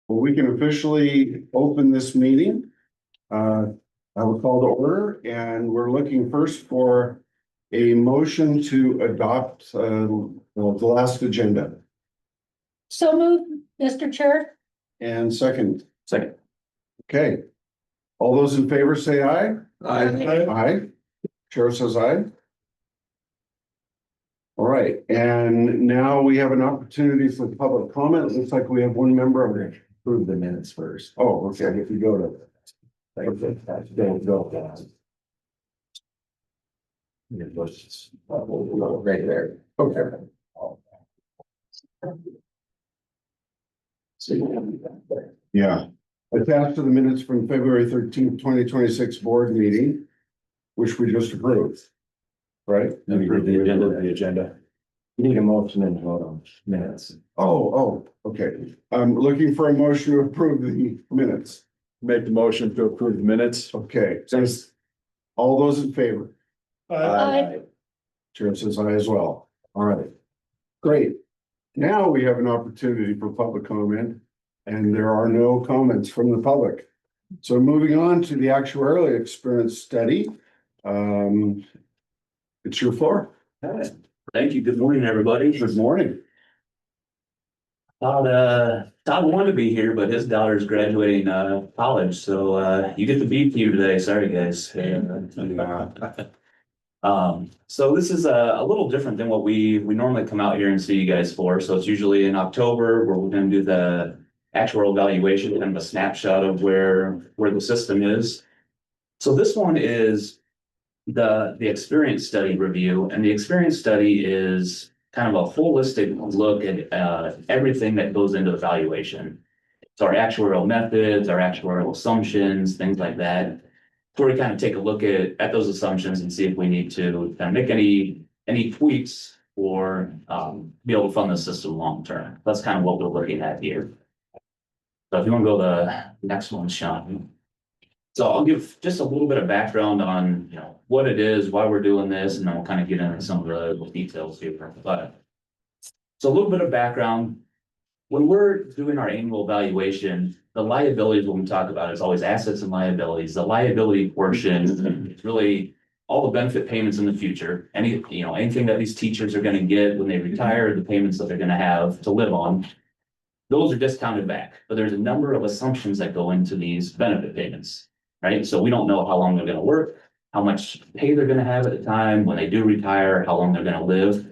Well, we can officially open this meeting. I will call to order, and we're looking first for a motion to adopt the last agenda. So moved, Mr. Chair. And second. Second. Okay. All those in favor say aye. Aye. Aye. Chair says aye. All right, and now we have an opportunity for public comment. It looks like we have one member of it. Approve the minutes first. Oh, okay, if you go to. Don't go. Right there. Okay. Yeah, attached to the minutes from February 13th, 2026 board meeting, which we just approved. Right? Approve the agenda. You need a motion and vote on minutes. Oh, okay. I'm looking for a motion to approve the minutes. Make the motion to approve the minutes. Okay, says all those in favor. Aye. Chair says aye as well. All right. Great. Now we have an opportunity for public comment, and there are no comments from the public. So moving on to the actuarial experience study. It's your floor. Thank you. Good morning, everybody. Good morning. Todd wanted to be here, but his daughter's graduating college, so you get the beat to you today. Sorry, guys. So this is a little different than what we normally come out here and see you guys for. So it's usually in October where we're going to do the actuarial evaluation, kind of a snapshot of where the system is. So this one is the experience study review, and the experience study is kind of a holistic look at everything that goes into the valuation. So our actuarial methods, our actuarial assumptions, things like that. Where we kind of take a look at those assumptions and see if we need to kind of make any tweaks or be able to fund the system long term. That's kind of what we're looking at here. So if you want to go to the next one, Sean. So I'll give just a little bit of background on what it is, why we're doing this, and then we'll kind of get into some of the details here. But so a little bit of background. When we're doing our annual valuation, the liabilities when we talk about is always assets and liabilities. The liability portion is really all the benefit payments in the future. Anything that these teachers are going to get when they retire, the payments that they're going to have to live on, those are discounted back. But there's a number of assumptions that go into these benefit payments. Right, so we don't know how long they're going to work, how much pay they're going to have at the time when they do retire, how long they're going to live.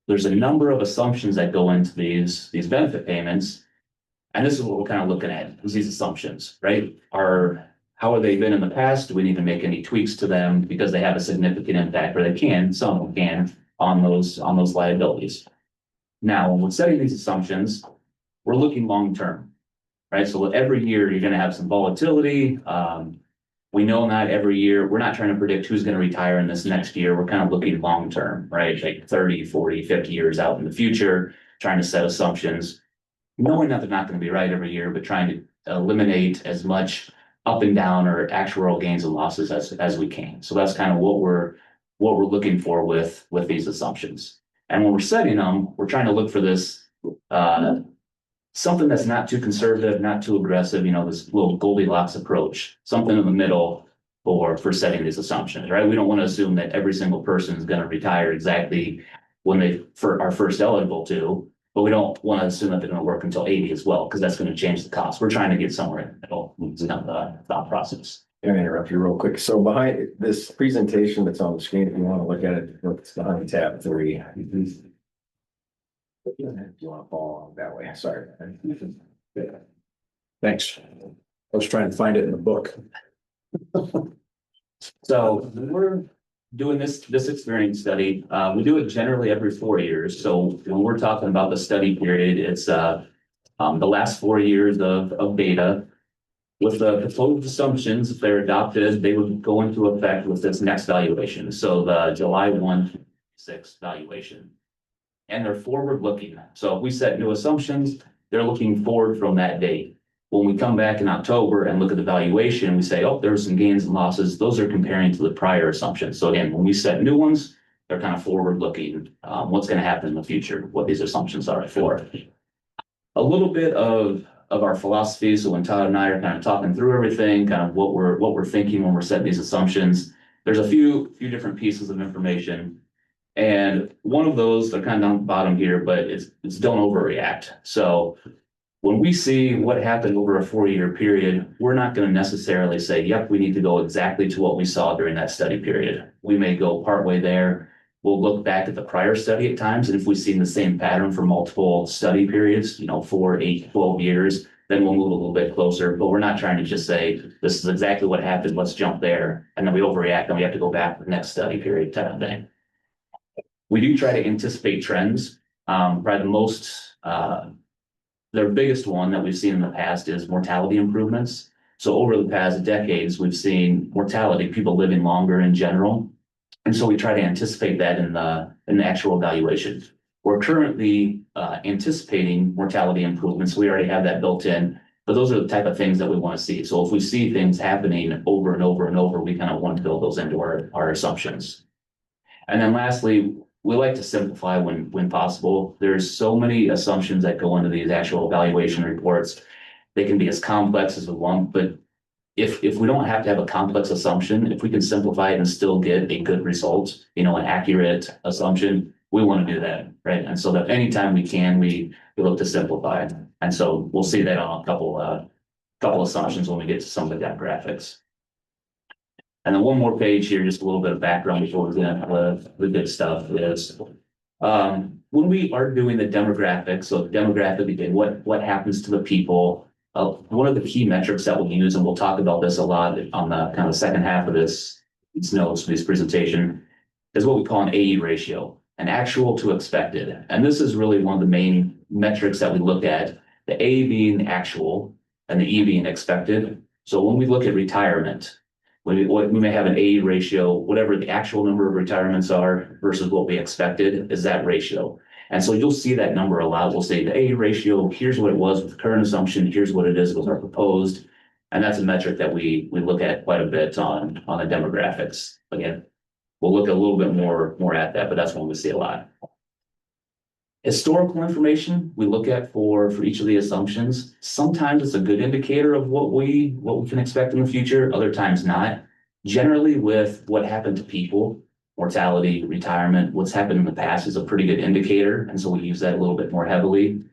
There's a number of assumptions that go into these benefit payments, and this is what we're kind of looking at: is these assumptions, right? How have they been in the past? Do we need to make any tweaks to them because they have a significant impact, or they can, some of them can, on those liabilities? Now, when we're setting these assumptions, we're looking long term, right? So every year you're going to have some volatility. We know not every year, we're not trying to predict who's going to retire in this next year. We're kind of looking long term, right? Like 30, 40, 50 years out in the future, trying to set assumptions, knowing that they're not going to be right every year, but trying to eliminate as much up and down or actuarial gains and losses as we can. So that's kind of what we're looking for with these assumptions. And when we're setting them, we're trying to look for this something that's not too conservative, not too aggressive, this little Goldilocks approach, something in the middle for setting these assumptions, right? We don't want to assume that every single person is going to retire exactly when they are first eligible to, but we don't want to assume that they're going to work until 80 as well, because that's going to change the cost. We're trying to get somewhere in the middle. It's kind of the thought process. I'm going to interrupt you real quick. So behind this presentation that's on the screen, if you want to look at it, it's behind tab 3. If you want to follow that way, sorry. Thanks. I was trying to find it in the book. So when we're doing this experience study, we do it generally every 4 years. So when we're talking about the study period, it's the last 4 years of data with the proposed assumptions. If they're adopted, they would go into effect with this next valuation. So the July 1, 6 valuation. And they're forward looking. So if we set new assumptions, they're looking forward from that date. When we come back in October and look at the valuation, we say, oh, there's some gains and losses. Those are comparing to the prior assumptions. So again, when we set new ones, they're kind of forward looking, what's going to happen in the future, what these assumptions are for. A little bit of of our philosophy. So when Todd and I are kind of talking through everything, kind of what we're thinking when we're setting these assumptions, there's a few different pieces of information. And one of those, they're kind of down the bottom here, but it's don't overreact. So when we see what happened over a 4-year period, we're not going to necessarily say, yep, we need to go exactly to what we saw during that study period. We may go partway there. We'll look back at the prior study at times, and if we've seen the same pattern for multiple study periods, 4, 8, 12 years, then we'll move a little bit closer. But we're not trying to just say, this is exactly what happened, let's jump there, and then we overreact, and we have to go back to the next study period type of thing. We do try to anticipate trends. Probably the most, their biggest one that we've seen in the past is mortality improvements. So over the past decades, we've seen mortality, people living longer in general. And so we try to anticipate that in the actual evaluation. We're currently anticipating mortality improvements. We already have that built in, but those are the type of things that we want to see. So if we see things happening over and over and over, we kind of want to build those into our assumptions. And then lastly, we like to simplify when possible. There's so many assumptions that go into these actual evaluation reports. They can be as complex as we want, but if we don't have to have a complex assumption, if we can simplify it and still get a good result, an accurate assumption, we want to do that, right? And so that anytime we can, we look to simplify it. And so we'll see that on a couple assumptions when we get to some of the demographics. And then one more page here, just a little bit of background before we get into the good stuff is when we are doing the demographics, so demographic again, what happens to the people. One of the key metrics that we'll use, and we'll talk about this a lot on the kind of second half of these notes, this presentation, is what we call an AE ratio, an actual to expected. And this is really one of the main metrics that we look at, the A being actual and the E being expected. So when we look at retirement, we may have an AE ratio, whatever the actual number of retirements are versus what we expected is that ratio. And so you'll see that number a lot. We'll say the AE ratio, here's what it was with the current assumption, here's what it is with our proposed. And that's a metric that we look at quite a bit on the demographics. Again, we'll look a little bit more at that, but that's one we see a lot. Historical information we look at for each of the assumptions. Sometimes it's a good indicator of what we can expect in the future, other times not. Generally with what happened to people, mortality, retirement, what's happened in the past is a pretty good indicator. And so we use that a little bit more heavily.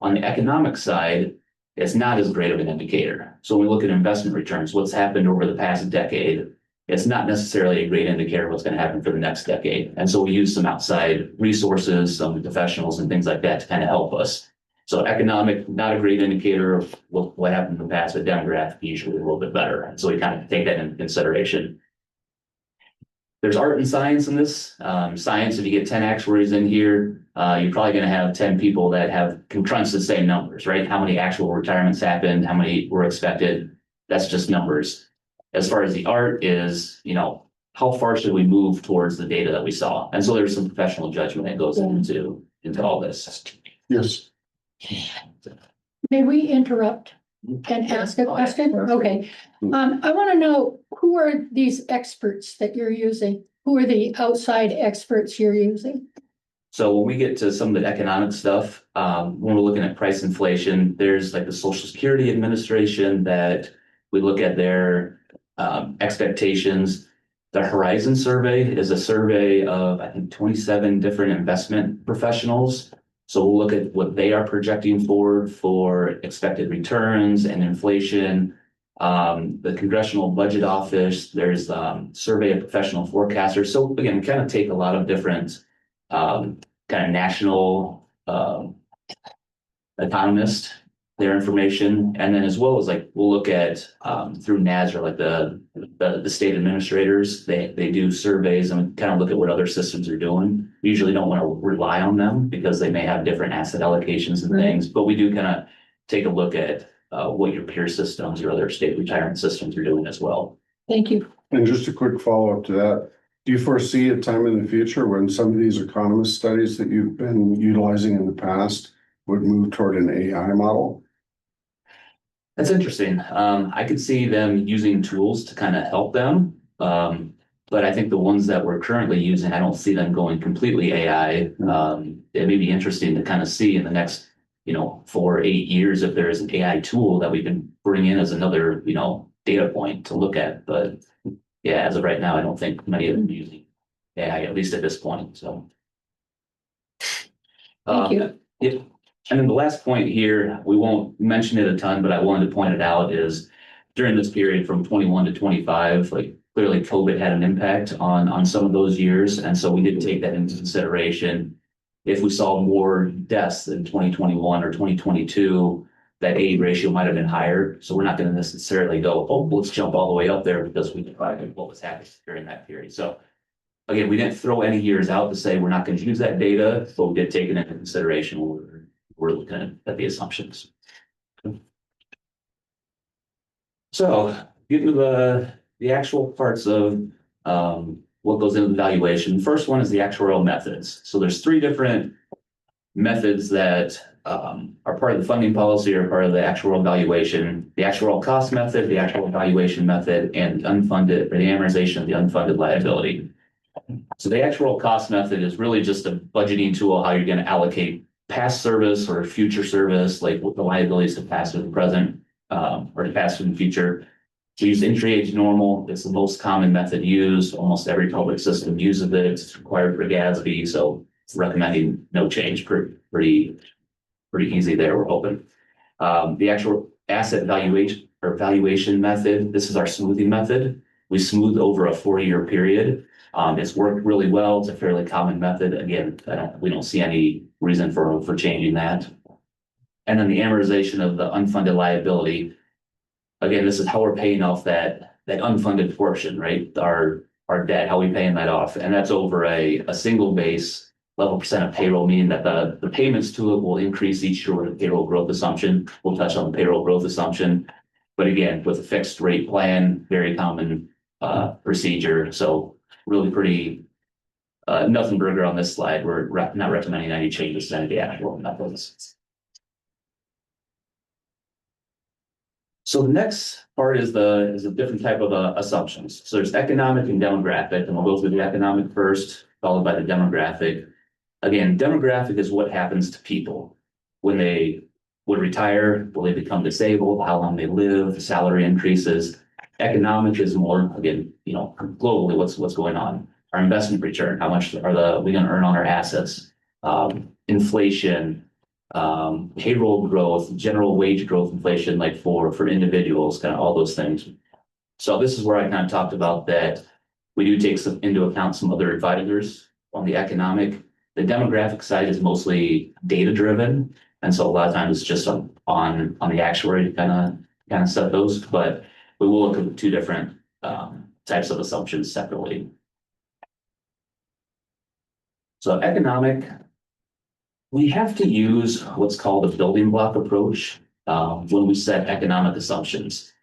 On the economic side, it's not as great of an indicator. So when we look at investment returns, what's happened over the past decade, it's not necessarily a great indicator of what's going to happen for the next decade. And so we use some outside resources, some professionals and things like that to kind of help us. So economic, not a great indicator of what happened in the past, but demographic usually a little bit better. And so we kind of take that into consideration. There's art and science in this. Science, if you get 10 actuaries in here, you're probably going to have 10 people that can crunch the same numbers, right? How many actual retirements happened? How many were expected? That's just numbers. As far as the art is, how far should we move towards the data that we saw? And so there's some professional judgment that goes into all this. Yes. May we interrupt and ask a question? Okay. I want to know, who are these experts that you're using? Who are the outside experts you're using? So when we get to some of the economic stuff, when we're looking at price inflation, there's like the Social Security Administration that we look at their expectations. The Horizon Survey is a survey of, I think, 27 different investment professionals. So we'll look at what they are projecting forward for expected returns and inflation. The Congressional Budget Office, there's survey of professional forecasters. So again, we kind of take a lot of different kind of national economists, their information, and then as well as we'll look at through NAS or the state administrators. They do surveys and kind of look at what other systems are doing. We usually don't want to rely on them because they may have different asset allocations and things, but we do kind of take a look at what your peer systems or other state retirement systems are doing as well. Thank you. And just a quick follow-up to that. Do you foresee a time in the future when some of these economist studies that you've been utilizing in the past would move toward an AI model? That's interesting. I could see them using tools to kind of help them. But I think the ones that we're currently using, I don't see them going completely AI. It may be interesting to kind of see in the next for 8 years, if there is an AI tool that we can bring in as another, data point to look at. But yeah, as of right now, I don't think many of them are using AI, at least at this point, so. Thank you. Yeah, and then the last point here, we won't mention it a ton, but I wanted to point it out is during this period from 21 to 25, like clearly COVID had an impact on some of those years. And so we did take that into consideration. If we saw more deaths in 2021 or 2022, that aid ratio might have been higher. So we're not going to necessarily go, oh, let's jump all the way up there because we decided what was happening during that period. So again, we didn't throw any years out to say we're not going to use that data, but we did take it into consideration when we're looking at the assumptions. So getting to the actual parts of what goes into the valuation. First one is the actuarial methods. So there's 3 different methods that are part of the funding policy or part of the actuarial valuation: the actuarial cost method, the actuarial valuation method, and unfunded, or the amortization of the unfunded liability. So the actuarial cost method is really just a budgeting tool, how you're going to allocate past service or future service, like what the liabilities to past or the present, or to past and future. We use entry age normal. It's the most common method used. Almost every public system uses it. It's required for GASB, so recommending no change. Pretty easy there, we're hoping. The actual asset valuation method, this is our smoothing method. We smooth over a 4-year period. It's worked really well. It's a fairly common method. Again, we don't see any reason for changing that. And then the amortization of the unfunded liability. Again, this is how we're paying off that unfunded portion, right? Our debt, how we paying that off. And that's over a single base level percent of payroll, meaning that the payments to it will increase each year with the payroll growth assumption. We'll touch on the payroll growth assumption. But again, with a fixed rate plan, very common procedure. So really pretty nothing burger on this slide. We're not recommending any changes to any of the actual methods. So the next part is a different type of assumptions. So there's economic and demographic, and we'll go through the economic first, followed by the demographic. Again, demographic is what happens to people when they would retire, will they become disabled, how long they live, salary increases. Economic is more, again, globally what's going on. Our investment return, how much are we going to earn on our assets? Inflation, payroll growth, general wage growth, inflation, like for individuals, kind of all those things. So this is where I kind of talked about that we do take into account some other advisors on the economic. The demographic side is mostly data driven, and so a lot of times it's just on the actuary to kind of set those. But we will look at 2 different types of assumptions separately. So economic. We have to use what's called a building block approach when we set economic assumptions.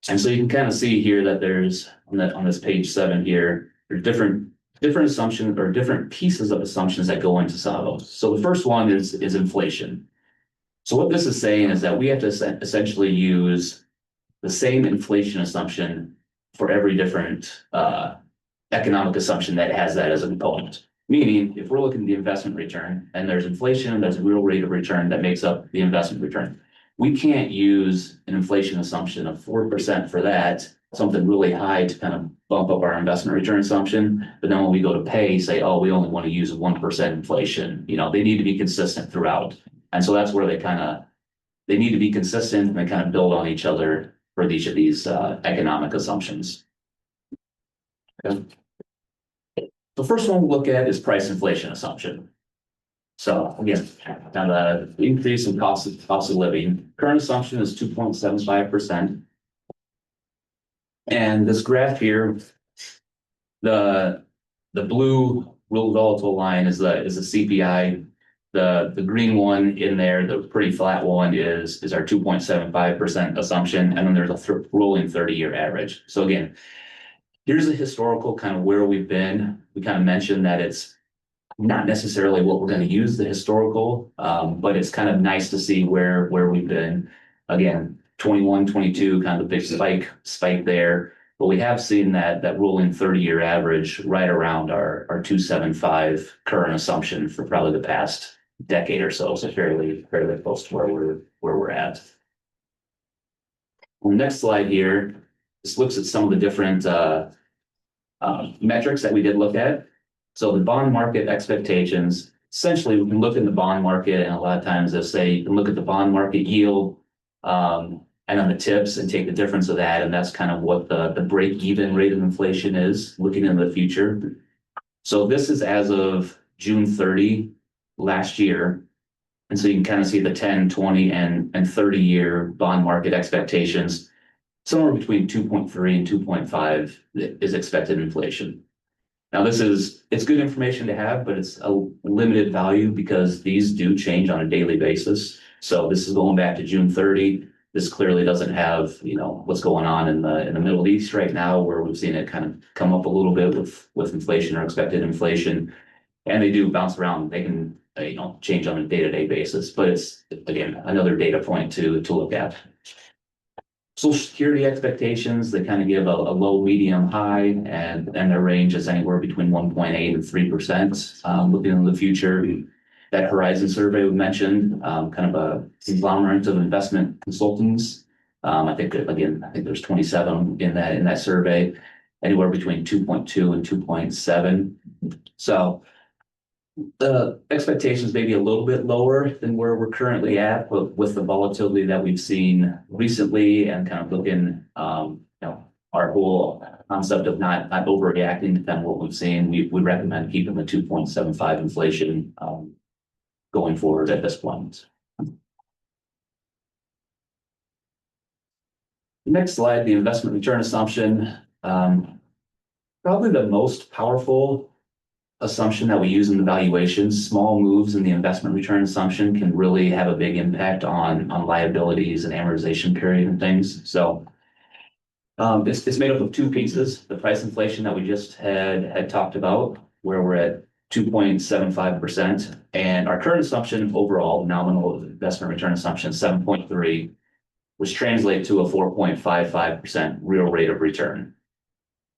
And so you can kind of see here that there's on this page 7 here, there's different assumptions or different pieces of assumptions that go into some of those. So the first one is inflation. So what this is saying is that we have to essentially use the same inflation assumption for every different economic assumption that has that as a component. Meaning, if we're looking at the investment return and there's inflation, there's a real rate of return that makes up the investment return. We can't use an inflation assumption of 4% for that, something really high to kind of bump up our investment return assumption. But then when we go to pay, say, oh, we only want to use 1% inflation. They need to be consistent throughout. And so that's where they need to be consistent and they kind of build on each other for each of these economic assumptions. Okay. The first one we'll look at is price inflation assumption. So again, down to the increase in cost of living. Current assumption is 2.75%. And this graph here, the blue real volatile line is the CPI. The green one in there, the pretty flat one is our 2.75% assumption. And then there's a rolling 30-year average. So again, here's the historical kind of where we've been. We kind of mentioned that it's not necessarily what we're going to use the historical, but it's kind of nice to see where we've been. Again, 21, 22, kind of a big spike there. But we have seen that rolling 30-year average right around our 275 current assumption for probably the past decade or so, so fairly close to where we're at. On the next slide here, this looks at some of the different metrics that we did look at. So the bond market expectations, essentially we can look in the bond market, and a lot of times they'll say you can look at the bond market yield and then the tips and take the difference of that, and that's kind of what the break-even rate of inflation is looking into the future. So this is as of June 30 last year. And so you can kind of see the 10, 20, and 30-year bond market expectations. Somewhere between 2.3 and 2.5 is expected inflation. Now it's good information to have, but it's a limited value because these do change on a daily basis. So this is going back to June 30. This clearly doesn't have, what's going on in the Middle East right now, where we've seen it kind of come up a little bit with inflation or expected inflation. And they do bounce around. They can, change on a day-to-day basis, but it's, again, another data point to look at. Social Security expectations, they kind of give a low, medium, high, and their range is anywhere between 1.8 and 3%. Looking into the future, that Horizon survey we mentioned, kind of a conglomerate of investment consultants. I think there's 27 in that survey, anywhere between 2.2 and 2.7. So the expectations may be a little bit lower than where we're currently at, but with the volatility that we've seen recently and kind of looking, our whole concept of not overreacting to what we've seen, we recommend keeping the 2.75 inflation going forward at this point. Next slide, the investment return assumption. Probably the most powerful assumption that we use in the valuations. Small moves in the investment return assumption can really have a big impact on liabilities and amortization period and things. So it's made up of two pieces: the price inflation that we just had talked about, where we're at 2.75%, and our current assumption overall nominal investment return assumption 7.3, which translates to a 4.55% real rate of return.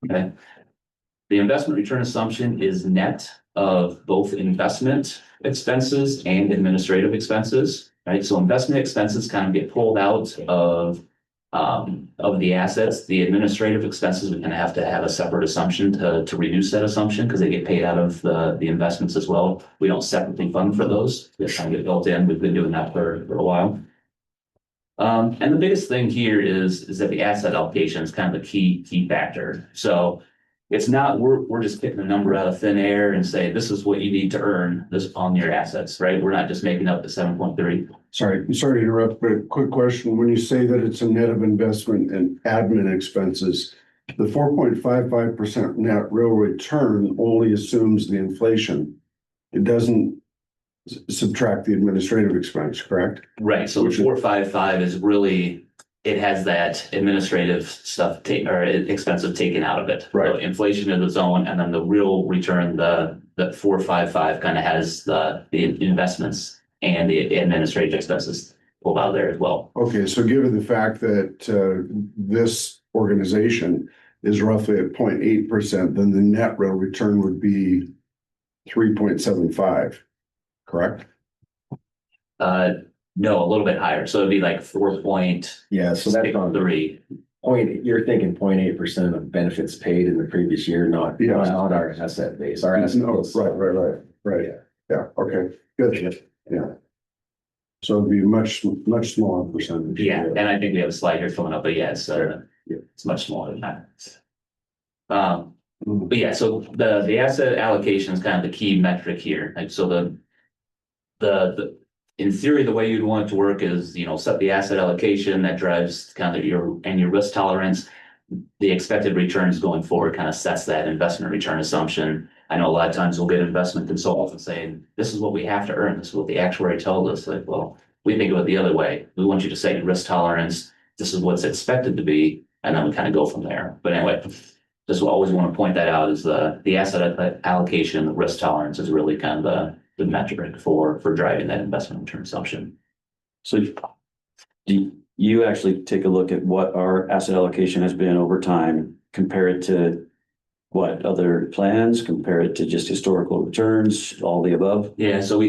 Okay. The investment return assumption is net of both investment expenses and administrative expenses, right? So investment expenses kind of get pulled out of the assets. The administrative expenses, we kind of have to have a separate assumption to reduce that assumption because they get paid out of the investments as well. We don't separately fund for those. They kind of get built in. We've been doing that for a while. And the biggest thing here is that the asset allocation is kind of the key factor. So it's not, we're just picking a number out of thin air and say, this is what you need to earn this on your assets, right? We're not just making up the 7.3. Sorry to interrupt, but a quick question. When you say that it's a net of investment and admin expenses, the 4.55% net real return only assumes the inflation. It doesn't subtract the administrative expense, correct? Right. So the 4.55 is really, it has that administrative stuff expensive taken out of it. Right. So inflation is its own, and then the real return, the 4.55 kind of has the investments and the administrative expenses pulled out of there as well. Okay, so given the fact that this organization is roughly at 0.8%, then the net real return would be 3.75, correct? No, a little bit higher. So it'd be like 4. Yeah, so that's on 3. You're thinking 0.8% of benefits paid in the previous year, not our asset base. Our asset base. Right. Yeah, okay, good. Yeah. So it'd be much smaller percentage. Yeah, and I think we have a slide here coming up, but yeah, it's much smaller than that. But yeah, so the asset allocation is kind of the key metric here. Like, so the in theory, the way you'd want it to work is, set the asset allocation that drives kind of your risk tolerance. The expected returns going forward kind of sets that investment return assumption. I know a lot of times we'll get investment consultants saying, this is what we have to earn. This is what the actuary told us. Like, well, we think of it the other way. We want you to set your risk tolerance. This is what's expected to be. And then we kind of go from there. But anyway, just always want to point that out is the asset allocation, the risk tolerance is really kind of the metric for driving that investment return assumption. So do you actually take a look at what our asset allocation has been over time, compare it to what other plans, compare it to just historical returns, all the above? Yeah, so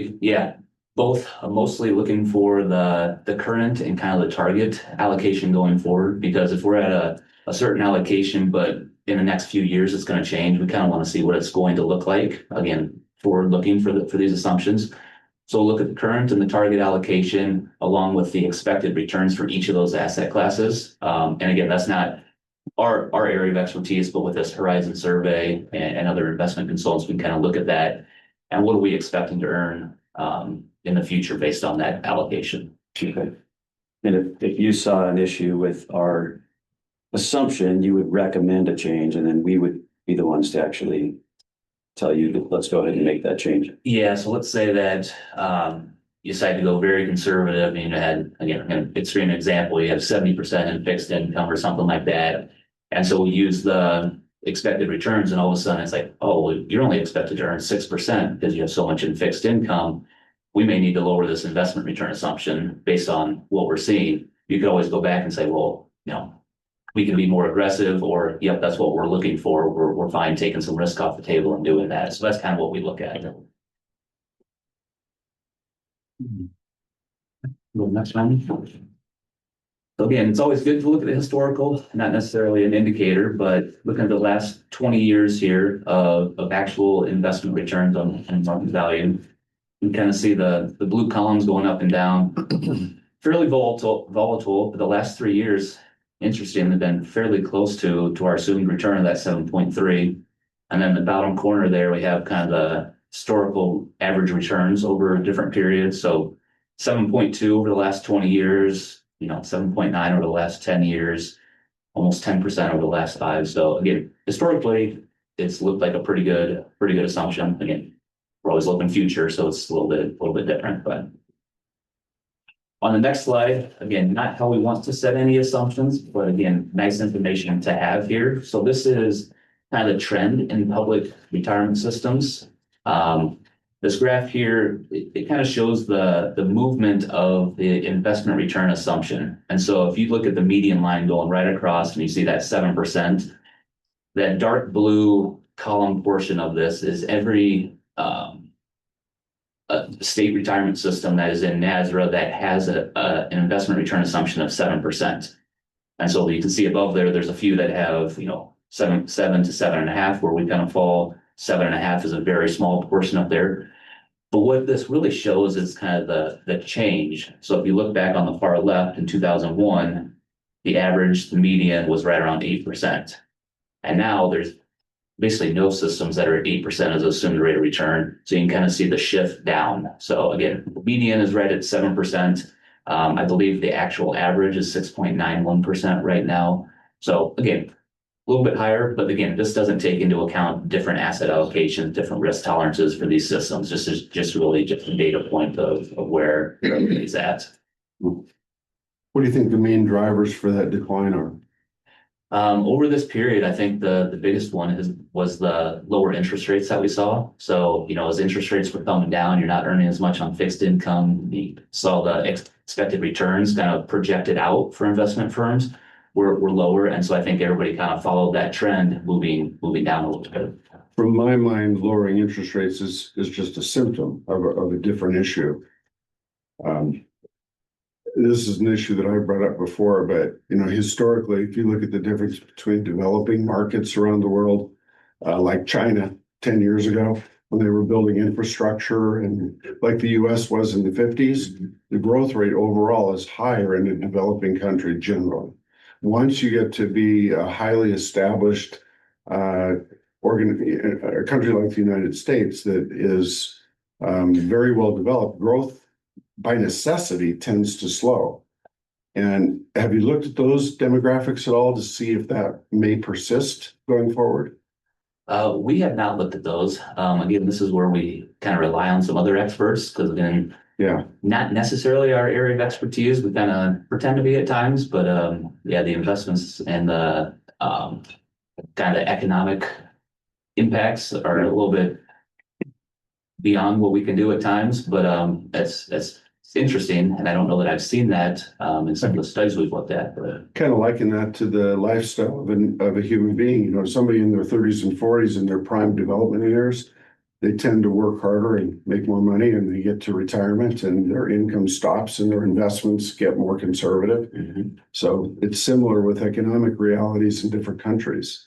Both, mostly looking for the current and kind of the target allocation going forward, because if we're at a certain allocation, but in the next few years, it's going to change, we kind of want to see what it's going to look like. Again, forward looking for these assumptions. So look at the current and the target allocation along with the expected returns for each of those asset classes. And again, that's not our area of expertise, but with this Horizon survey and other investment consultants, we can kind of look at that and what are we expecting to earn in the future based on that allocation. Okay. And if you saw an issue with our assumption, you would recommend a change, and then we would be the ones to actually tell you that let's go ahead and make that change. Yeah, so let's say that you decide to go very conservative and you had, again, an extreme example, you have 70% in fixed income or something like that. And so we use the expected returns and all of a sudden it's like, oh, well, you're only expected to earn 6% because you have so much in fixed income. We may need to lower this investment return assumption based on what we're seeing. You could always go back and say, well, we can be more aggressive, or, yep, that's what we're looking for. We're fine taking some risk off the table and doing that. So that's kind of what we look at. Next one. So again, it's always good to look at the historical, not necessarily an indicator, but looking at the last 20 years here of actual investment returns on market value. You kind of see the blue columns going up and down, fairly volatile for the last 3 years. Interestingly, been fairly close to our assumed return of that 7.3. And then the bottom corner there, we have kind of the historical average returns over different periods. So 7.2 over the last 20 years, 7.9 over the last 10 years, almost 10% over the last 5. So again, historically, it's looked like a pretty good assumption. Again, we're always looking future, so it's a little bit different, but. On the next slide, again, not how we want to set any assumptions, but again, nice information to have here. So this is kind of the trend in public retirement systems. This graph here, it kind of shows the movement of the investment return assumption. And so if you look at the median line going right across and you see that 7%, that dark blue column portion of this is every a state retirement system that is in NASRA that has an investment return assumption of 7%. And so you can see above there, there's a few that have, 7 to 7.5, where we kind of fall. 7.5 is a very small portion up there. But what this really shows is kind of the change. So if you look back on the far left in 2001, the median was right around 8%. And now there's basically no systems that are at 8% as assumed rate of return. So you can kind of see the shift down. So again, median is right at 7%. I believe the actual average is 6.91% right now. So again, a little bit higher, but again, this doesn't take into account different asset allocations, different risk tolerances for these systems. This is just really just a data point of where everybody's at. What do you think the main drivers for that decline are? Over this period, I think the biggest one was the lower interest rates that we saw. So, as interest rates were coming down, you're not earning as much on fixed income. You saw the expected returns kind of projected out for investment firms were lower. And so I think everybody kind of followed that trend, moving down a little bit. From my mind, lowering interest rates is just a symptom of a different issue. This is an issue that I brought up before, but historically, if you look at the difference between developing markets around the world, like China 10 years ago, when they were building infrastructure, and like the US was in the 50s, the growth rate overall is higher in a developing country generally. Once you get to be a highly established a country like the United States that is very well developed, growth by necessity tends to slow. And have you looked at those demographics at all to see if that may persist going forward? We have not looked at those. Again, this is where we kind of rely on some other experts, because again, not necessarily our area of expertise. We kind of pretend to be at times, but the investments and the kind of economic impacts are a little bit beyond what we can do at times. But it's interesting, and I don't know that I've seen that in some of the studies we've looked at. But kind of liken that to the lifestyle of a human being. Somebody in their 30s and 40s in their prime development years, they tend to work harder and make more money, and they get to retirement and their income stops and their investments get more conservative. So it's similar with economic realities in different countries.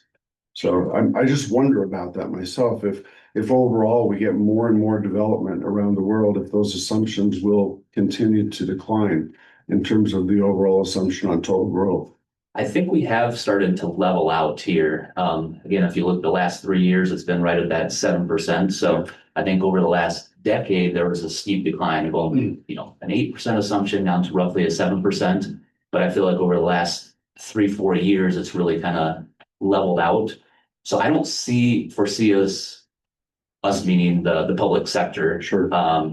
So I just wonder about that myself. If overall we get more and more development around the world, if those assumptions will continue to decline in terms of the overall assumption on total growth. I think we have started to level out here. Again, if you look at the last 3 years, it's been right at that 7%. So I think over the last decade, there was a steep decline going, an 8% assumption down to roughly a 7%. But I feel like over the last 3-4 years, it's really kind of leveled out. So I don't foresee us meaning the public sector,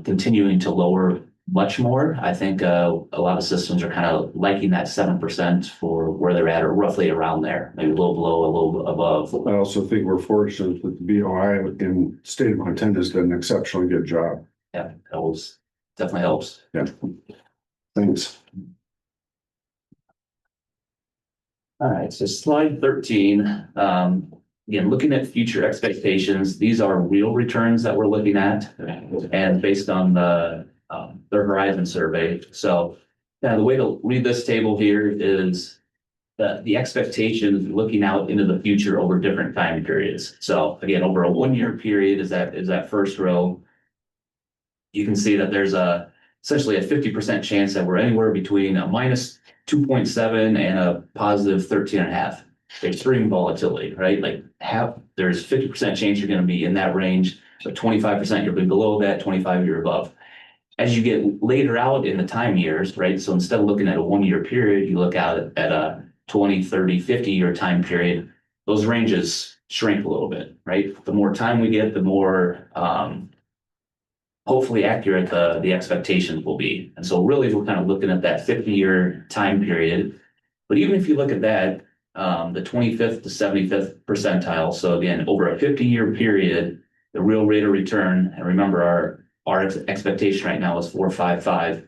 continuing to lower much more. I think a lot of systems are kind of liking that 7% for where they're at, or roughly around there, maybe a little below, a little above. I also think we're fortunate that the BOI in the state of Montana has done an exceptionally good job. Yeah, definitely helps. Yeah. Thanks. All right, so slide 13. Again, looking at future expectations, these are real returns that we're looking at, and based on the Horizon survey. So the way to read this table here is the expectations looking out into the future over different time periods. So again, over a 1-year period is that first row. You can see that there's essentially a 50% chance that we're anywhere between a minus 2.7 and a positive 13.5. Extreme volatility, right? Like there's 50% chance you're going to be in that range. So 25% you'll be below that, 25 you're above. As you get later out in the time years, right? So instead of looking at a 1-year period, you look out at a 20, 30, 50-year time period. Those ranges shrink a little bit, right? The more time we get, the more hopefully accurate the expectations will be. And so really we're kind of looking at that 50-year time period. But even if you look at that, the 25th to 75th percentile. So again, over a 50-year period, the real rate of return, and remember our expectation right now is 4.55,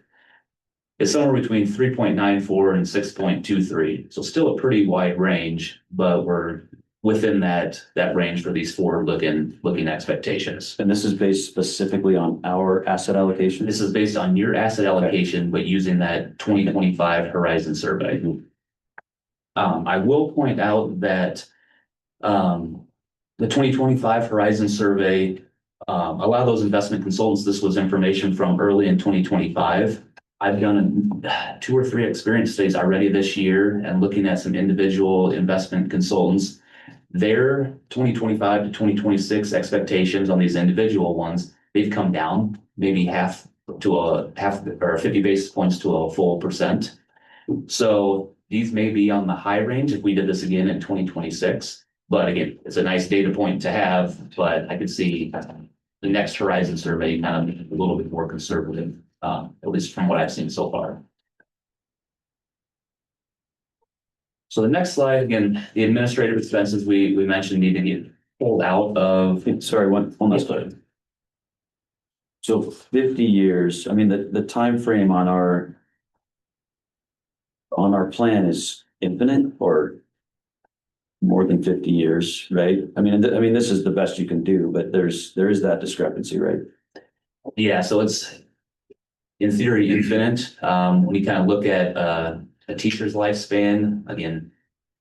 is somewhere between 3.94 and 6.23. So still a pretty wide range, but we're within that range for these forward-looking expectations. And this is based specifically on our asset allocation? This is based on your asset allocation, but using that 2025 Horizon survey. I will point out that the 2025 Horizon survey, a lot of those investment consultants, this was information from early in 2025. I've done 2 or 3 experience studies already this year and looking at some individual investment consultants. Their 2025 to 2026 expectations on these individual ones, they've come down maybe half or 50 basis points to a full percent. So these may be on the high range if we did this again in 2026. But again, it's a nice data point to have, but I could see the next Horizon survey kind of a little bit more conservative, at least from what I've seen so far. So the next slide, again, the administrative expenses we mentioned need to get pulled out of. Sorry, one last slide. So 50 years, I mean, the time frame on our plan is infinite or more than 50 years, right? I mean, this is the best you can do, but there is that discrepancy, right? Yeah, so it's in theory infinite. When you kind of look at a teacher's lifespan, again,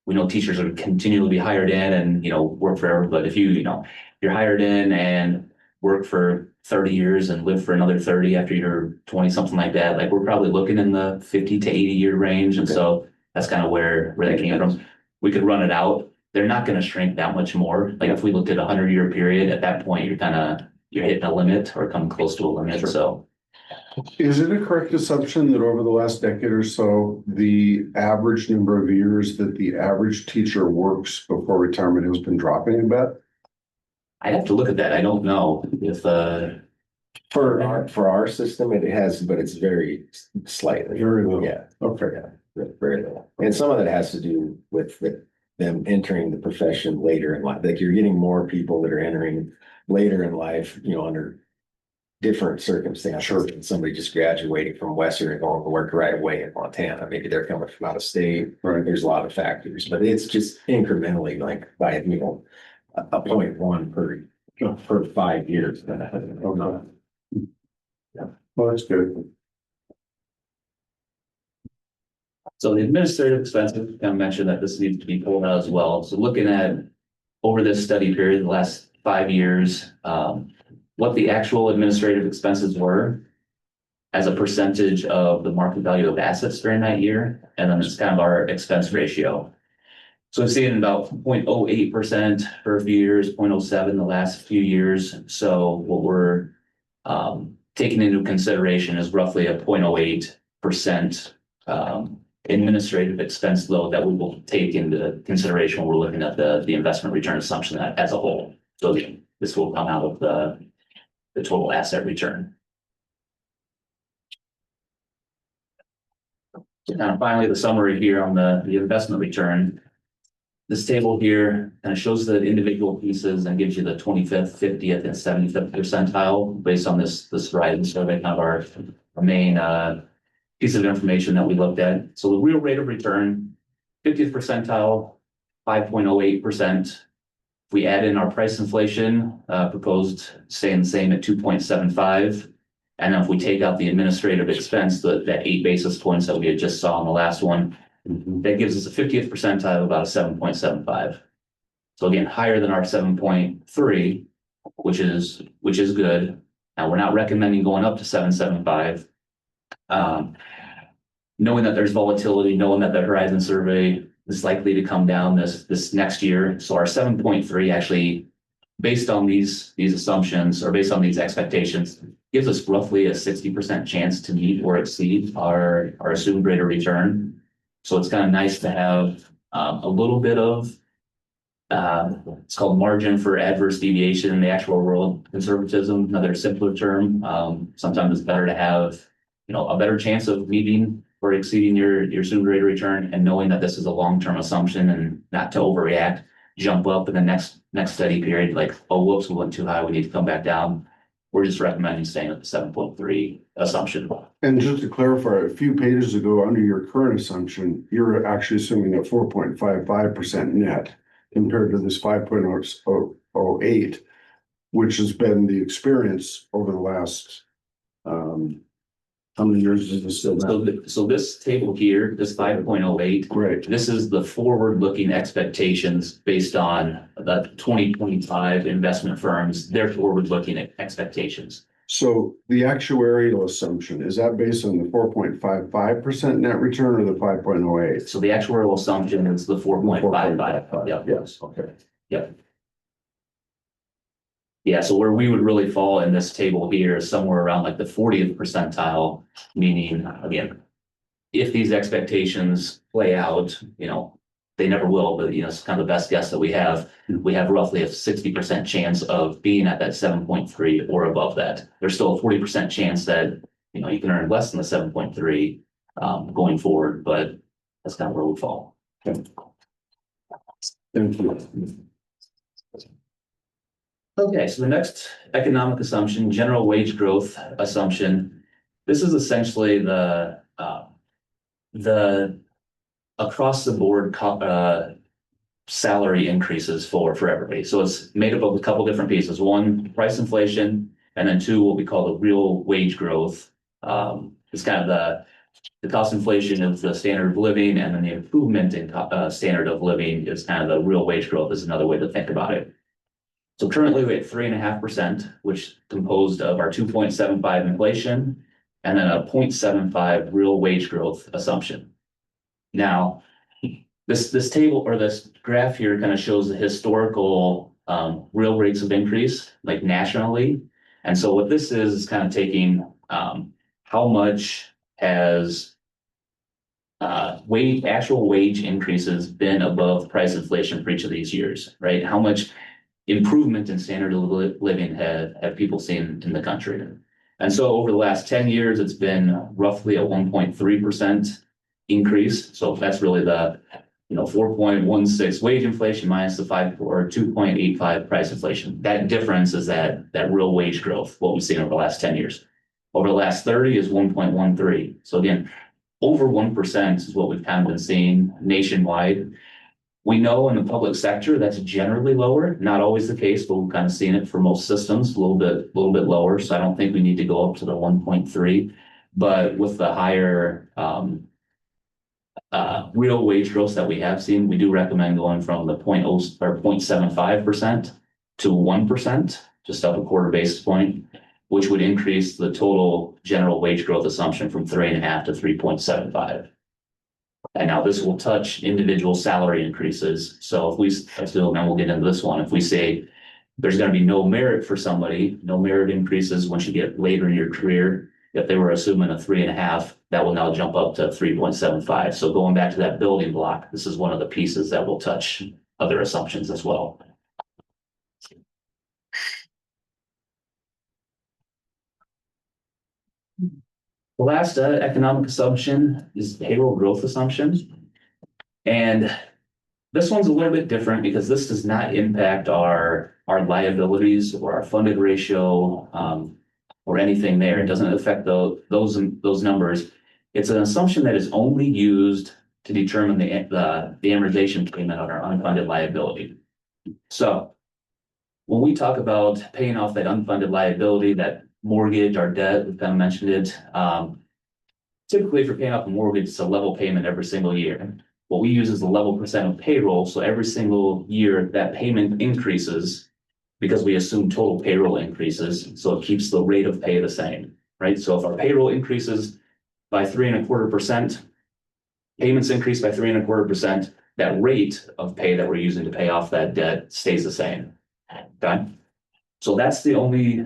we know teachers are continually be hired in and work forever. But if you're hired in and work for 30 years and live for another 30 after you're 20, something like that, like we're probably looking in the 50 to 80-year range. And so that's kind of where that came from. We could run it out. They're not going to shrink that much more. Like if we looked at a 100-year period, at that point, you're hitting a limit or coming close to a limit. Sure. So is it a correct assumption that over the last decade or so, the average number of years that the average teacher works before retirement has been dropping a bit? I'd have to look at that. I don't know if For our system, it has, but it's very slightly. Very little. Yeah. Okay. Yeah, very little. And some of it has to do with them entering the profession later in life. Like you're getting more people that are entering later in life, under different circumstances. Sure. And somebody just graduating from Western and going to work right away in Montana. Maybe they're coming from out of state. Right. There's a lot of factors, but it's just incrementally like by, a 0.1 for 5 years. Okay. Well, that's good. So the administrative expenses, kind of mentioned that this needs to be pulled out as well. So looking at over this study period, the last 5 years, what the actual administrative expenses were as a percentage of the market value of assets during that year, and then it's kind of our expense ratio. So we've seen about 0.08% for a few years, 0.07 the last few years. So what we're taking into consideration is roughly a 0.08% administrative expense load that we will take into consideration when we're looking at the investment return assumption as a whole. So this will come out of the total asset return. And finally, the summary here on the investment return. This table here kind of shows the individual pieces and gives you the 25th, 50th, and 75th percentile based on this Horizon survey, kind of our main piece of information that we looked at. So the real rate of return, 50th percentile, 5.08%. If we add in our price inflation, proposed staying the same at 2.75. And then if we take out the administrative expense, that 8 basis points that we had just saw in the last one, that gives us a 50th percentile of about a 7.75. So again, higher than our 7.3, which is good. Now we're not recommending going up to 7.75. Knowing that there's volatility, knowing that the Horizon survey is likely to come down this next year. So our 7.3 actually, based on these assumptions or based on these expectations, gives us roughly a 60% chance to meet or exceed our assumed rate of return. So it's kind of nice to have a little bit of it's called margin for adverse deviation in the actual world. Conservatism, another simpler term. Sometimes it's better to have a better chance of meeting or exceeding your assumed rate of return, and knowing that this is a long-term assumption and not to overreact, jump up in the next study period, like, oh, whoops, we went too high, we need to come back down. We're just recommending staying at the 7.3 assumption. And just to clarify, a few pages ago, under your current assumption, you're actually assuming a 4.55% net compared to this 5.08, which has been the experience over the last, how many years is this still now? So this table here, this 5.08, Great. this is the forward-looking expectations based on the 2025 investment firms, their forward-looking expectations. So the actuarial assumption, is that based on the 4.55% net return or the 5.08? So the actuarial assumption is the 4.55. Yep. Yes, okay. Yep. Yeah, so where we would really fall in this table here is somewhere around like the 40th percentile, meaning, again, if these expectations play out, they never will, but it's kind of the best guess that we have. We have roughly a 60% chance of being at that 7.3 or above that. There's still a 40% chance that you can earn less than the 7.3 going forward, but that's kind of where we fall. Thank you. Okay, so the next economic assumption, general wage growth assumption. This is essentially the across the board salary increases for everybody. So it's made up of a couple different pieces. One, price inflation, and then two, what we call the real wage growth. It's kind of the cost inflation of the standard of living, and then the improvement in standard of living is kind of the real wage growth is another way to think about it. So currently we're at 3.5%, which is composed of our 2.75 inflation and then a 0.75 real wage growth assumption. Now, this table or this graph here kind of shows the historical real rates of increase, like nationally. And so what this is kind of taking how much has actual wage increases been above price inflation for each of these years, right? How much improvement in standard of living have people seen in the country? And so over the last 10 years, it's been roughly a 1.3% increase. So that's really the 4.16 wage inflation minus the 2.85 price inflation. That difference is that real wage growth, what we've seen over the last 10 years. Over the last 30 is 1.13. So again, over 1% is what we've kind of been seeing nationwide. We know in the public sector, that's generally lower, not always the case, but we've kind of seen it for most systems, a little bit lower. So I don't think we need to go up to the 1.3. But with the higher real wage growth that we have seen, we do recommend going from the 0.75% to 1%, just up a quarter basis point, which would increase the total general wage growth assumption from 3.5 to 3.75. And now this will touch individual salary increases. So if we assume, and we'll get into this one, if we say there's going to be no merit for somebody, no merit increases once you get later in your career, if they were assuming a 3.5, that will now jump up to 3.75. So going back to that building block, this is one of the pieces that will touch other assumptions as well. The last economic assumption is payroll growth assumption. And this one's a little bit different because this does not impact our liabilities or our funded ratio or anything there. It doesn't affect those numbers. It's an assumption that is only used to determine the amortization payment on our unfunded liability. So when we talk about paying off that unfunded liability, that mortgage, our debt, we've kind of mentioned it. Typically, if you're paying off a mortgage, it's a level payment every single year. What we use is the level percent of payroll. So every single year that payment increases because we assume total payroll increases. So it keeps the rate of pay the same, right? So if our payroll increases by 3.25%, payments increase by 3.25%, that rate of pay that we're using to pay off that debt stays the same. Okay. So that's the only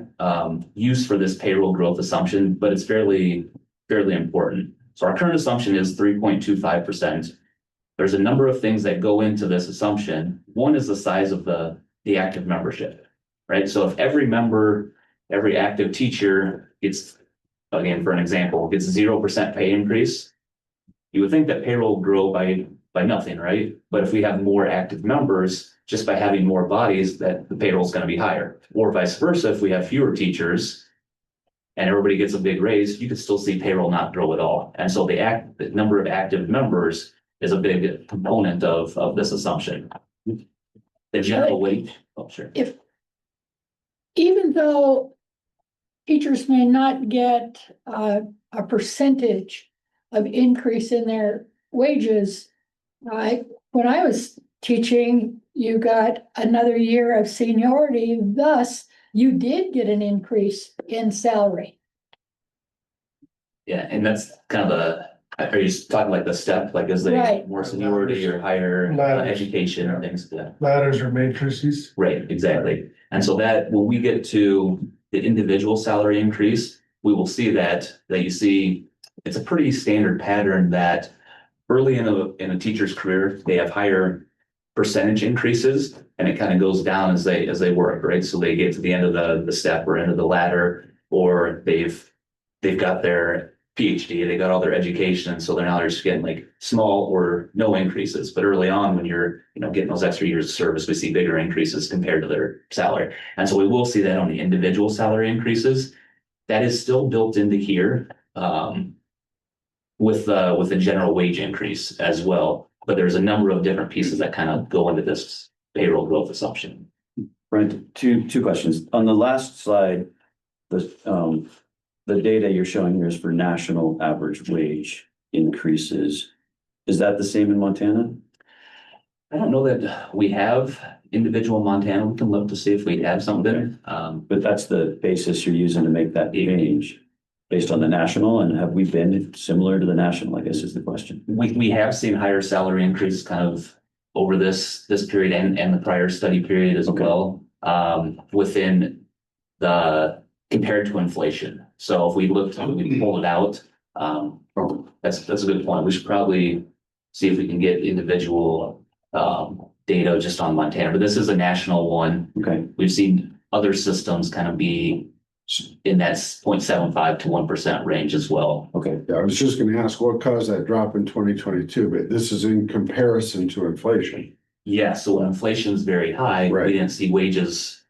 use for this payroll growth assumption, but it's fairly important. So our current assumption is 3.25%. There's a number of things that go into this assumption. One is the size of the active membership, right? So if every member, every active teacher gets, again, for an example, gets 0% pay increase, you would think that payroll will grow by nothing, right? But if we have more active members, just by having more bodies, that the payroll is going to be higher. Or vice versa, if we have fewer teachers and everybody gets a big raise, you could still see payroll not grow at all. And so the number of active members is a big component of this assumption. The general wage, oh, sure. Even though teachers may not get a percentage of increase in their wages, when I was teaching, you got another year of seniority, thus you did get an increase in salary. Yeah, and that's kind of are you talking like the step, like as they Right. more seniority or higher education or things? Yeah. Ladders or matrices. Right, exactly. And so that when we get to the individual salary increase, we will see that you see it's a pretty standard pattern that early in a teacher's career, they have higher percentage increases and it kind of goes down as they work, right? So they get to the end of the step or end of the ladder, or they've got their PhD, they got all their education, and so they're just getting like small or no increases. But early on, when you're getting those extra years of service, we see bigger increases compared to their salary. And so we will see that on the individual salary increases. That is still built into here with the general wage increase as well. But there's a number of different pieces that kind of go into this payroll growth assumption. Brent, two questions. On the last slide, the data you're showing here is for national average wage increases. Is that the same in Montana? I don't know that we have individual Montana. We can look to see if we have something. But that's the basis you're using to make that change based on the national, and have we been similar to the national, I guess is the question. We have seen higher salary increases kind of over this period and the prior study period as well, within compared to inflation. So if we pull it out, that's a good point. We should probably see if we can get individual data just on Montana, but this is a national one. Okay. We've seen other systems kind of be in that 0.75 to 1% range as well. Okay. Yeah, I was just going to ask what caused that drop in 2022, but this is in comparison to inflation. Yeah, so when inflation is very high, Right. we didn't see wages,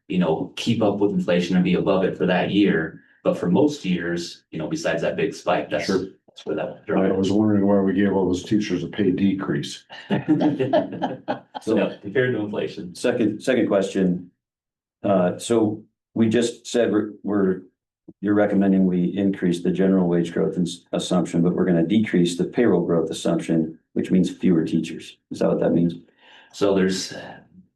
keep up with inflation and be above it for that year. But for most years, besides that big spike, that's That's where that. I was wondering why we gave all those teachers a pay decrease. So compared to inflation. Second question. So we just said you're recommending we increase the general wage growth assumption, but we're gonna decrease the payroll growth assumption, which means fewer teachers. Is that what that means? So there's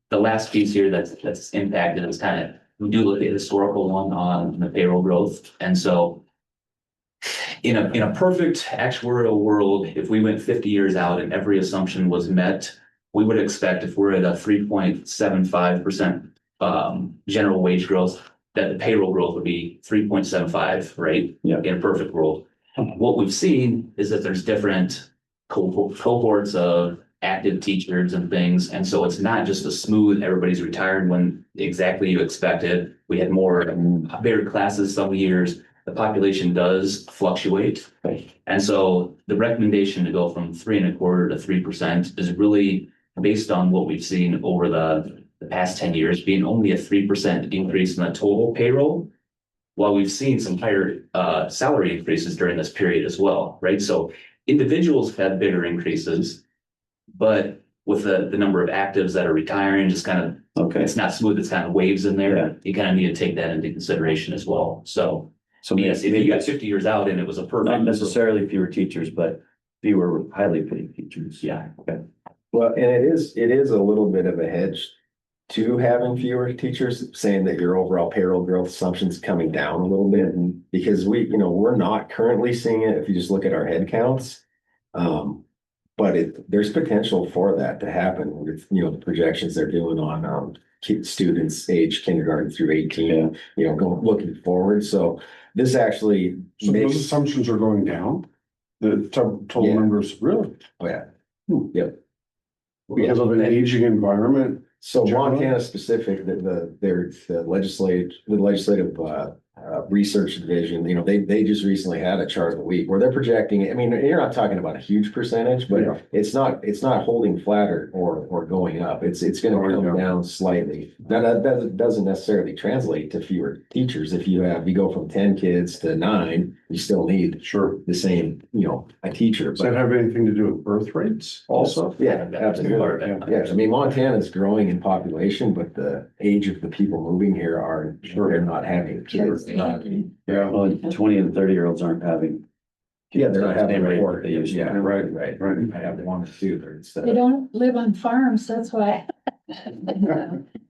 the last piece here that's impacted is kind of, we do look at the historical one on the payroll growth. And so in a perfect actuarial world, if we went 50 years out and every assumption was met, we would expect if we're at a 3.75% general wage growth, that the payroll growth would be 3.75, right? Yeah. In a perfect world. What we've seen is that there's different cohorts of active teachers and things. And so it's not just a smooth, everybody's retired when exactly you expected. We had more bigger classes some years. The population does fluctuate. Right. And so the recommendation to go from 3.25% to 3% is really based on what we've seen over the past 10 years, being only a 3% increase in the total payroll, while we've seen some higher salary increases during this period as well, right? So individuals have had bigger increases, but with the number of actives that are retiring, just kind of, Okay. it's not smooth, it's kind of waves in there. Yeah. You kind of need to take that into consideration as well. So yes, if maybe you got 50 years out and it was a perfect. not necessarily fewer teachers, but fewer highly paid teachers. Yeah. Okay. Well, and it is a little bit of a hedge to having fewer teachers, saying that your overall payroll growth assumption's coming down a little bit. And because we're not currently seeing it if you just look at our head counts. But there's potential for that to happen with, the projections they're doing on students age kindergarten through 18, looking forward. So this actually So those makes, assumptions are going down? The total Yeah. numbers, really? oh yeah. Hmm. Yep. Because of an aging environment? So Generally? Montana specific, the legislative research division, they just recently had a chart of the week where they're projecting. I mean, you're not talking about a huge percentage, but Yeah. it's not holding flat or going up. It's going to Going come down. down slightly. Now that doesn't necessarily translate to fewer teachers. If you go from 10 kids to 9, you still need Sure. the same, a teacher. Does that have anything to do with birth rates also? Yeah, absolutely. Yeah, I mean, Montana's growing in population, but the age of the people moving here they're not having kids. Yeah, Well, 20 and 30-year-olds aren't having. Yeah, they're not having Same rate more. they used to. Yeah, right, right. right. I have 1 or 2 there instead They of. don't live on farms, that's why.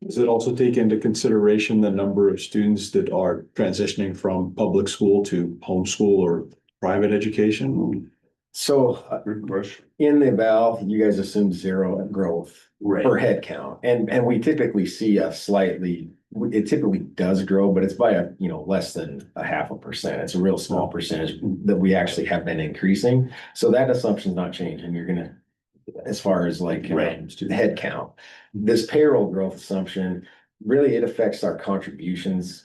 Does it also take into consideration the number of students that are transitioning from public school to homeschool or private education? So Good question. in the eval, you guys assumed 0 growth Right. per head count. And we typically see it typically does grow, but it's by less than 0.5%. It's a real small percentage that we actually have been increasing. So that assumption's not changing. You're gonna, as far as like Right. head count, this payroll growth assumption, really it affects our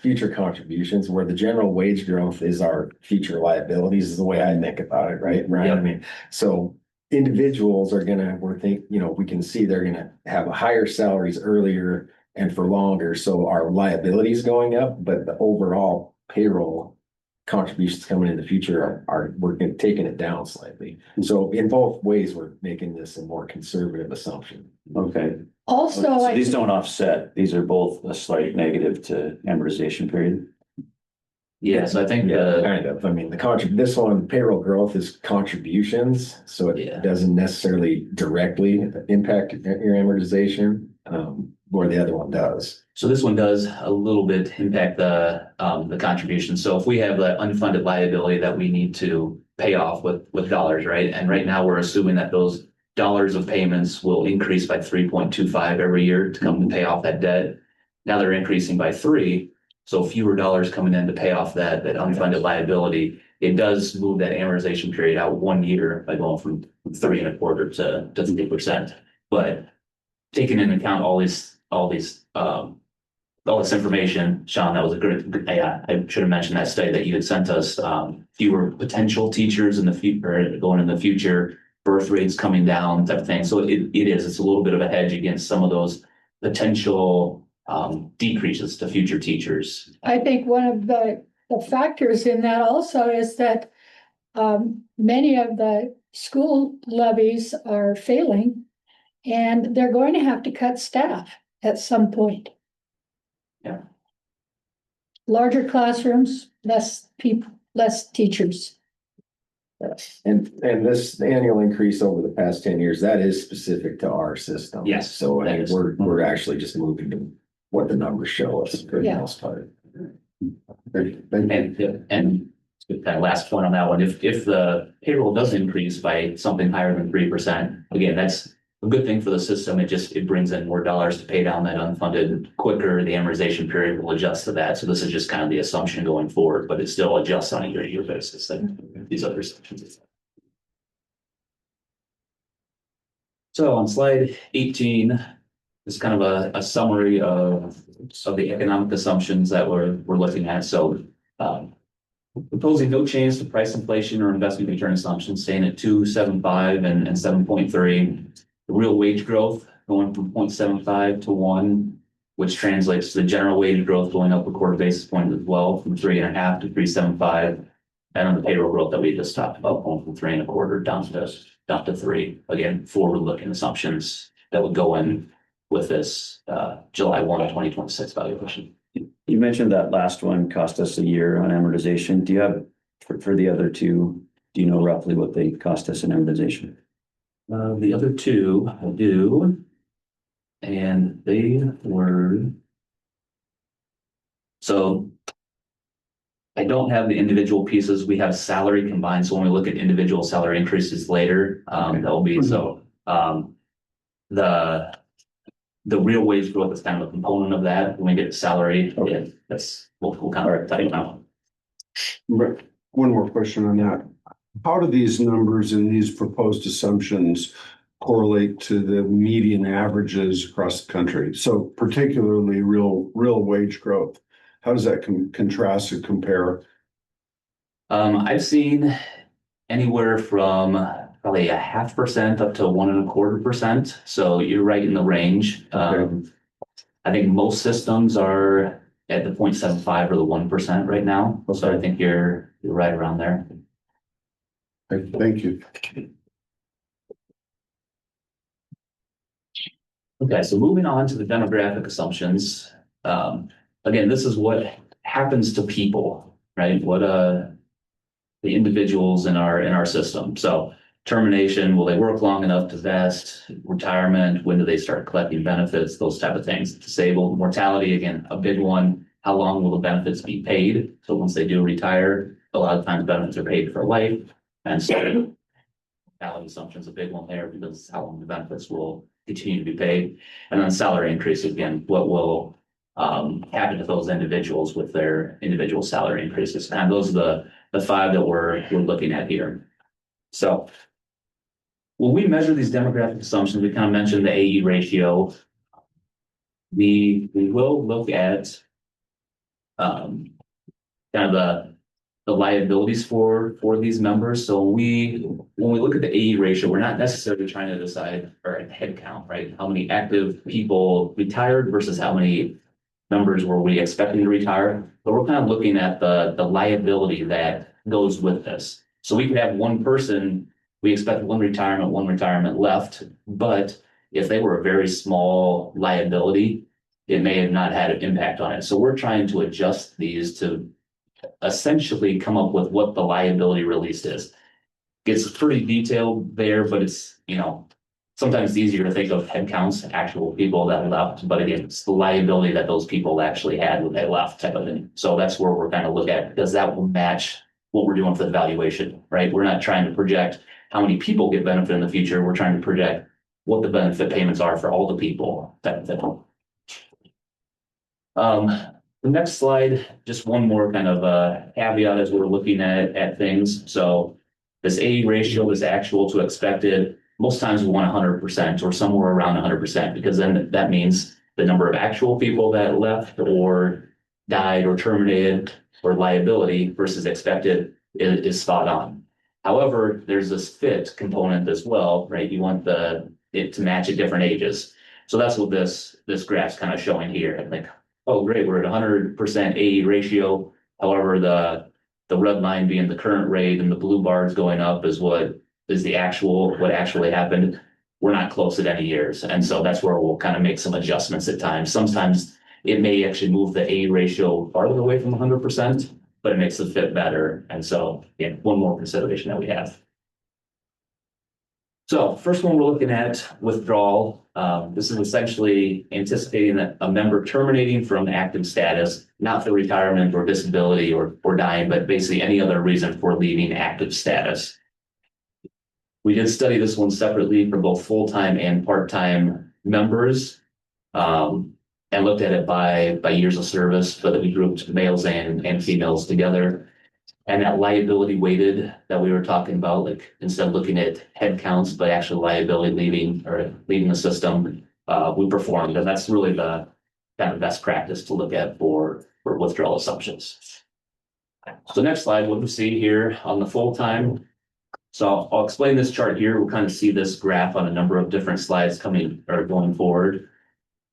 future contributions, where the general wage growth is our future liabilities, is the way I think about it, right? Right. Yep. I mean, so individuals are we can see they're gonna have higher salaries earlier and for longer. So our liabilities going up, but the overall payroll contributions coming in the future we're taking it down slightly. So in both ways, we're making this a more conservative assumption. Okay. Also, So these don't offset. These are both a slight negative to amortization period. Yeah, so I think Kind of. I mean, this one, payroll growth is contributions, so Yeah. it doesn't necessarily directly impact your amortization, where the other one does. so this one does a little bit impact the contribution. So if we have the unfunded liability that we need to pay off with dollars, right? And right now we're assuming that those dollars of payments will increase by 3.25 every year to come to pay off that debt. Now they're increasing by 3, so fewer dollars coming in to pay off that unfunded liability. It does move that amortization period out 1 year by going from 3.25% to 3%. But taking into account all this information, Sean, that was a good, yeah, I should have mentioned that study that you had sent us, fewer potential teachers in the future, going in the future, birth rates coming down, type of thing. So it's a little bit of a hedge against some of those potential decreases to future teachers. I think one of the factors in that also is that many of the school levies are failing, and they're going to have to cut staff at some point. Yeah. Larger classrooms, less people, less teachers. And this annual increase over the past 10 years, that is specific to our system. Yes, So I that mean, is. we're actually just moving to what the numbers show us for the Yeah. most part. Thank you. And that last point on that one, if the payroll does increase by something higher than 3%, again, that's a good thing for the system. It brings in more dollars to pay down that unfunded quicker. The amortization period will adjust to that. So this is just kind of the assumption going forward, but it still adjusts on a year-to-year basis like these other assumptions. So on slide 18, is kind of a summary of the economic assumptions that we're looking at. So proposing no change to price inflation or investment return assumptions, staying at 2.75 and 7.3. The real wage growth going from 0.75 to 1, which translates to the general wage growth going up a quarter basis point as well, from 3.5 to 3.75. And on the payroll growth that we just talked about, going from 3.25 down to 3. Again, forward-looking assumptions that would go in with this July 1, 2026 valuation. You mentioned that last one cost us a year on amortization. Do you have, for the other two, do you know roughly what they cost us in amortization? The other two I do, and they were. So I don't have the individual pieces. We have salary combined. So when we look at individual salary increases later, that will be so. The real wage growth is kind of a component of that. When we get to salary, okay, that's we'll kind of talk about. Right. One more question on that. How do these numbers and these proposed assumptions correlate to the median averages across the country? So particularly real wage growth. How does that contrast and compare? I've seen anywhere from probably 0.5% up to 1.25%. So you're right in the range. Okay. I think most systems are at the 0.75 or the 1% right now. So I think you're right around there. Thank you. Okay, so moving on to the demographic assumptions. Again, this is what happens to people, right? What the individuals in our system. So termination, will they work long enough to vest? Retirement, when do they start collecting benefits? Those type of things. Disabled, mortality, again, a big one. How long will the benefits be paid? So once they do retire, a lot of times benefits are paid for life. And so mortality assumption is a big one there because how long the benefits will continue to be paid. And then salary increase, again, what will happen to those individuals with their individual salary increases. And those are the 5 that we're looking at here. So when we measure these demographic assumptions, we kind of mentioned the AE ratio. We will look at kind of the liabilities for these members. So when we look at the AE ratio, we're not necessarily trying to decide or head count, right? How many active people retired versus how many members were we expecting to retire. But we're kind of looking at the liability that goes with this. So we could have one person, we expect one retirement left, but if they were a very small liability, it may have not had an impact on it. So we're trying to adjust these to essentially come up with what the liability released is. It's pretty detailed there, but it's, sometimes it's easier to think of head counts, actual people that left, but again, it's the liability that those people actually had when they left type of thing. So that's where we're kind of look at, because that will match what we're doing for the valuation, right? We're not trying to project how many people get benefit in the future. We're trying to project what the benefit payments are for all the people that. The next slide, just one more kind of caveat as we're looking at things. So this AE ratio is actual to expected. Most times we want 100% or somewhere around 100%, because then that means the number of actual people that left or died or terminated or liability versus expected is spot on. However, there's this fit component as well, right? You want it to match at different ages. So that's what this graph's kind of showing here. Like, oh, great, we're at 100% AE ratio. However, the the red line being the current rate and the blue bars going up is what actually happened. We're not close at any years. And so that's where we'll kind of make some adjustments at times. Sometimes it may actually move the A ratio farther away from 100%, but it makes it fit better. And so, yeah, one more consideration that we have. So first one we're looking at withdrawal. This is essentially anticipating that a member terminating from active status, not for retirement or disability or dying, but basically any other reason for leaving active status. We did study this one separately for both full-time and part-time members, and looked at it by years of service, but we grouped males and females together. And that liability weighted that we were talking about, like instead of looking at head counts, but actually liability leaving the system, we performed. And that's really the kind of best practice to look at for withdrawal assumptions. So next slide, what we see here on the full-time. So I'll explain this chart here. We'll kind of see this graph on a number of different slides coming or going forward.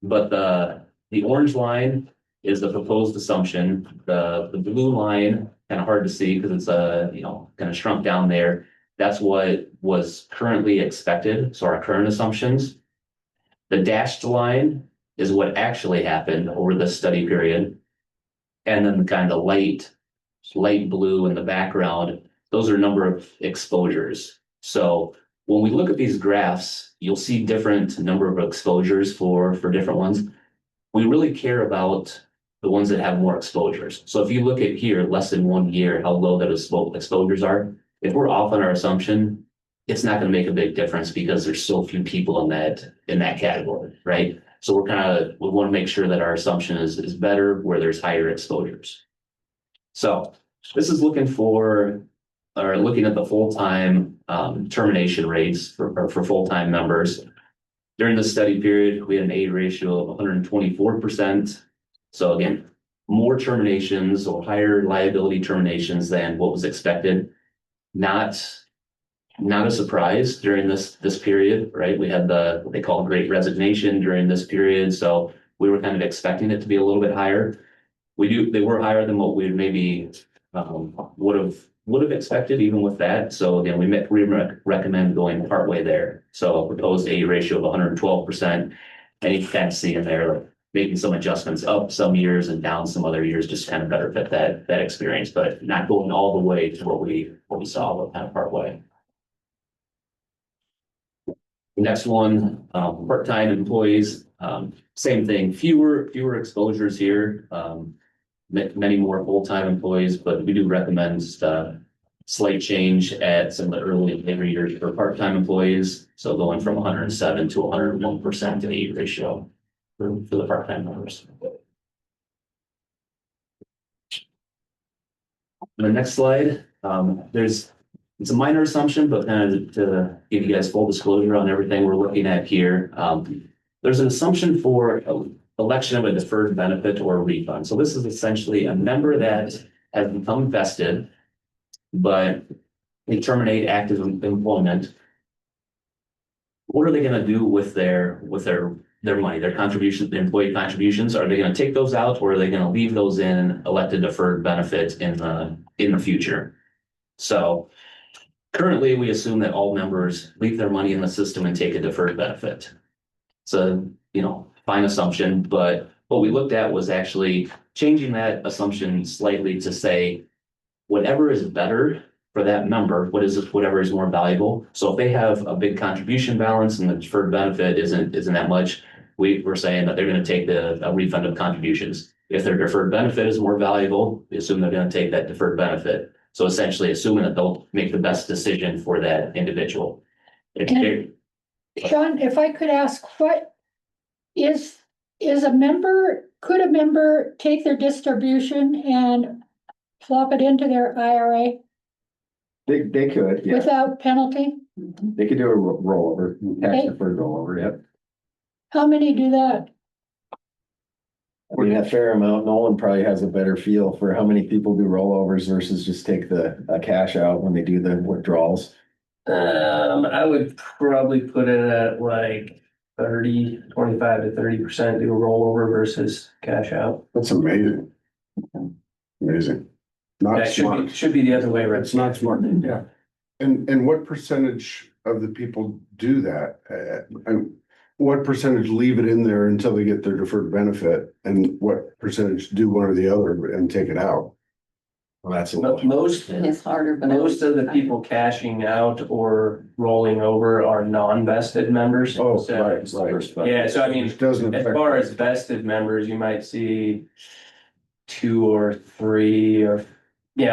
But the orange line is the proposed assumption. The blue line, kind of hard to see because it's kind of shrunk down there. That's what was currently expected. So our current assumptions. The dashed line is what actually happened over the study period. And then kind of light blue in the background, those are number of exposures. So when we look at these graphs, you'll see different number of exposures for different ones. We really care about the ones that have more exposures. So if you look at here, less than 1 year, how low that exposures are, if we're off on our assumption, it's not going to make a big difference because there's so few people in that category, right? So we want to make sure that our assumption is better where there's higher exposures. So this is looking at the full-time termination rates for full-time members. During the study period, we had an A ratio of 124%. So again, more terminations or higher liability terminations than what was expected. Not a surprise during this period, right? We had what they call great resignation during this period. So we were kind of expecting it to be a little bit higher. They were higher than what we maybe would have expected even with that. So again, we recommend going partway there. So proposed A ratio of 112%. And you can see in there, like making some adjustments up some years and down some other years, just kind of better fit that experience, but not going all the way to what we saw, but kind of partway. Next one, part-time employees, same thing, fewer exposures here. Many more full-time employees, but we do recommend just a slight change at some of the early and later years for part-time employees. So going from 107 to 101% in A ratio for the part-time members. The next slide, it's a minor assumption, but kind of to give you guys full disclosure on everything we're looking at here. There's an assumption for election of a deferred benefit or a refund. So this is essentially a member that has become vested, but they terminate active employment. What are they going to do with their money, their contributions, their employee contributions? Are they going to take those out, or are they going to leave those in, elect a deferred benefit in the future? So currently, we assume that all members leave their money in the system and take a deferred benefit. So, fine assumption, but what we looked at was actually changing that assumption slightly to say whatever is better for that member, whatever is more valuable. So if they have a big contribution balance and the deferred benefit isn't that much, we're saying that they're going to take a refund of contributions. If their deferred benefit is more valuable, we assume they're going to take that deferred benefit. So essentially assuming that they'll make the best decision for that individual. Sean, if I could ask, what could a member take their distribution and plop it into their IRA They could, yeah. without penalty? They could do a rollover, tax deferred rollover, yep. How many do that? I mean, a fair amount. Nolan probably has a better feel for how many people do rollovers versus just take the cash out when they do the withdrawals. I would probably put it at like 25 to 30% do a rollover versus cash out. That's amazing. Amazing. not That smart. should be the other way around. It's not smart, yeah. And what percentage of the people do that? And what percentage leave it in there until they get their deferred benefit? And what percentage do one or the other and take it out? Well, that's a But most, It's harder, but. most of the people cashing out or rolling over are non-vested members. Oh, So- right. Yeah, so I mean, Which doesn't as affect. far as vested members, you might see 2 or 3 or,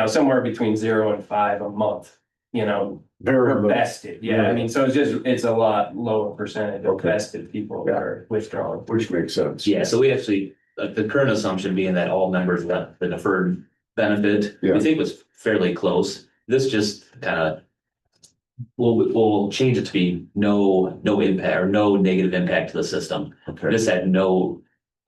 somewhere between 0 and 5 a month, Very are low. vested. Yeah, I mean, so it's a lot lower percentage of Okay. vested people that are withdrawing. Which makes sense. Yeah, so we actually, the current assumption being that all members got the deferred benefit, Yeah. we think was fairly close. This just kind of we'll change it to be no impact or no negative impact to the system. Okay. This had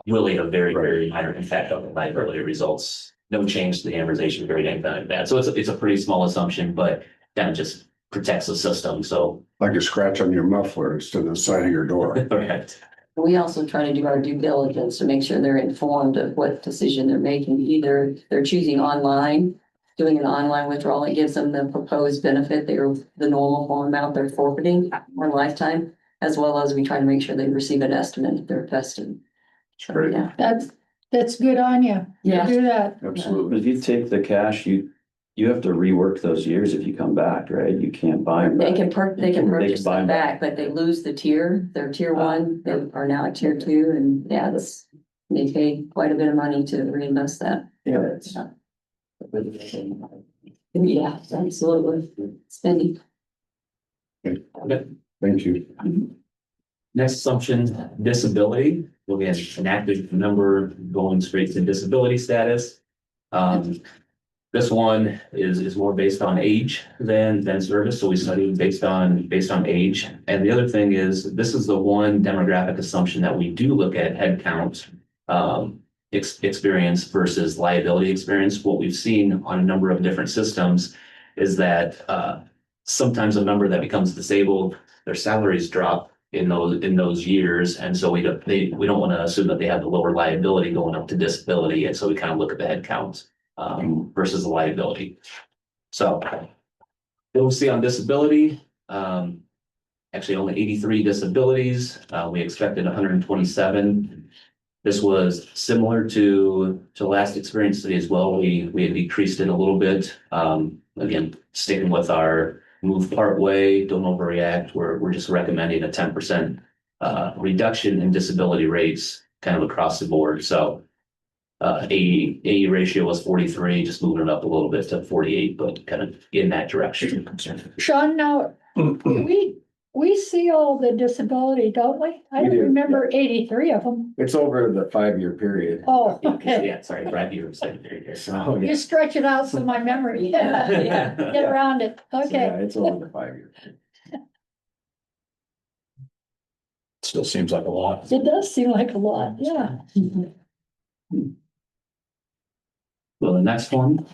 really a very, Right. very minor impact on the liability results. No change to the amortization period, anything like that. So it's a pretty small assumption, but kind of just protects the system. So Like a scratch on your muffler instead of the side of your door. correct. We also try to do our due diligence to make sure they're informed of what decision they're making. Either they're choosing online, doing an online withdrawal, it gives them the proposed benefit, they're the normal full amount they're forfeiting or lifetime, as well as we try to make sure they receive an estimate if they're vested. So, Great. yeah. That's good on you. Yeah. Do that. Absolutely. If you take the cash, you have to rework those years if you come back, right? You can't buy them They back. can they can purchase buy them 'em back, but they lose the tier, they're tier 1, they are now at tier 2, and yeah, they pay quite a bit of money to reinvest that. Yeah, it's- Yeah, absolutely. Spending. Thank you. Next assumption, disability. We'll get an active number going straight to disability status. This one is more based on age than service, so we studied based on age. And the other thing is, this is the one demographic assumption that we do look at head count, experience versus liability experience. What we've seen on a number of different systems is that sometimes a member that becomes disabled, their salaries drop in those years, and so we don't want to assume that they have the lower liability going up to disability, and so we kind of look at the head count versus the liability. So you'll see on disability, actually only 83 disabilities. We expected 127. This was similar to last experience study as well. We had decreased it a little bit. Again, sticking with our move part way, don't overreact. We're just recommending a 10% reduction in disability rates kind of across the board. So AE ratio was 43, just moving it up a little bit to 48, but kind of in that direction. Sean, now, we see all the disability, don't we? I We don't do, remember 83 of them. It's over the 5-year period. Oh, okay. Yeah, sorry, 5 years. So, You stretch it out so my memory, get around it. Yeah, Okay. it's over the 5-year. Still seems like a lot. It does seem like a lot, yeah. Well, the next one.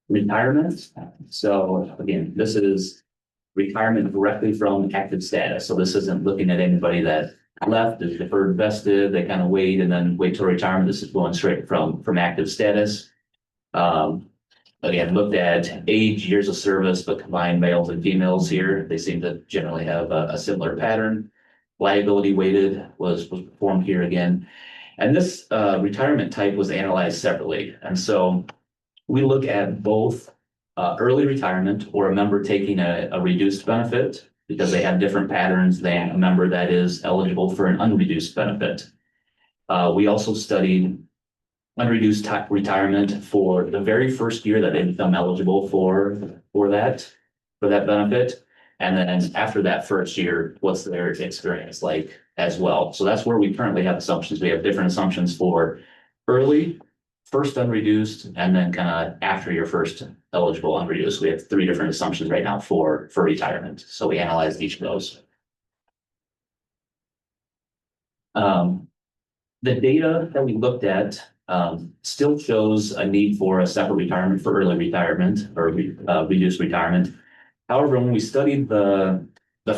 Retirement. So again, this is retirement directly from active status. So this isn't looking at anybody that left, is deferred vested, they kind of wait and then wait till retirement. This is going straight from active status. Again, looked at age, years of service, but combined males and females here. They seem to generally have a similar pattern. Liability weighted was performed here again. And this retirement type was analyzed separately. And so we look at both early retirement or a member taking a reduced benefit because they have different patterns than a member that is eligible for an unreduced benefit. We also studied unreduced retirement for the very first year that they become eligible for that benefit. And then after that first year, what's their experience like as well? So that's where we currently have assumptions. We have different assumptions for early, first unreduced, and then kind of after your first eligible unreduced. We have 3 different assumptions right now for retirement. So we analyzed each of those. The data that we looked at still shows a need for a separate retirement for early retirement or reduced retirement. However, when we studied the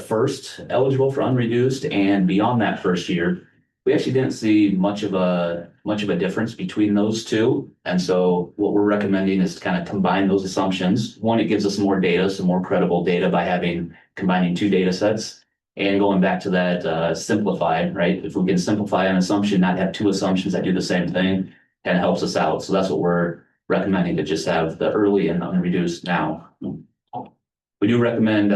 first eligible for unreduced and beyond that first year, we actually didn't see much of a much of a difference between those two. And so what we're recommending is to kind of combine those assumptions. One, it gives us more data, some more credible data by combining two data sets. And going back to that simplified, right? If we can simplify an assumption, not have two assumptions that do the same thing, kind of helps us out. So that's what we're recommending, to just have the early and unreduced now. We do recommend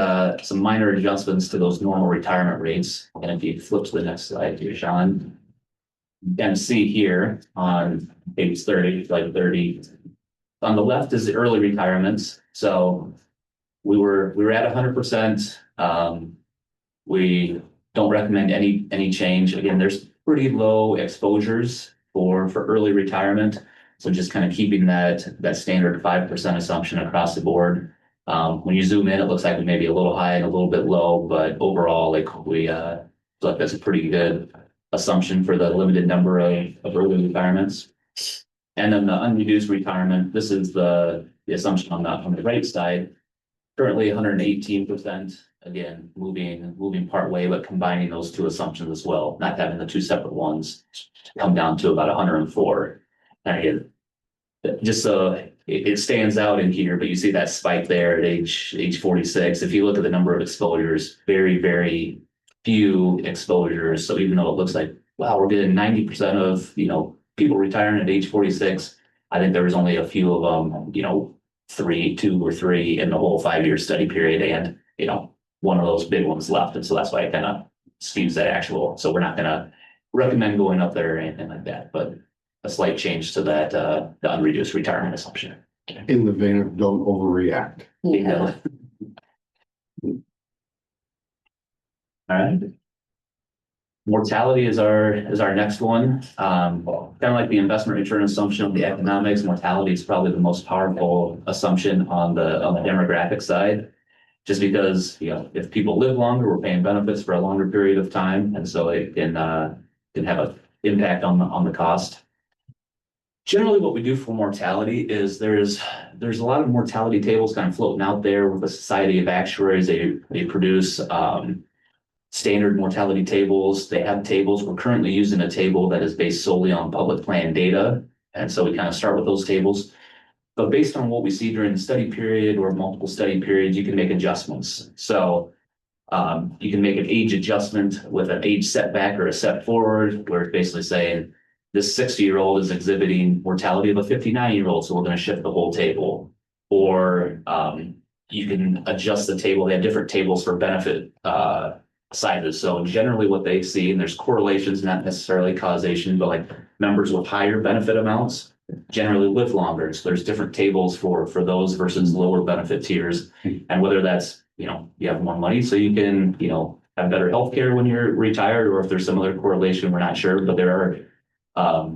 some minor adjustments to those normal retirement rates. And if you flip to the next slide here, Sean, you can see here on page 30, slide 30. On the left is the early retirements. So we were at 100%. We don't recommend any change. Again, there's pretty low exposures for early retirement. So just kind of keeping that standard 5% assumption across the board. When you zoom in, it looks like we may be a little high and a little bit low, but overall, like we feel like that's a pretty good assumption for the limited number of early retirements. And then the unreduced retirement, this is the assumption on the right side. Currently 118%, again, moving part way, but combining those two assumptions as well, not having the two separate ones come down to about 104. And again, just so it stands out in here, but you see that spike there at age 46. If you look at the number of exposures, very, very few exposures. So even though it looks like, wow, we're getting 90% of, people retiring at age 46, I think there was only a few of them, two or three in the whole 5-year study period. And, one of those big ones left. And so that's why it kind of skews that actual. So we're not going to recommend going up there or anything like that, but a slight change to that, the unreduced retirement assumption. In the vein of don't overreact. Yeah. All right. Mortality is our next one. Kind of like the investment return assumption of the economics, mortality is probably the most powerful assumption on the demographic side. Just because, if people live longer, we're paying benefits for a longer period of time. And so it can have an impact on the cost. Generally, what we do for mortality is there's a lot of mortality tables kind of floating out there with the Society of Actuaries. They produce standard mortality tables. They have tables. We're currently using a table that is based solely on public plan data. And so we kind of start with those tables. But based on what we see during the study period or multiple study periods, you can make adjustments. So you can make an age adjustment with an age setback or a set forward, where it's basically saying this 60-year-old is exhibiting mortality of a 59-year-old, so we're going to shift the whole table. Or you can adjust the table. They have different tables for benefit sizes. So generally what they see, and there's correlations, not necessarily causation, but like members with higher benefit amounts generally live longer. So there's different tables for those versus lower benefit tiers. And whether that's, you have more money so you can, have better healthcare when you're retired, or if there's some other correlation, we're not sure, but there are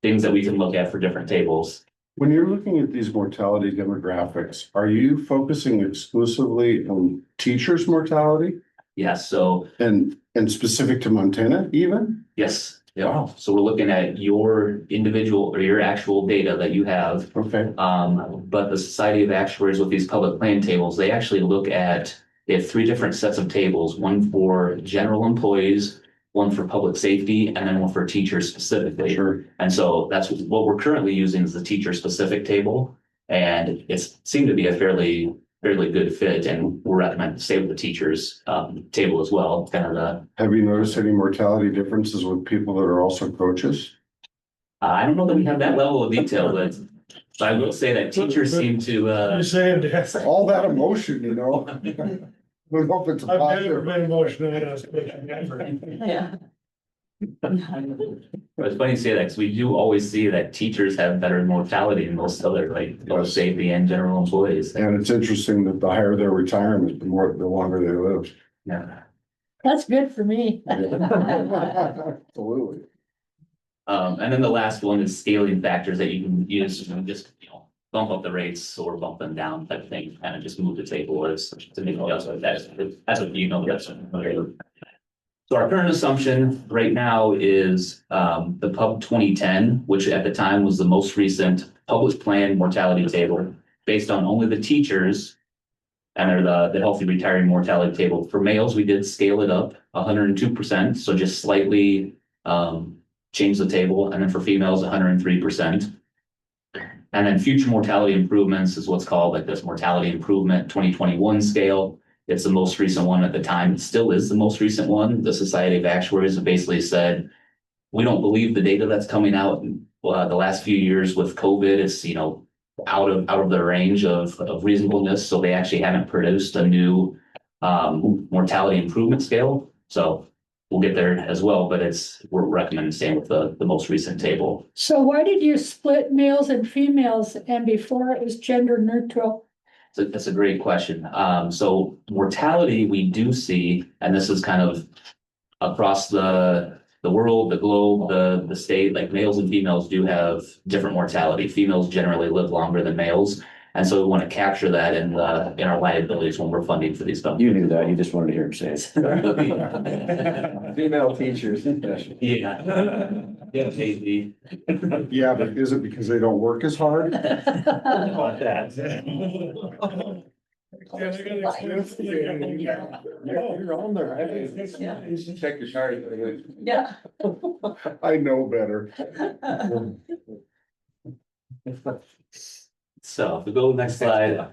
things that we can look at for different tables. When you're looking at these mortality demographics, are you focusing exclusively on teachers' mortality Yes. So and specific to Montana even? yes. Yeah. Wow. So we're looking at your individual or your actual data that you have. Okay. But the Society of Actuaries with these public plan tables, they actually they have 3 different sets of tables, one for general employees, one for public safety, and then one for teachers specifically. Sure. And so that's what we're currently using is the teacher specific table. And it seemed to be a fairly good fit, and we're recommending to stay with the teachers table as well. Have you noticed any mortality differences with people that are also coaches? I don't know that we have that level of detail, but I will say that teachers seem to. You're saying that. All that emotion, I don't know if it's a I've never positive. been emotional in a situation ever. Yeah. It's funny you say that because we do always see that teachers have better mortality than most other public safety and general employees. And it's interesting that the higher their retirement, the longer they live. Yeah. That's good for me. Absolutely. And then the last one is scaling factors that you can use to just bump up the rates or bump them down type of thing, kind of just move the table as to make adjustment. That's what that's okay. So our current assumption right now is the Pub 2010, which at the time was the most recent published plan mortality table based on only the teachers, and they're the healthy retiring mortality table. For males, we did scale it up 102%, so just slightly change the table, and then for females, 103%. And then future mortality improvements is what's called like this mortality improvement 2021 scale. It's the most recent one at the time. It still is the most recent one. The Society of Actuaries have basically said, we don't believe the data that's coming out the last few years with COVID. It's, out of the range of reasonableness. So they actually haven't produced a new mortality improvement scale. So we'll get there as well, but we're recommending staying with the most recent table. So why did you split males and females and before it was gender neutral? So that's a great question. So mortality we do see, and this is kind of across the world, the globe, the state, like males and females do have different mortality. Females generally live longer than males. And so we want to capture that in our liabilities when we're funding for these companies. You knew that, you just wanted to hear him say it. Female teachers. Yeah. Yeah, maybe. Yeah, but is it because they don't work as hard? About that. Yeah, they got experience. You're on there, right? Yeah. You should check your chart. Yeah. I know better. So if we go next slide.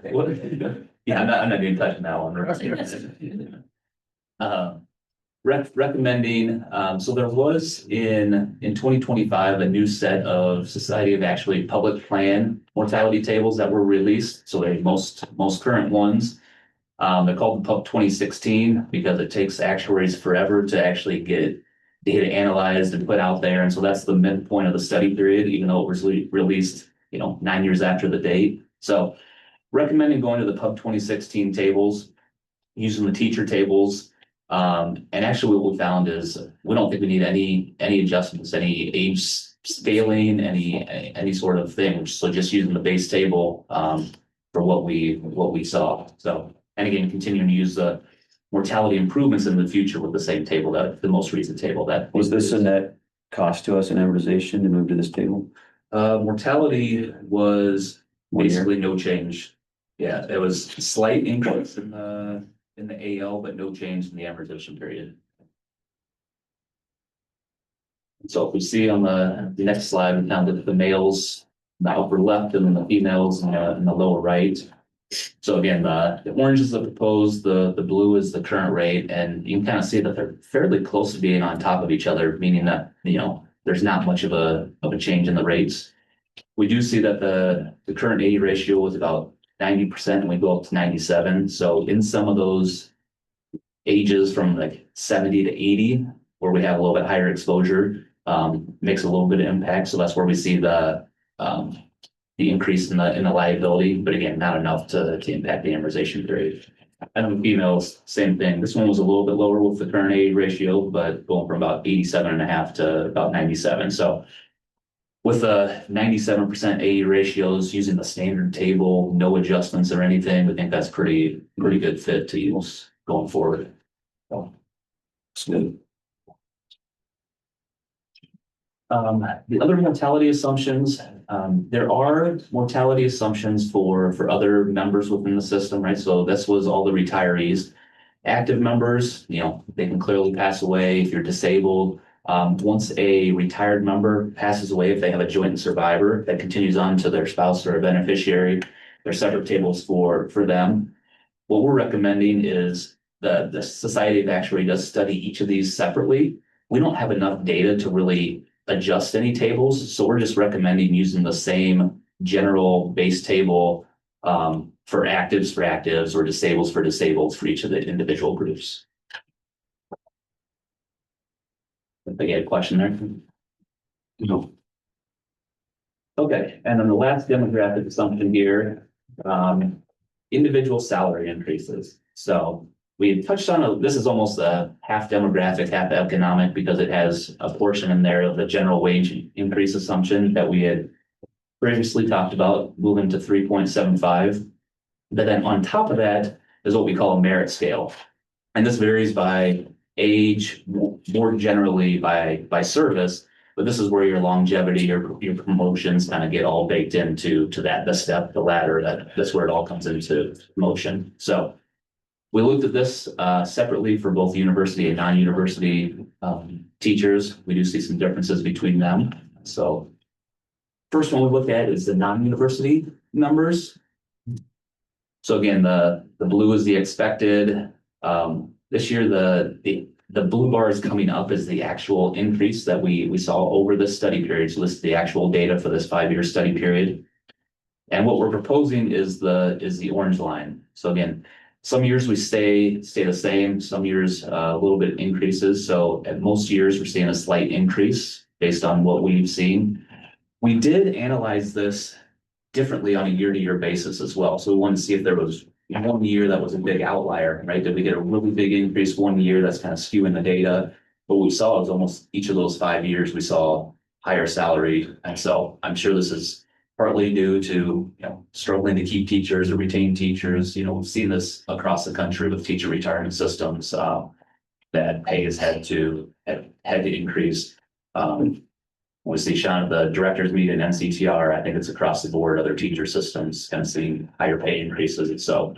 Yeah, I'm not even touching that one. Recommending, so there was in 2025, a new set of Society of Actually public plan mortality tables that were released. So they're most current ones. They're called the Pub 2016 because it takes actuaries forever to actually get data analyzed and put out there. And so that's the midpoint of the study period, even though it was released, 9 years after the date. So recommending going to the Pub 2016 tables, using the teacher tables. And actually what we found is we don't think we need any adjustments, any age scaling, any sort of thing. So just using the base table for what we saw. So, and again, continuing to use the mortality improvements in the future with the same table, that the most recent table that. Was this a net cost to us in amortization to move to this table? Mortality was 1 year? basically no change. Yeah, it was slight increase in the AL, but no change in the amortization period. So if we see on the next slide, we found that the males in the upper left and then the females in the lower right. So again, the orange is the proposed, the blue is the current rate, and you can kind of see that they're fairly close to being on top of each other, meaning that, there's not much of a change in the rates. We do see that the current AE ratio was about 90% and we go up to 97. So in some of those ages from like 70 to 80, where we have a little bit higher exposure, makes a little bit of impact. So that's where we see the increase in the liability, but again, not enough to impact the amortization period. And on females, same thing. This one was a little bit lower with the current AE ratio, but going from about 87.5 to about 97. So with a 97% AE ratios using the standard table, no adjustments or anything, we think that's pretty good fit to use going forward. So, It's good. the other mortality assumptions, there are mortality assumptions for other members within the system, right? So this was all the retirees. Active members, they can clearly pass away if you're disabled. Once a retired member passes away, if they have a joint survivor, that continues on to their spouse or a beneficiary. There are separate tables for them. What we're recommending is the Society of Actuary does study each of these separately. We don't have enough data to really adjust any tables, so we're just recommending using the same general base table for actives or disables for disabled for each of the individual groups. I think you had a question there. No. Okay, and then the last demographic assumption here, individual salary increases. So we had touched on, this is almost a half demographic, half economic, because it has a portion in there of the general wage increase assumption that we had previously talked about, moving to 3.75. But then on top of that is what we call a merit scale. And this varies by age, more generally by service, but this is where your longevity, your promotions kind of get all baked into the ladder, that's where it all comes into motion. So We looked at this separately for both university and non-university teachers. We do see some differences between them. So first one we looked at is the non-university numbers. So again, the blue is the expected. This year, the blue bar is coming up as the actual increase that we saw over this study period. So this is the actual data for this 5-year study period. And what we're proposing is the orange line. So again, some years we stay the same, some years a little bit increases. So at most years, we're seeing a slight increase based on what we've seen. We did analyze this differently on a year-to-year basis as well. So we wanted to see if there was one year that was a big outlier, right? Did we get a really big increase one year that's kind of skewing the data? What we saw is almost each of those 5 years, we saw higher salary. And so I'm sure this is partly due to, struggling to keep teachers or retain teachers. We've seen this across the country with teacher retirement systems, that pay has had to increase. We see Sean at the directors meeting in NCTR. I think it's across the board, other teacher systems kind of seeing higher pay increases. And so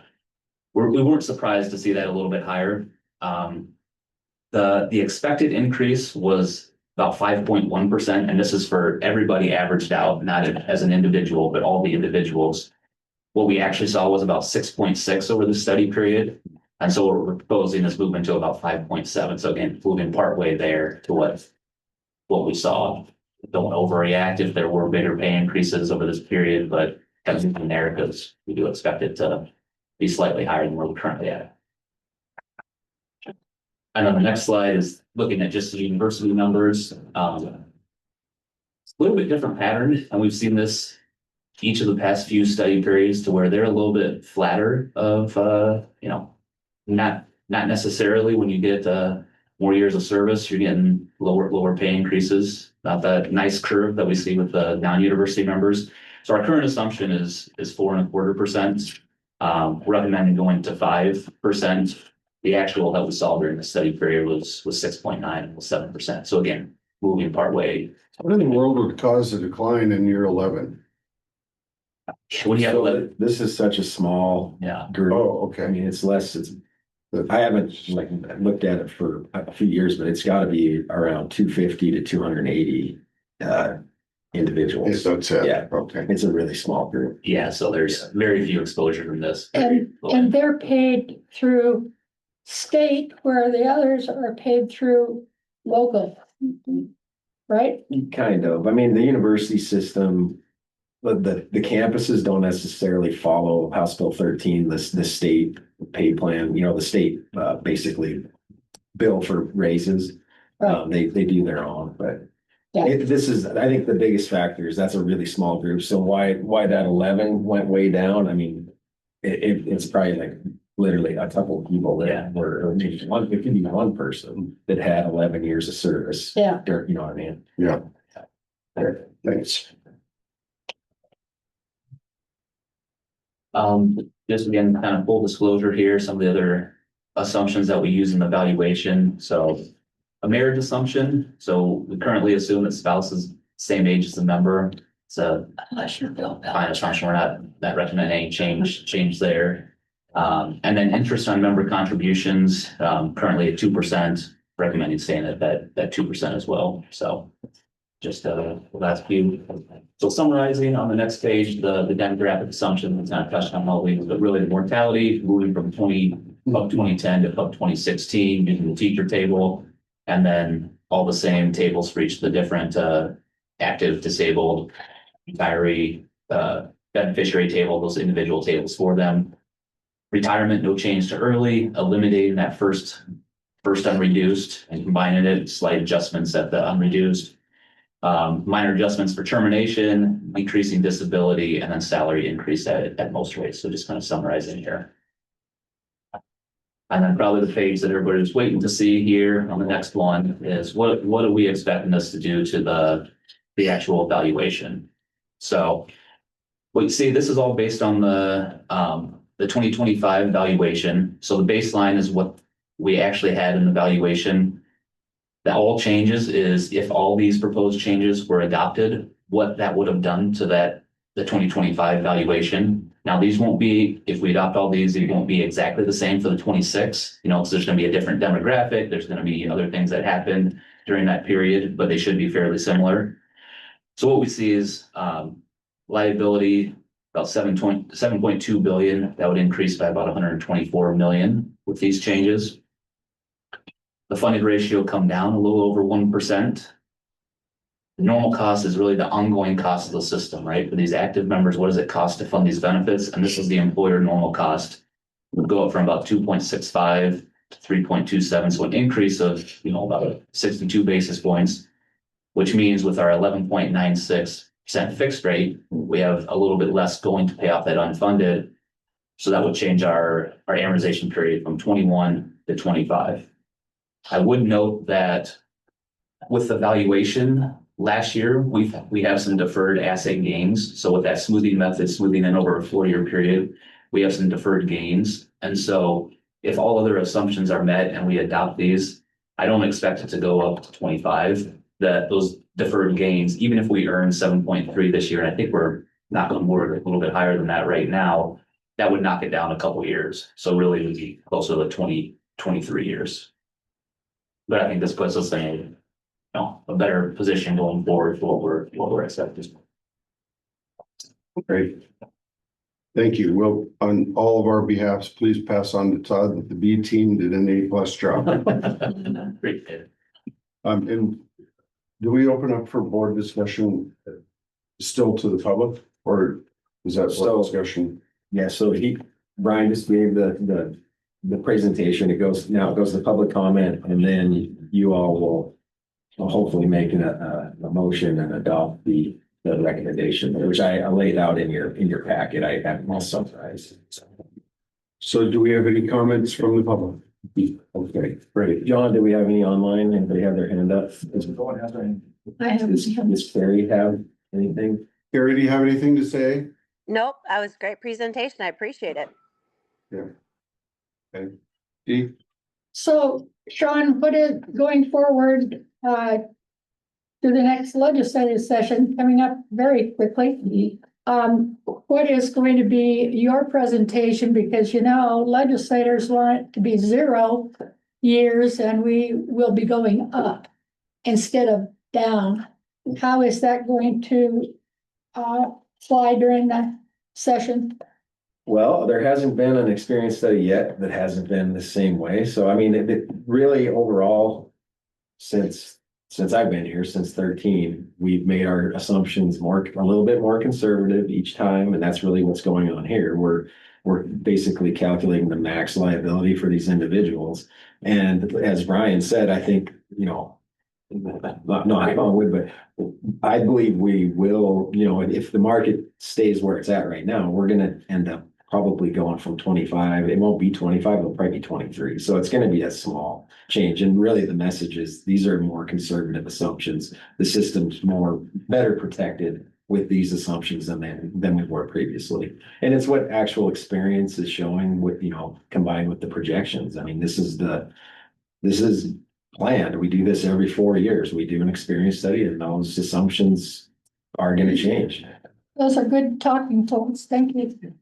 we weren't surprised to see that a little bit higher. The expected increase was about 5.1%, and this is for everybody averaged out, not as an individual, but all the individuals. What we actually saw was about 6.6 over the study period. And so what we're proposing is moving to about 5.7. So again, moving partway there to what we saw. Don't overreact if there were bigger pay increases over this period, but kind of moving there because we do expect it to be slightly higher than where we're currently at. And then the next slide is looking at just the university numbers. It's a little bit different pattern, and we've seen this each of the past few study periods to where they're a little bit flatter of, not necessarily when you get more years of service, you're getting lower pay increases. Not that nice curve that we see with the non-university members. So our current assumption is 4.25%. We're recommending going to 5%. The actual that we saw during the study period was 6.9 and 7%. So again, moving partway. What in the world would cause a decline in year 11? When you have So 11, this is such a small yeah. group. Oh, I okay. mean, it's less, I haven't looked at it for a few years, but it's gotta be around 250 to 280 individuals. Yes, that's it. Yeah. Okay. It's a really small group. Yeah, so there's very few exposure from this. And they're paid through state where the others are paid through local, right? Kind of. I mean, the university system, but the campuses don't necessarily follow House Bill 13, the state pay plan, the state basically bill for raises. They do their own, but Yeah. I think the biggest factor is that's a really small group. So why that 11 went way down? I mean, it's probably like literally a couple of people that were, or maybe it could be one person that had 11 years of service. Yeah. You know what I mean? Yeah. Thanks. Just again, kind of full disclosure here, some of the other assumptions that we use in the valuation. So a marriage assumption. So we currently assume that spouse is same age as the member. It's a fine assumption. We're not recommending any change there. And then interest on member contributions, currently at 2%, recommending staying at that 2% as well. So just the last few. So summarizing on the next page, the demographic assumption, it's not touched on all these, but really the mortality moving from 2010 to 2016 using the teacher table, and then all the same tables for each of the different active, disabled, retiree, beneficiary table, those individual tables for them. Retirement, no change to early, eliminating that first unreduced and combining it, slight adjustments at the unreduced. Minor adjustments for termination, decreasing disability, and then salary increase at most rates. So just kind of summarizing here. And then probably the page that everybody's waiting to see here on the next one is what are we expecting this to do to the actual evaluation? So what you see, this is all based on the 2025 evaluation. So the baseline is what we actually had in the evaluation. That all changes is if all these proposed changes were adopted, what that would have done to the 2025 valuation. Now, these won't be, if we adopt all these, they won't be exactly the same for the 26, so there's gonna be a different demographic, there's gonna be other things that happen during that period, but they should be fairly similar. So what we see is, liability, about 7.2 billion, that would increase by about 124 million with these changes. The funded ratio come down a little over 1%. The normal cost is really the ongoing cost of the system, right? For these active members, what does it cost to fund these benefits? And this is the employer normal cost. It would go up from about 2.65 to 3.27, so an increase of, about 62 basis points, which means with our 11.96% fixed rate, we have a little bit less going to pay off that unfunded. So that would change our amortization period from 21 to 25. I would note that with the valuation last year, we have some deferred asset gains. So with that smoothing method, smoothing in over a 4-year period, we have some deferred gains. And so if all other assumptions are met and we adopt these, I don't expect it to go up to 25. That those deferred gains, even if we earn 7.3 this year, and I think we're not going to work a little bit higher than that right now, that would knock it down a couple years. So really it would be closer to 23 years. But I think this puts us in a better position going forward for what we're expecting. Great. Thank you. Well, on all of our behalfs, please pass on to Todd that the B team did an A+ job. Great. And do we open up for board discussion still to the public, or is that So- discussion? Yeah, so Brian just gave the presentation. It goes to public comment, and then you all will hopefully make a motion and adopt the recommendation, which I laid out in your packet. I have all summarized. So do we have any comments from the public? Okay, great. John, do we have any online? Anybody have their hand up? I have. Does Carrie have anything? Carrie, do you have anything to say? Nope, that was a great presentation. I appreciate it. Dee? So, Sean, what is going forward, to the next legislative session coming up very quickly? What is going to be your presentation? Because, legislators want it to be 0 years and we will be going up instead of down. How is that going to, fly during the session? Well, there hasn't been an experience study yet that hasn't been the same way. So I mean, it really overall, since I've been here, since 13, we've made our assumptions a little bit more conservative each time. And that's really what's going on here. We're basically calculating the max liability for these individuals. And as Brian said, I think, not on wood, but I believe we will, if the market stays where it's at right now, we're going to end up probably going from 25. It won't be 25, it'll probably be 23. So it's going to be a small change. And really the message is these are more conservative assumptions. The system's better protected with these assumptions than we were previously. And it's what actual experience is showing with, combined with the projections. I mean, this is planned. We do this every 4 years. We do an experience study and those assumptions are going to change. Those are good talking points. Thank you.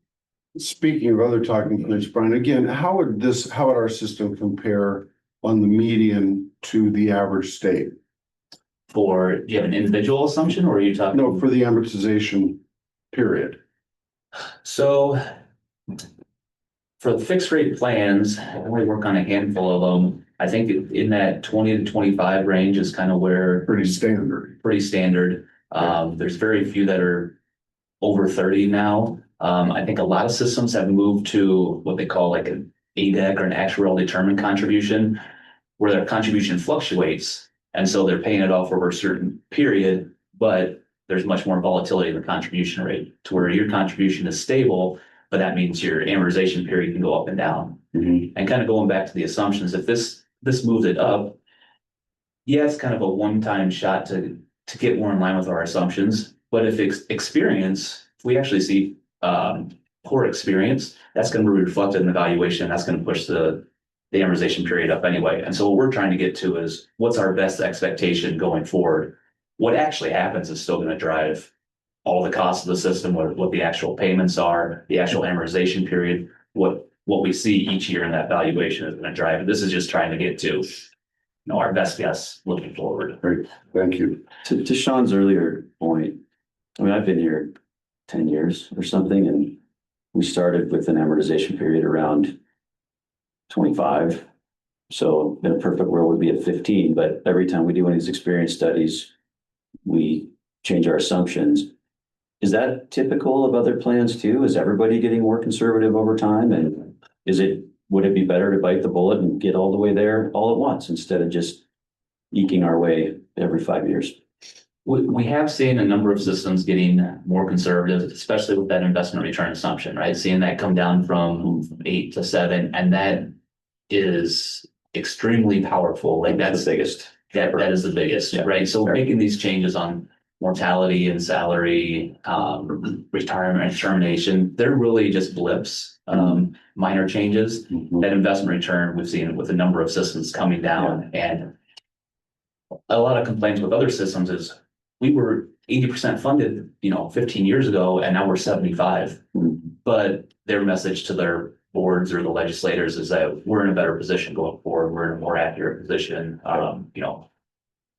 Speaking of other talking points, Brian, again, how would our system compare on the median to the average state? Do you have an individual assumption or are you talking? No, for the amortization period. So for the fixed rate plans, I only work on a handful of them. I think in that 20 to 25 range is kind of where. Pretty standard. There's very few that are over 30 now. I think a lot of systems have moved to what they call like an ADEC or an actuarial determined contribution, where their contribution fluctuates. And so they're paying it off over a certain period, but there's much more volatility in the contribution rate to where your contribution is stable, but that means your amortization period can go up and down. Mm-hmm. And kind of going back to the assumptions, if this moves it up, yeah, it's kind of a one-time shot to get more in line with our assumptions. But if if we actually see poor experience, that's going to be reflected in the valuation. That's going to push the amortization period up anyway. And so what we're trying to get to is what's our best expectation going forward. What actually happens is still going to drive all the costs of the system, what the actual payments are, the actual amortization period, what we see each year in that valuation is gonna drive it. This is just trying to get to, our best guess looking forward. Great, thank you. To Sean's earlier point, I mean, I've been here 10 years or something, and we started with an amortization period around 25. So in a perfect world would be at 15, but every time we do one of these experience studies, we change our assumptions. Is that typical of other plans too? Is everybody getting more conservative over time? And would it be better to bite the bullet and get all the way there all at once instead of just eking our way every 5 years? We have seen a number of systems getting more conservative, especially with that investment return assumption, right? Seeing that come down from 8 to 7, and that is extremely powerful. Like that's the biggest. that is the biggest, Yeah. right? So Fair. making these changes on mortality and salary, retirement and termination, they're really just blips, minor changes. Mhm. That investment return, we've seen it with a number of systems coming down, and a lot of complaints with other systems is we were 80% funded, 15 years ago, and now we're 75. Mhm. But their message to their boards or the legislators is that we're in a better position going forward. We're in a more accurate position,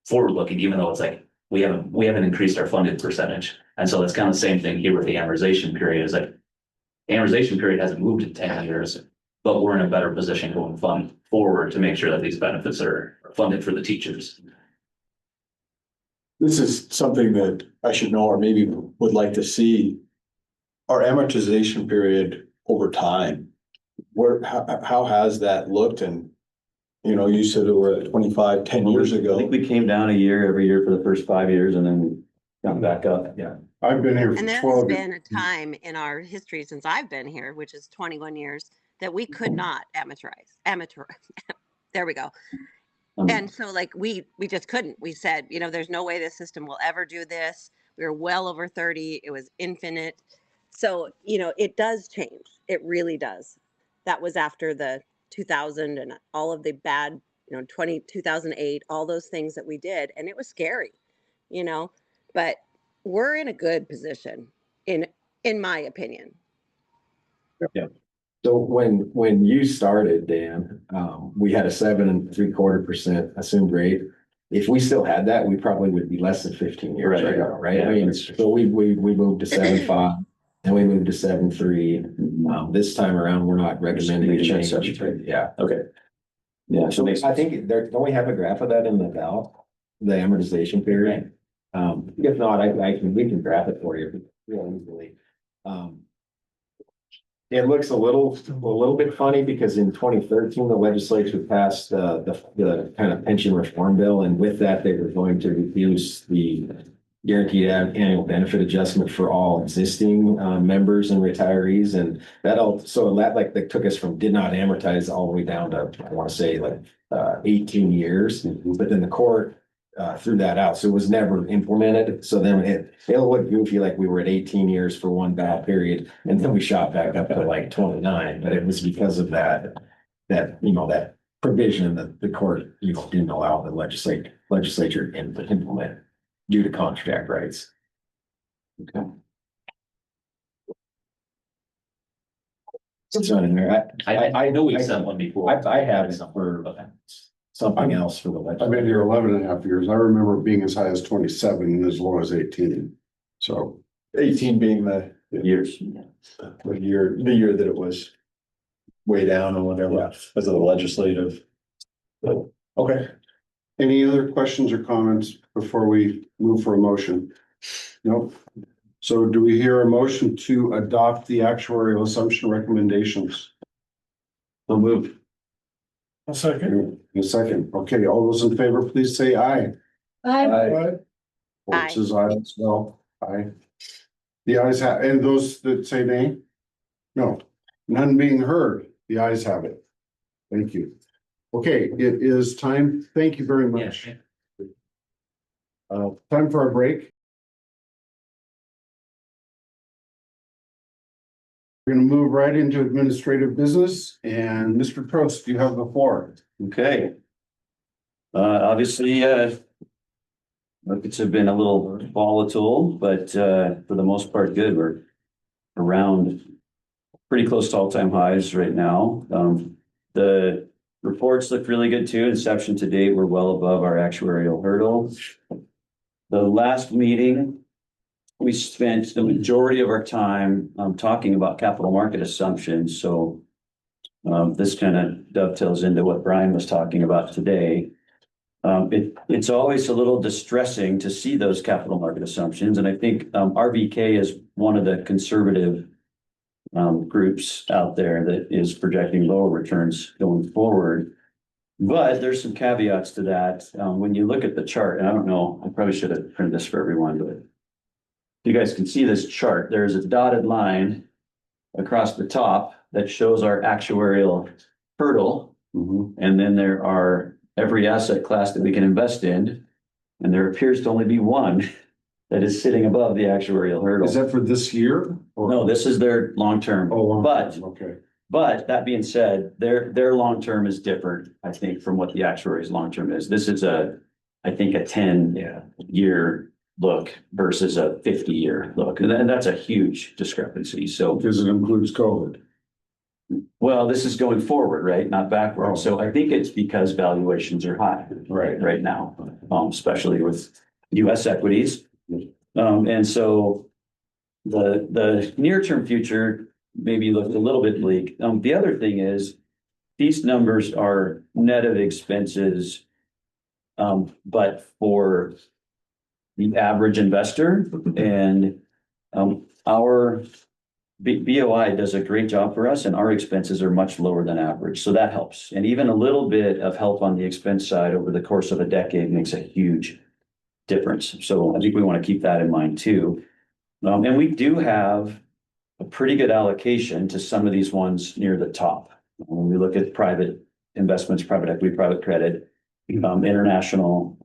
forward looking, even though it's like we haven't increased our funded percentage. And so that's kind of the same thing here with the amortization period. Is like amortization period hasn't moved in 10 years, but we're in a better position going forward to make sure that these benefits are funded for the teachers. This is something that I should know, or maybe would like to see. Our amortization period over time, how has that looked? And, you said it were at 25, 10 years I ago. think we came down a year every year for the first 5 years and then got back up. Yeah. I've been here for And there has 12 been years. a time in our history since I've been here, which is 21 years, that we could not amateur. There we go. And so like we just couldn't. We said, there's no way this system will ever do this. We were well over 30. It was infinite. So, it does change. It really does. That was after the 2000 and all of the bad, 2008, all those things that we did. And it was scary, but we're in a good position in my opinion. Yeah. So when you started, Dan, we had a 7.75% assumed rate. If we still had that, we probably would be less than 15 years Right. ago, right? Yeah. I mean, so we moved to 7.5 and we moved to 7.3. This time around, we're not recommending a Just leaving it change. at 7.3. Yeah. Okay. Yeah, so I think don't we have a graph of that in the val, the amortization period? If not, we can graph it for you real easily. It looks a little bit funny because in 2013, the legislature passed the kind of pension reform bill, and with that, they were going to reduce the guaranteed annual benefit adjustment for all existing members and retirees, and that took us from did not amortize all the way down to, I want to say, 18 years, but then the court threw that out, so it was never implemented. So then it'll look goofy, like we were at 18 years for one bad period, and then we shot back up to 29. But it was because of that provision that the court didn't allow the legislature to implement due to contract rights. Okay. It's not in there. I know we've sent one before. I have it for something else for the I've been legislature. here 11.5 years. I remember being as high as 27 and as low as 18. So 18 being the year. year that it was way down or whatever, because of the legislative. Okay. any other questions or comments before we move for a motion? Nope. So do we hear a motion to adopt the actuarial assumption recommendations? So move. A second. In a second. Okay, all those in favor, please say aye. I, Vote says aye as well. Aye. The ayes have, and those that say nay? No, none being heard. The ayes have it. Thank you. Okay, it is time. Thank you very much. Time for a break. We're gonna move right into administrative business, and Mr. Prost, you have the floor. Okay. Obviously, Markets have been a little volatile, but for the most part, good. We're around pretty close to all-time highs right now. The reports look really good too. Inception to date, we're well above our actuarial hurdle. The last meeting, we spent the majority of our time talking about capital market assumptions. So this kind of dovetails into what Brian was talking about today. It's always a little distressing to see those capital market assumptions. And I think RVK is one of the conservative groups out there that is projecting lower returns going forward. But there's some caveats to that. When you look at the chart, and I don't know, I probably should have printed this for everyone, but you guys can see this chart. There's a dotted line across the top that shows our actuarial hurdle. And then there are every asset class that we can invest in. And there appears to only be one that is sitting above the actuarial hurdle. Is that for this year? No, this is their long-term. Oh, long But term, okay. But that being said, their long term is different, I think, from what the actuary's long term is. This is I think a 10-year look versus a 50-year look. And that's a huge discrepancy. So, Because it includes COVID. well, this is going forward, right? Not backward. Oh. So I think it's because valuations are high right now, especially with US equities. And so the near-term future maybe looked a little bit bleak. The other thing is these numbers are net of expenses, but for the average investor, and our BOI does a great job for us, and our expenses are much lower than average. So that helps. And even a little bit of help on the expense side over the course of a decade makes a huge difference. So I think we want to keep that in mind too. And we do have a pretty good allocation to some of these ones near the top. When we look at private investments, private equity, private credit, international,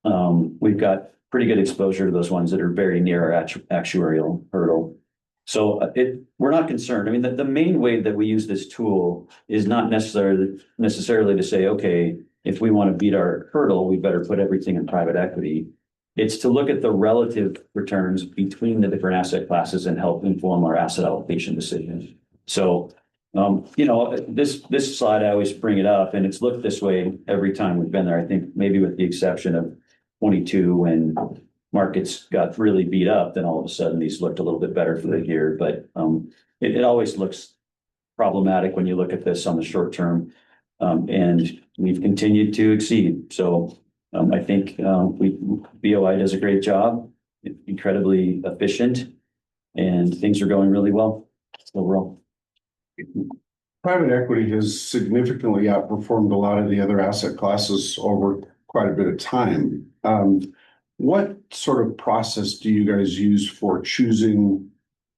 we've got pretty good exposure to those ones that are very near our actuarial hurdle. So we're not concerned. I mean, the main way that we use this tool is not necessarily to say, okay, if we want to beat our hurdle, we better put everything in private equity. It's to look at the relative returns between the different asset classes and help inform our asset allocation decisions. So, this slide, I always bring it up, and it's looked this way every time we've been there. I think maybe with the exception of 22 when markets got really beat up, then all of a sudden these looked a little bit better for the year. But it always looks problematic when you look at this on the short term, and we've continued to exceed. So. I think BOI does a great job, incredibly efficient, and things are going really well overall. Private equity has significantly outperformed a lot of the other asset classes over quite a bit of time. What sort of process do you guys use for choosing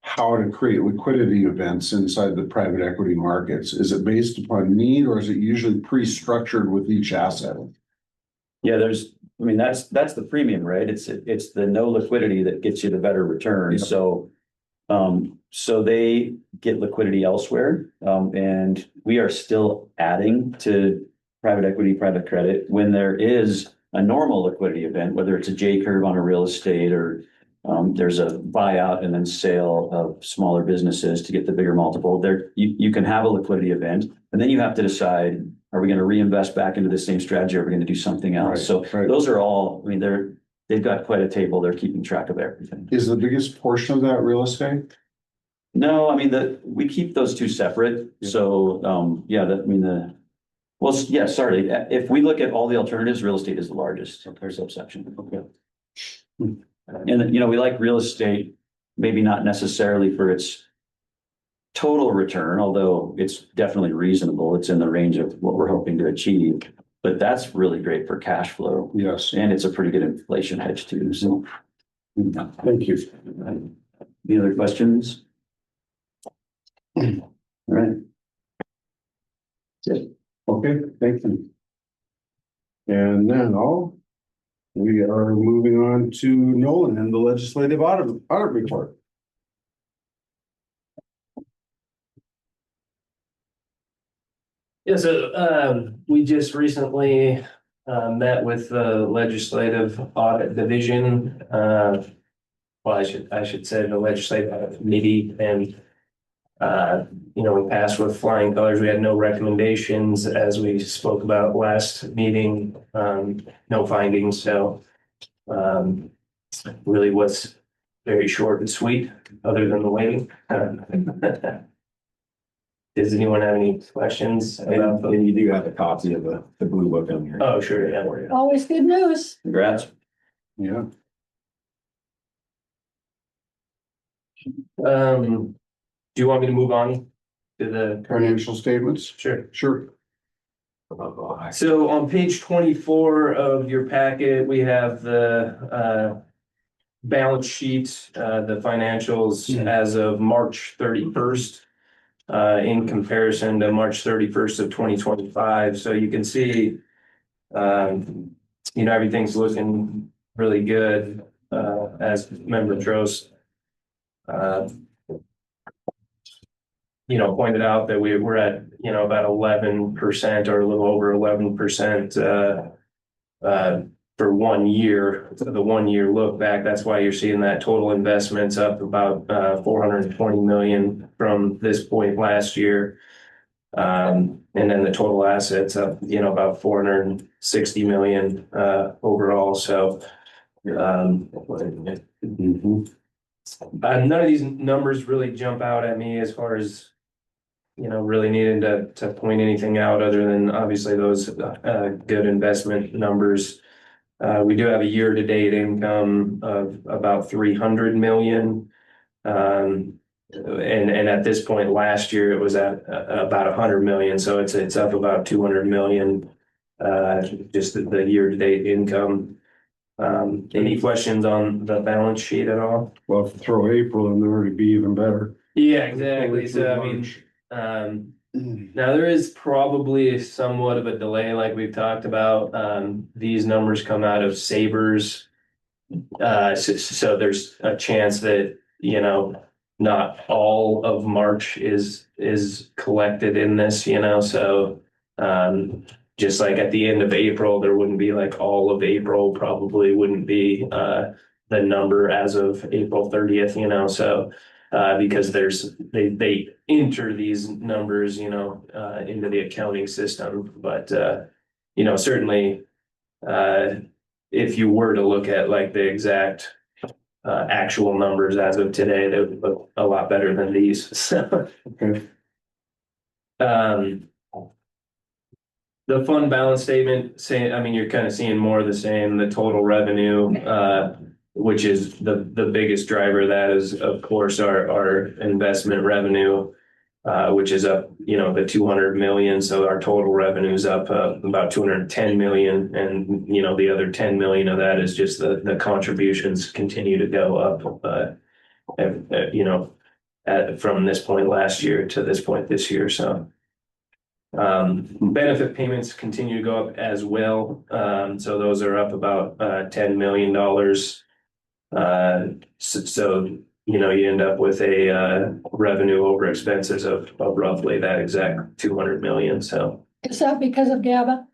how to create liquidity events inside the private equity markets? Is it based upon need, or is it usually pre-structured with each asset? Yeah, that's the premium, right? It's the no liquidity that gets you the better return. Yep. So they get liquidity elsewhere. And we are still adding to private equity, private credit when there is a normal liquidity event, whether it's a J curve on a real estate or there's a buyout and then sale of smaller businesses to get the bigger multiple. There you can have a liquidity event, and then you have to decide, are we going to reinvest back into the same strategy? Or are we going to do something else? Right. Those are all, I mean, they've got quite a table. They're keeping track of everything. Is the biggest portion of that real estate? No, I mean, we keep those two separate. Yeah. So, sorry. If we look at all the alternatives, real estate is the largest subsection. Okay. And, we like real estate, maybe not necessarily for its total return, although it's definitely reasonable. It's in the range of what we're hoping to achieve, but that's really great for cash flow. Yes. And it's a pretty good inflation hedge too. So. Thank you. Any other questions? All right. Okay, thank you. And now we are moving on to Nolan and the legislative audit report. Yeah, so we just recently met with the Legislative Audit Division, well, I should say the Legislative Audit Committee, and we passed with flying colors. We had no recommendations, as we spoke about last meeting, no findings, so really was very short and sweet, other than the waiting. Does anyone have any questions about the? And you do have a copy of the blue book on here. Oh, sure, yeah. Always good news. Congrats. Yeah, Do you want me to move on to the? financial statements, Sure. sure. So on page 24 of your packet, we have the balance sheet, the financials as of March 31st. In comparison to March 31st of 2025. So you can see, everything's looking really good, as Member Trost, pointed out that we're at, about 11% or a little over 11%, for 1 year. So the 1 year look back, that's why you're seeing that total investments up about 420 million from this point last year. And then the total assets up, about 460 million overall. So none of these numbers really jump out at me as far as really needing to point anything out other than obviously those good investment numbers. We do have a year-to-date income of about 300 million. And at this point last year, it was at about 100 million. So it's up about 200 million, just the year-to-date income. Any questions on the balance sheet at all? Well, if you throw April in there, it'd be even better. Yeah, exactly. So I mean, now there is probably somewhat of a delay, like we've talked about. These numbers come out of Sabres. So there's a chance that, not all of March is collected in this, so just like at the end of April, there wouldn't be like all of April probably wouldn't be the number as of April 30th, so because they enter these numbers, into the accounting system. But certainly if you were to look at like the exact actual numbers as of today, they would look a lot better than these. So Okay. The fund balance statement you're kind of seeing more of the same, the total revenue, which is the biggest driver of that is, of course, our investment revenue, which is up, the 200 million. So our total revenue is up about 210 million. And, the other 10 million of that is just the contributions continue to go up, from this point last year to this point this year. So benefit payments continue to go up as well. So those are up about $10 million. So you end up with a revenue over expenses of roughly that exact 200 million. So Is that because of GABA?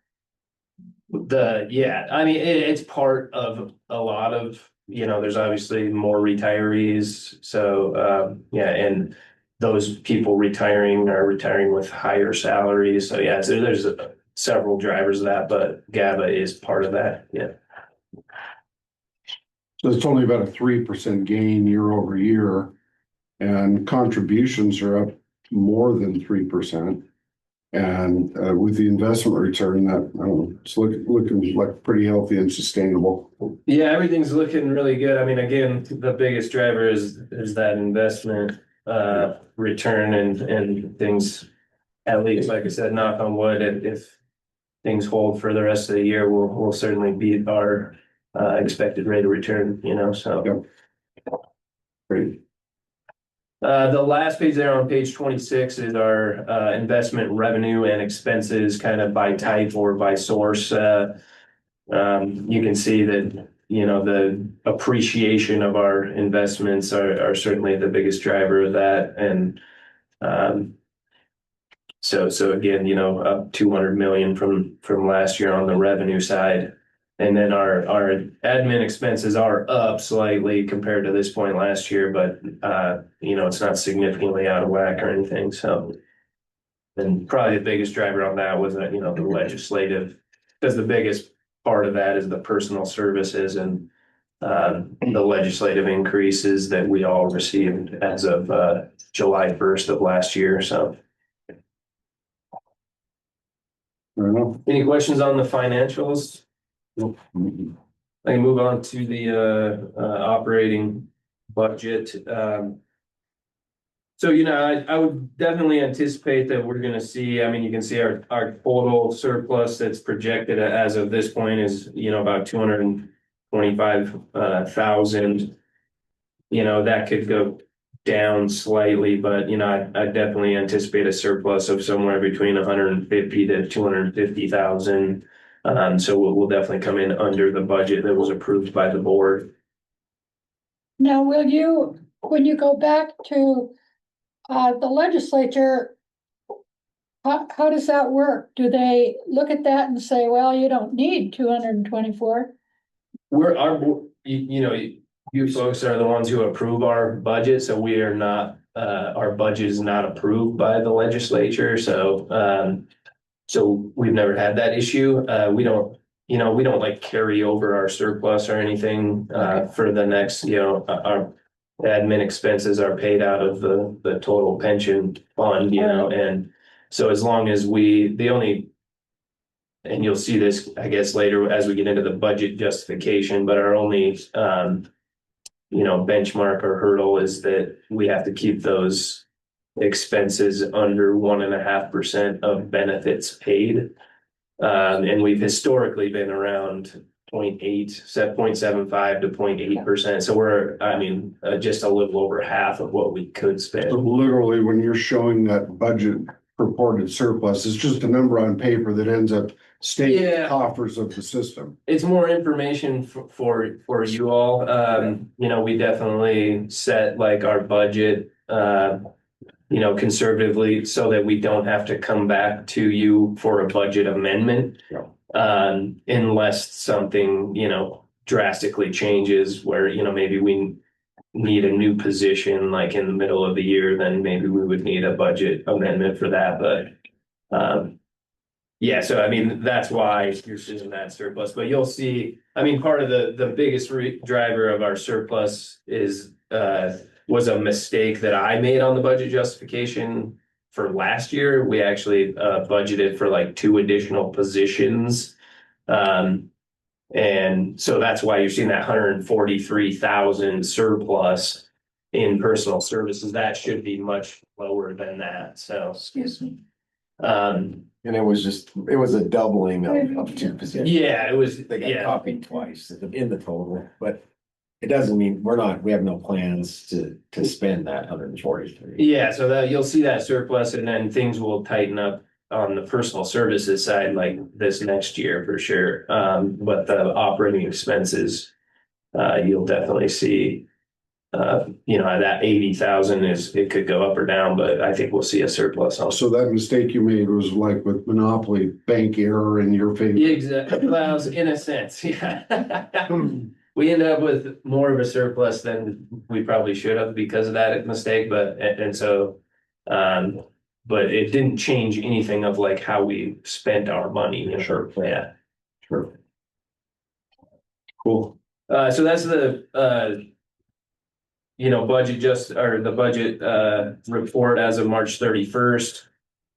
it's part of a lot of, there's obviously more retirees. So and those people are retiring with higher salaries. So so there's several drivers of that, but GABA is part of that. Yeah. So it's only about a 3% gain year over year, and contributions are up more than 3%. And with the investment return, it's looking like pretty healthy and sustainable. Yeah, everything's looking really good. I mean, again, the biggest driver is that investment return and things. At least, like I said, knock on wood, if things hold for the rest of the year, we'll certainly beat our expected rate of return. So. Yep. Great. The last page there on page 26 is our investment revenue and expenses kind of by type or by source. You can see that, the appreciation of our investments are certainly the biggest driver of that. And So again, up 200 million from last year on the revenue side. And then our admin expenses are up slightly compared to this point last year, but it's not significantly out of whack or anything, so. And probably the biggest driver on that was that, the legislative, because the biggest part of that is the personal services and the legislative increases that we all received as of July 1st of last year, so. Fair enough. Any questions on the financials? Nope. I can move on to the operating budget. So, I would definitely anticipate that we're gonna see, you can see our total surplus that's projected as of this point is, about 225,000. That could go down slightly, but I definitely anticipate a surplus of somewhere between 150 to 250,000. So we'll definitely come in under the budget that was approved by the board. Now, will you, when you go back to the legislature, how does that work? Do they look at that and say, well, you don't need 224? You folks are the ones who approve our budget, so we are not, our budget is not approved by the legislature, so we've never had that issue. We don't like carry over our surplus or anything, for the next, our admin expenses are paid out of the total pension fund, and so as long as and you'll see this, I guess, later as we get into the budget justification, but our only, benchmark or hurdle is that we have to keep those expenses under 1.5% of benefits paid. And we've historically been around 0.75 to 0.8%. So we're, just a little over half of what we could spend. So literally, when you're showing that budget purported surplus, it's just a number on paper that ends up staying in the coffers of the system. It's more information for you all. We definitely set like our budget, conservatively so that we don't have to come back to you for a budget amendment. Yeah. Unless something, drastically changes where, maybe we need a new position like in the middle of the year, then maybe we would need a budget amendment for that. But so that's why you're seeing that surplus. But you'll see, part of the biggest driver of our surplus is was a mistake that I made on the budget justification for last year. We actually budgeted for like 2 additional positions. And so that's why you're seeing that 143,000 surplus in personal services. That should be much lower than that. So, Excuse me. And it was a doubling of 2 positions. Yeah, it was. They got copied twice in the total, but it doesn't mean we have no plans to spend that 143. Yeah, so that you'll see that surplus and then things will tighten up on the personal services side like this next year for sure. But the operating expenses, you'll definitely see, that 80,000 it could go up or down, but I think we'll see a surplus also. So that mistake you made was like with Monopoly, bank error in your favor. Exactly. Well, in a sense, yeah. We end up with more of a surplus than we probably should have because of that mistake, but it didn't change anything of like how we spent our money. Sure. Yeah. Sure. Cool. So that's the budget report as of March 31st.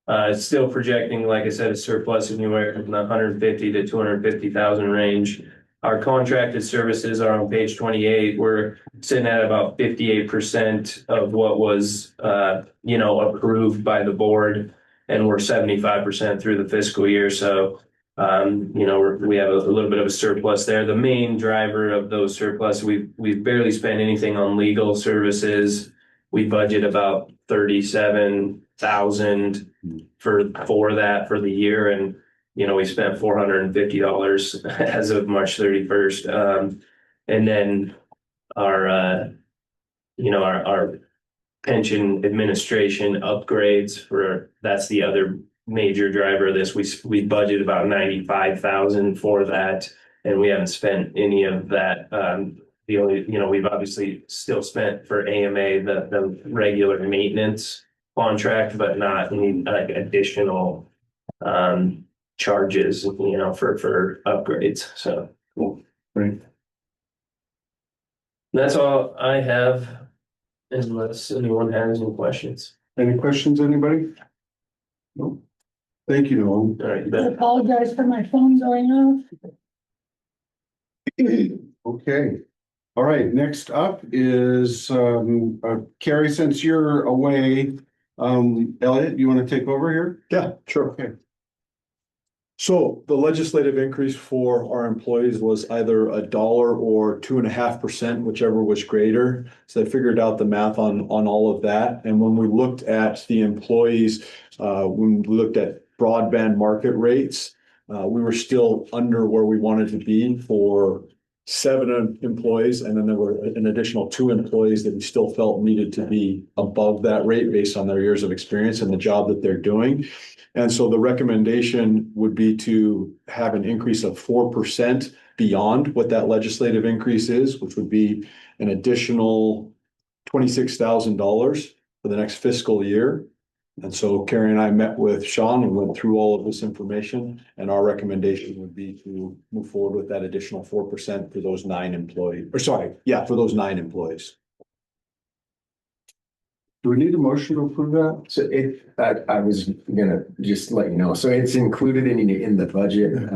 It's still projecting, like I said, a surplus anywhere from the 150 to 250,000 range. Our contracted services are on page 28. We're sitting at about 58% of what was, approved by the board, and we're 75% through the fiscal year. So, we have a little bit of a surplus there. The main driver of those surplus, we've barely spent anything on legal services. We budget about 37,000 for that for the year, and we spent $450 as of March 31st. And then our pension administration upgrades for, that's the other major driver of this. We budgeted about 95,000 for that, and we haven't spent any of that. The only, we've obviously still spent for AMA, the regular maintenance contract, but not any like additional charges, for upgrades. So Right. that's all I have, unless anyone has any questions. Any questions, anybody? No. Thank you, Noel. All right, you I bet. apologize for my phone going off. Okay. All right, next up is Carrie, since you're away, Elliot, you want to take over here? Yeah, sure. Okay. So the legislative increase for our employees was either $1 or 2.5%, whichever was greater. So I figured out the math on all of that. And when we looked at the employees, when we looked at broadband market rates, we were still under where we wanted to be for 7 employees. And then there were an additional 2 employees that we still felt needed to be above that rate based on their years of experience and the job that they're doing. And so the recommendation would be to have an increase of 4% beyond what that legislative increase is, which would be an additional $26,000 for the next fiscal year. And so Carrie and I met with Sean and went through all of this information, and our recommendation would be to move forward with that additional 4% for those 9 employees, for those 9 employees. Do we need a motion to approve that? So I was gonna just let you know, so it's included in the budget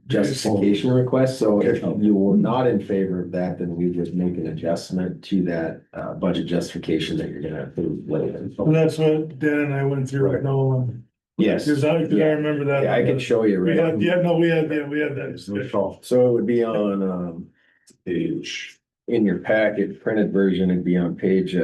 justification request. So if you were not in favor of that, then we would make an adjustment to that budget justification that you're gonna approve later. And that's what Dan and I went through with Nolan. Yes. Because I remember that. Yeah, I can show you. We Right. had, we had that discussion. So it would be on page, in your packet, printed version, it'd be on page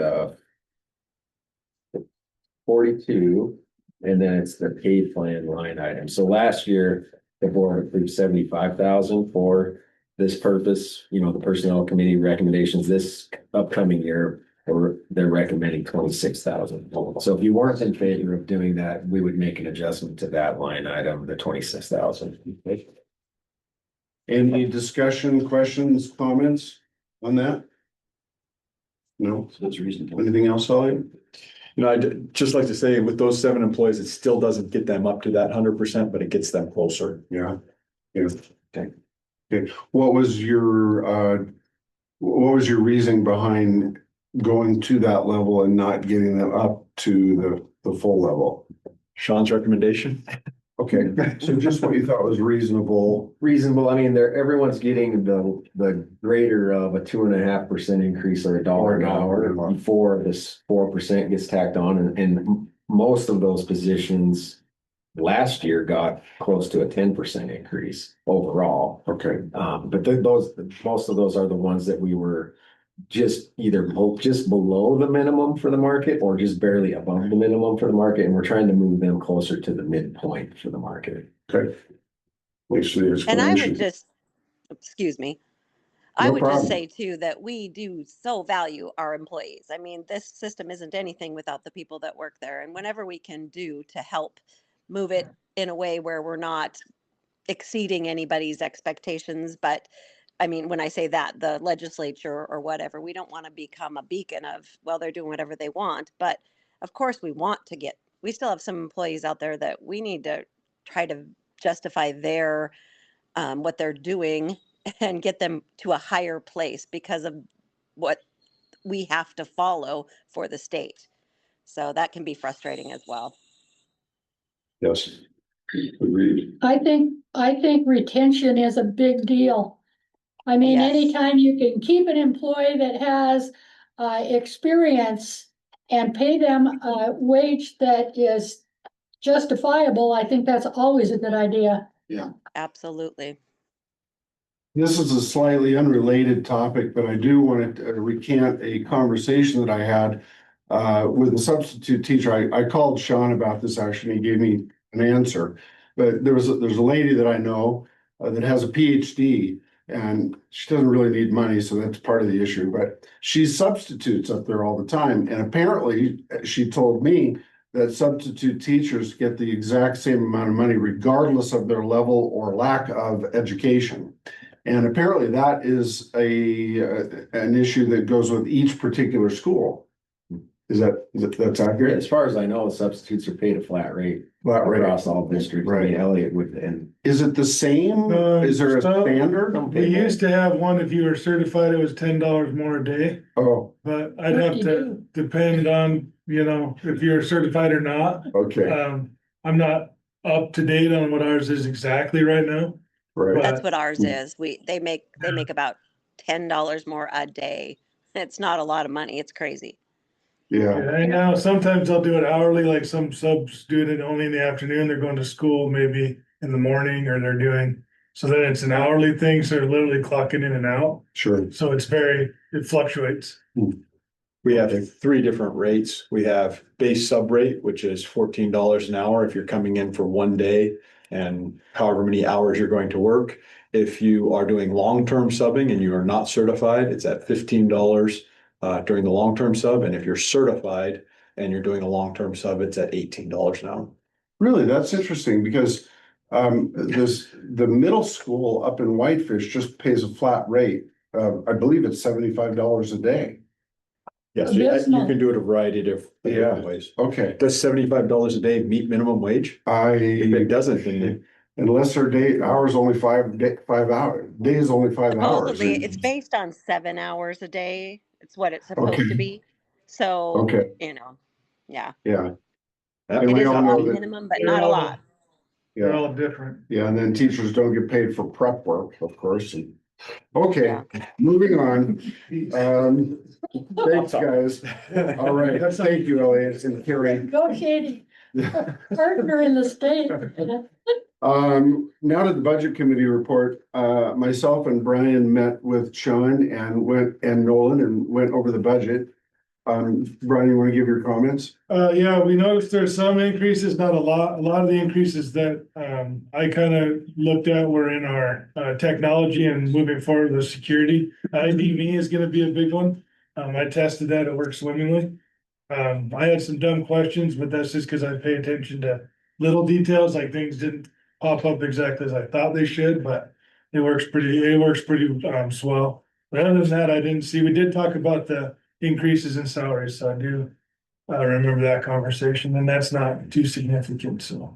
42, and then it's the paid plan line item. So last year, the board approved 75,000 for this purpose. The personnel committee recommendations this upcoming year, or they're recommending 26,000. So if you weren't in favor of doing that, we would make an adjustment to that line item, the 26,000. Any discussion, questions, comments on that? No? So that's reasonable. Anything else, Elliot? I'd just like to say with those 7 employees, it still doesn't get them up to that 100%, but it gets them closer. Yeah. Yeah. Okay. What was your reasoning behind going to that level and not getting them up to the full level? Sean's recommendation? Okay, so just what you thought was reasonable. Reasonable. I mean, everyone's getting the greater of a 2.5% increase or $1 an hour before this 4% gets tacked on, and most of those positions last year got close to a 10% increase overall. Okay. But most of those are the ones that we were just below the minimum for the market or just barely above the minimum for the market, and we're trying to move them closer to the midpoint for the market. Okay. And I would just, excuse me, I No would problem. just say too, that we do so value our employees. I mean, this system isn't anything without the people that work there. And whenever we can do to help move it in a way where we're not exceeding anybody's expectations, but I mean, when I say that, the legislature or whatever, we don't want to become a beacon of, well, they're doing whatever they want. But of course, we still have some employees out there that we need to try to justify their, what they're doing and get them to a higher place because of what we have to follow for the state. So that can be frustrating as well. Yes. Agreed. I think retention is a big deal. I mean, Yes. anytime you can keep an employee that has experience and pay them a wage that is justifiable, I think that's always a good idea. Yeah. Absolutely. This is a slightly unrelated topic, but I do want to recant a conversation that I had with a substitute teacher. I called Sean about this actually, and he gave me an answer. But there's a lady that I know that has a PhD And she doesn't really need money, so that's part of the issue, but she substitutes up there all the time. And apparently, she told me that substitute teachers get the exact same amount of money regardless of their level or lack of education. And apparently that is an issue that goes with each particular school. That's accurate? As far as I know, substitutes are paid a flat rate. Flat rate. Across all districts. I mean, Elliott would, and Is it the same? Is there a standard? We used to have one, if you were certified, it was $10 more a day, Oh, but I'd have to depend on, if you're certified or not. okay, I'm not up to date on what ours is exactly right now. right. That's what ours is. They make about $10 more a day. It's not a lot of money. It's crazy. Yeah, And now sometimes I'll do it hourly, like some subs do it only in the afternoon. They're going to school maybe in the morning, or they're doing, so then it's an hourly thing. So they're literally clocking in and out. sure. So it fluctuates. We have three different rates. We have base sub rate, which is $14 an hour if you're coming in for one day and however many hours you're going to work. If you are doing long-term subbing and you are not certified, it's at $15 during the long-term sub. And if you're certified and you're doing a long-term sub, it's at $18 an hour. Really, that's interesting because the middle school up in Whitefish just pays a flat rate. I believe it's $75 a day. Yes, you can do it a variety of different ways. Okay, Does $75 a day meet minimum wage? If it doesn't, then unless their hours only 5 hours, days only 5 hours. Supposedly, it's based on 7 hours a day. It's what it's supposed Okay. to be. So, Okay, yeah, yeah, And it we is all a know lot that- minimum, but They're not a all- lot. They're yeah, all different. yeah, and then teachers don't get paid for prep work, of course. And okay, Yeah. moving on. Thanks, guys. All right, thank you, Elliot and Carrie. Negotiating partner in the state. Now to the budget committee report, myself and Brian met with Sean and Nolan and went over the budget. Brian, you want to give your comments? Yeah, we noticed there's some increases, not a lot. A lot of the increases that I kind of looked at were in our technology and moving forward with security. IDV is gonna be a big one. I tested that, it works swimmingly. I had some dumb questions, but that's just because I pay attention to little details, like things didn't pop up exactly as I thought they should, but it works pretty swell. But other than that, I didn't see, we did talk about the increases in salaries, so I do remember that conversation, and that's not too significant, so.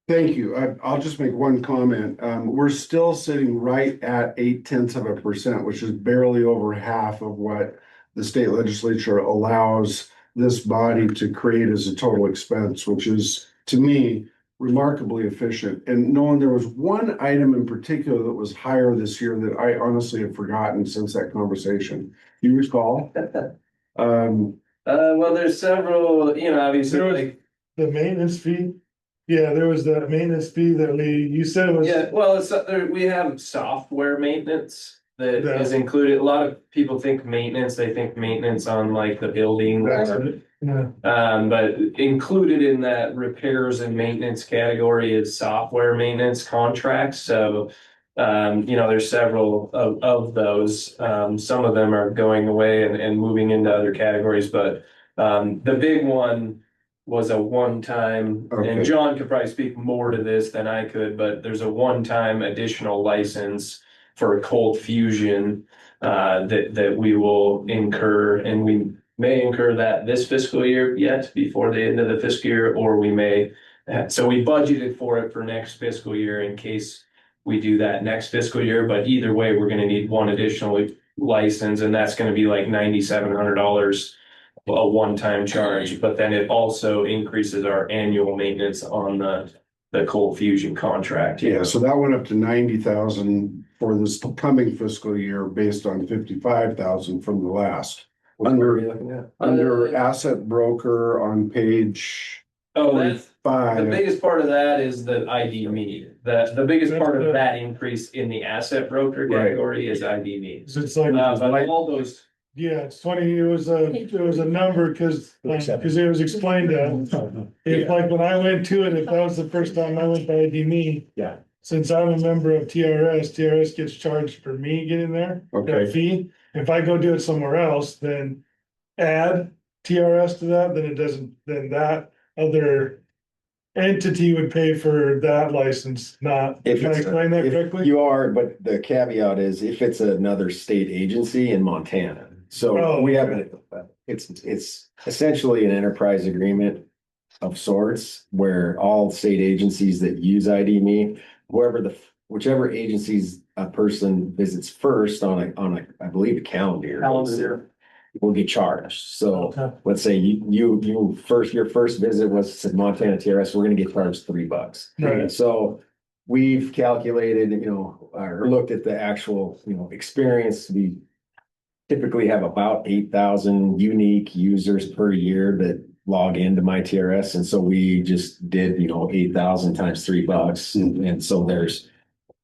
Thank you. I'll just make one comment. We're still sitting right at 0.8%, which is barely over half of what the state legislature allows this body to create as a total expense, which is, to me, remarkably efficient. And Nolan, there was one item in particular that was higher this year that I honestly have forgotten since that conversation. Do you recall? Well, there's several, obviously, There was- like, The maintenance fee, yeah, there was the maintenance fee that you said was. yeah, well, we have software maintenance that Yeah. is included. A lot of people think maintenance, they think maintenance on like the building. That's or- it, yeah. But included in that repairs and maintenance category is software maintenance contracts, so. There's several of those, some of them are going away and moving into other categories, but. The big one was a one-time, Okay. and John could probably speak more to this than I could, but there's a one-time additional license for a cold fusion. That we will incur, and we may incur that this fiscal year yet before the end of the fiscal year, or we may. So we budgeted for it for next fiscal year in case we do that next fiscal year, but either way, we're gonna need one additional license, and that's gonna be like $9,700. A one-time charge, but then it also increases our annual maintenance on the cold fusion contract. Yeah, so that went up to 90,000 for this coming fiscal year based on 55,000 from the last. what were you looking at? Under asset broker on page Oh, that's, the 5. biggest part of that is the ID me. The biggest part of that increase in the asset broker Right. category is ID me. So it's like, But all those, yeah, it's 20, it was a number, cause it was explained to. It's like when I went to it, if that was the first time I went to ID me. Yeah. since I'm a member of TRS gets charged for me getting there. Okay. That fee. If I go do it somewhere else, then add TRS to that, then it doesn't, then that other entity would pay for that license, not, If can I it's- explain that if correctly? You are, but the caveat is if it's another state agency in Montana. So Oh, we have, okay. it's essentially an enterprise agreement of sorts where all state agencies that use ID.me, whichever agencies a person visits first on a, I believe a calendar year, will get charged. So Okay. let's say your first visit was to Montana TRS, we're gonna get charged $3. Right. So we've calculated, or looked at the actual, experience. We typically have about 8,000 unique users per year that log into my TRS. And so we just did, 8,000 times $3. And so there's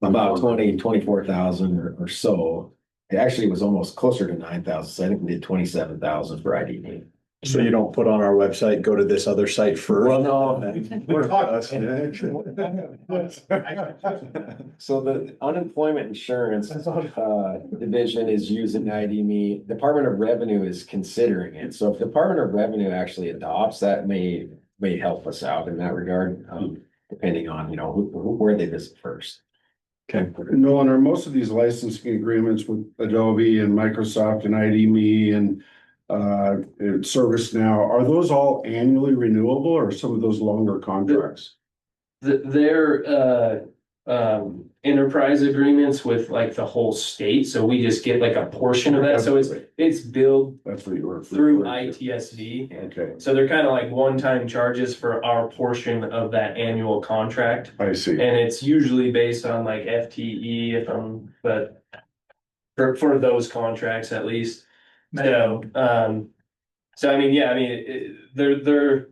about 24,000 or so. It actually was almost closer to 9,000. So I think we did 27,000 for ID.me. So you don't put on our website, go to this other site first? Well, no. We're So the unemployment insurance division is using ID.me. Department of Revenue is considering it. So if Department of Revenue actually adopts, that may help us out in that regard, depending on, where they visit first. Okay, Nolan, are most of these licensing agreements with Adobe and Microsoft and ID.me and ServiceNow, are those all annually renewable or some of those longer contracts? They're enterprise agreements with like the whole state, so we just get like a portion of that, so it's billed That's what you were. through ITSD. Okay, So they're kind of like one-time charges for our portion of that annual contract. I see. And it's usually based on like FTE but for those contracts at least. So I mean, yeah, I mean, they're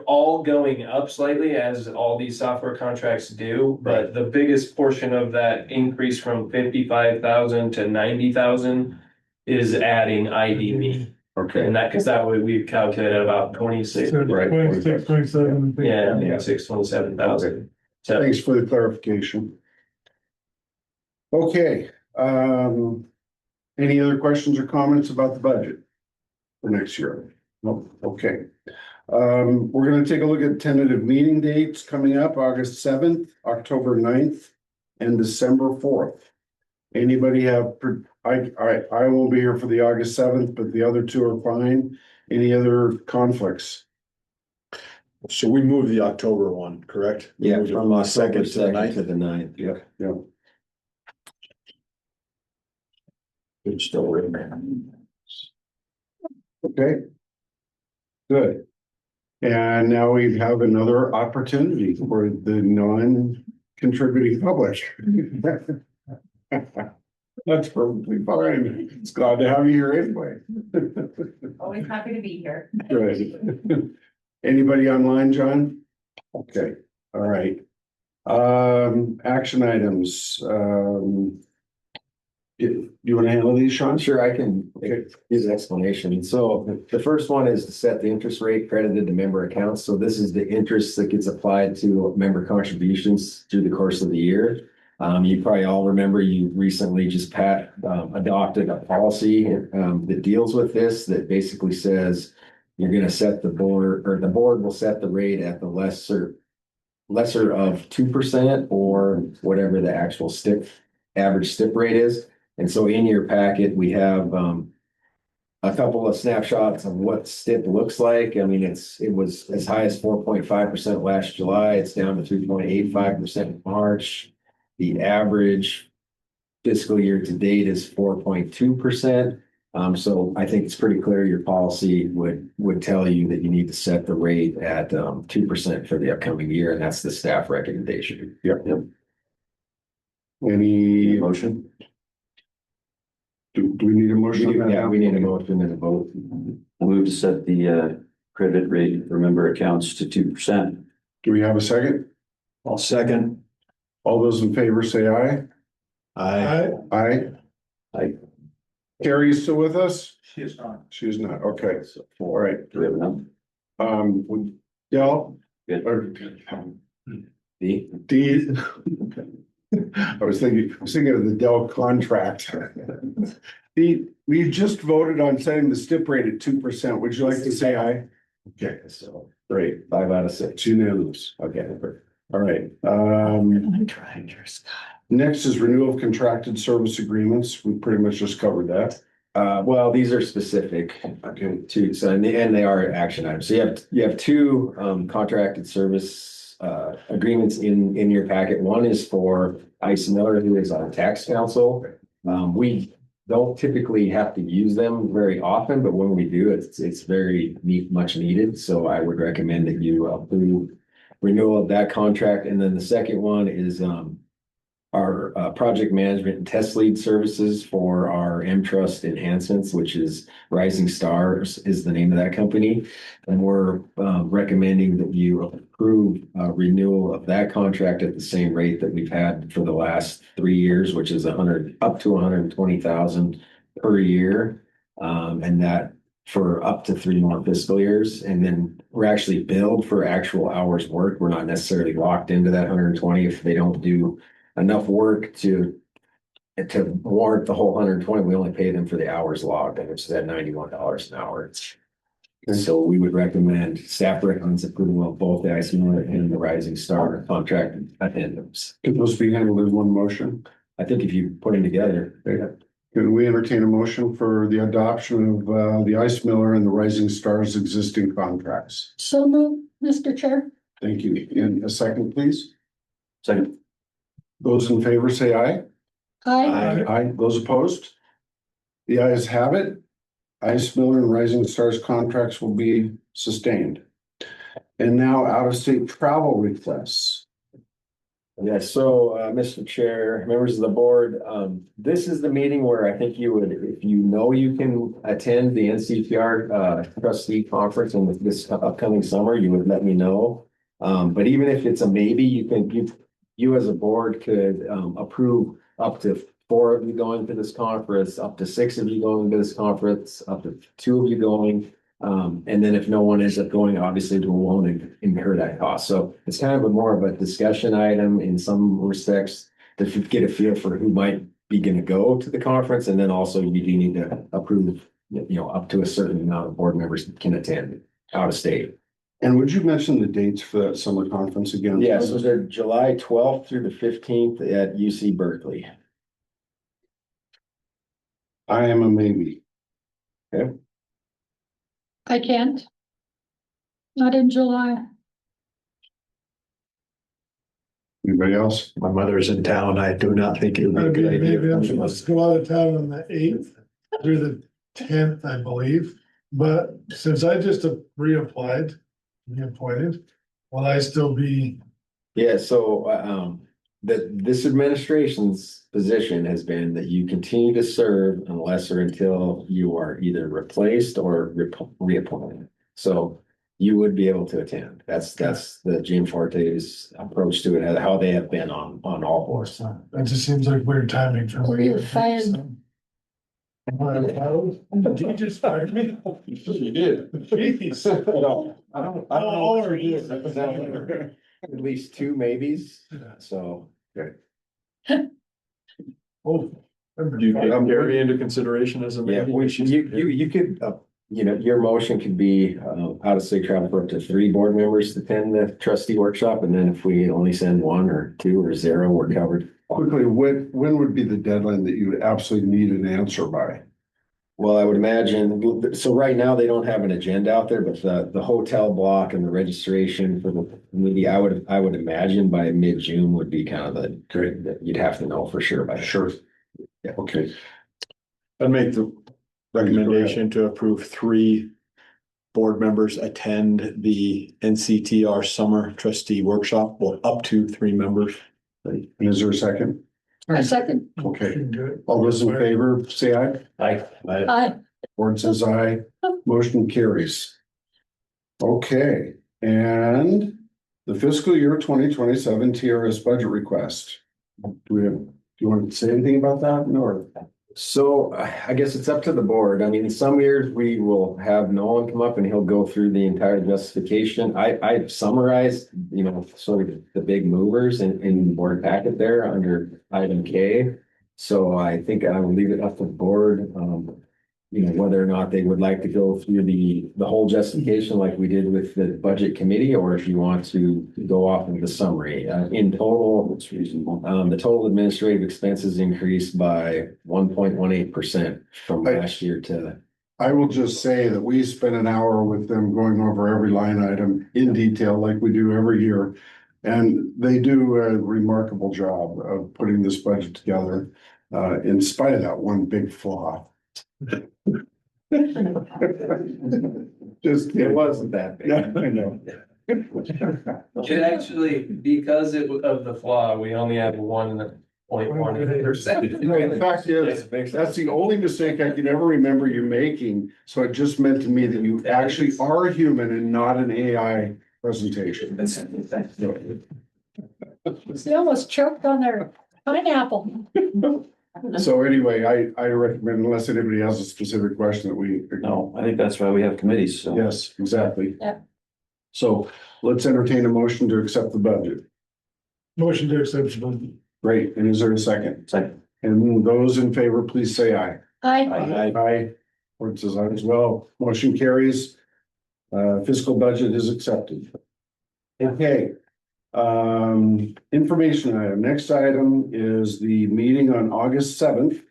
all going up slightly as all these software contracts do, but the biggest portion of that increase from 55,000 to 90,000 is adding ID.me. Okay, And because that way we've calculated about 26, right. 26, 27. yeah, Yeah. 26, 27,000. So Thanks for the clarification. Okay, any other questions or comments about the budget for next year? No, okay. We're gonna take a look at tentative meeting dates coming up, August 7th, October 9th, and December 4th. Anybody have, I won't be here for the August 7th, but the other two are fine. Any other conflicts? So we moved the October one, correct? We Yeah, moved it from the October 2nd to the 2nd 9th. to the 9th. Yep. Yeah. It's still written. Okay. Good. And now we have another opportunity for the non-contributing public. That's perfectly fine. It's glad to have you here anyway. Always happy to be here. Good. Anybody online, John? Okay, all right. Action items. Do you want to handle these, Sean? Sure, I can use an explanation. So the first one is to set the interest rate credited to member accounts. So this is the interest that gets applied to member contributions through the course of the year. You probably all remember you recently just adopted a policy that deals with this, that basically says you're going to set the board will set the rate at the lesser of 2% or whatever the actual average stip rate is. And so in your packet, we have a couple of snapshots of what stip looks like. I mean, it was as high as 4.5% last July. It's down to 3.85% in March. The average fiscal year to date is 4.2%. So I think it's pretty clear your policy would tell you that you need to set the rate at 2% for the upcoming year, and that's the staff recommendation. Yep. Any Motion? Do we need a motion? on that? Yeah, we need a motion and a vote. I move to set the credit rate for member accounts to 2%. Do we have a second? I'll second. All those in favor say aye. Aye. Aye. Aye. Carrie, you still with us? She is not. She's not. Okay. So All right. do we have enough? Dell? Good. Or B? D. I was thinking of the Dell contract. We just voted on setting the stip rate at 2%. Would you like to say aye? Okay, So great. 5 out of It's 6. unanimous. Okay. All right. Next is renewal of contracted service agreements. We pretty much just covered that. Well, these are specific to, so, and they are action items. So you have two, contracted service, agreements in your packet. One is for Ice Miller, who is our tax counsel. We don't typically have to use them very often, but when we do, it's very much needed. So I would recommend that you approve renewal of that contract. And then the second one is, our project management and test lead services for our M-Trust enhancements, which is Rising Stars is the name of that company. And we're recommending that you approve renewal of that contract at the same rate that we've had for the last 3 years, which is up to 120,000 per year. And that for up to 3 more fiscal years. And then we're actually billed for actual hours worked. We're not necessarily locked into that 120 if they don't do enough work to warrant the whole 120. We only pay them for the hours logged, and it's at $91 an hour. So we would recommend, staff recommends approval of both the Ice Miller and the Rising Star contract addendums. Can those be handled in one motion? I think if you put them together, Can we entertain a motion for the adoption of the Ice Miller and the Rising Stars existing contracts? So moved, Mr. Chair. Thank you. In a second, please. Second. Those in favor say aye. Aye. Aye. Those opposed? The ayes have it. Ice Miller and Rising Stars contracts will be sustained. And now out-of-state travel requests. yeah, so, Mr. Chair, members of the board, this is the meeting where I think you would, if you know you can attend the NCTR trustee conference in this upcoming summer, you would let me know. But even if it's a maybe, you as a board could approve up to 4 of you going to this conference, up to 6 of you going to this conference, up to 2 of you going. And then if no one ends up going, obviously we won't incur that cost. So it's kind of more of a discussion item in some respects to get a feel for who might be going to go to the conference. And then also you do need to approve, up to a certain amount of board members can attend out of state. And would you mention the dates for that summer conference again? Yeah, so they're July 12th through the 15th at UC Berkeley. I am a maybe. I can't. Not in July. Anybody else? My mother's in town. I do not think it would be a good idea. Maybe I'm supposed to go out of town on the 8th through the 10th, I believe. But since I just reapplied, reappointed, will I still be? Yeah, so this administration's position has been that you continue to serve unless or until you are either replaced or reappointed. So you would be able to attend. That's the Gene Forte's approach to it, how they have been on all boards. That just seems like weird timing for. Were you fired? Did you just fire me? She did. Jeez. I don't know what it is. At least 2 maybes, so. Oh. You take Gary into consideration as a. Yeah, you could, your motion could be out of state travel for up to 3 board members to attend the trustee workshop. And then if we only send 1 or 2 or 0, we're covered. Quickly, when would be the deadline that you would absolutely need an answer by? Well, I would imagine, so right now they don't have an agenda out there, but the hotel block and the registration for the committee, I would imagine by mid-June would be kind of the, you'd have to know for sure by. Sure. Yeah. Okay. I'd make the recommendation to approve 3 board members attend the NCTR Summer Trustee Workshop, well, up to 3 members. And is there a second? A second. Okay. All those in favor, say aye. Aye. Aye. Board says aye. Motion carries. Okay, and the fiscal year 2027 TRS budget request. Do you want to say anything about that? No. So I guess it's up to the board. I mean, some years we will have Nolan come up and he'll go through the entire justification. I've summarized, sort of the big movers in the board packet there under item K. So I think I will leave it up to the board, whether or not they would like to go through the whole justification like we did with the budget committee, or if you want to go off of the summary. In total, it's reasonable. The total administrative expenses increased by 1.18% from last year to. I will just say that we spent an hour with them going over every line item in detail like we do every year. And they do a remarkable job of putting this budget together, in spite of that one big flaw. Just It wasn't that big. Yeah, I know. It actually, because of the flaw, we only have 1.1%. No, the fact is, that's the only mistake I can ever remember you making. So it just meant to me that you actually are human and not an AI presentation. They almost choked on their pineapple. So anyway, I recommend, unless anybody has a specific question that we. No, I think that's why we have committees, so. Yes, exactly. Yeah. So let's entertain a motion to accept the budget. Motion to accept the budget. Great. And is there a second? Second. And those in favor, please say aye. I, Aye. Ward says aye as well. Motion carries. Fiscal budget is accepted. Okay. Information item. Next item is the meeting on August 7th.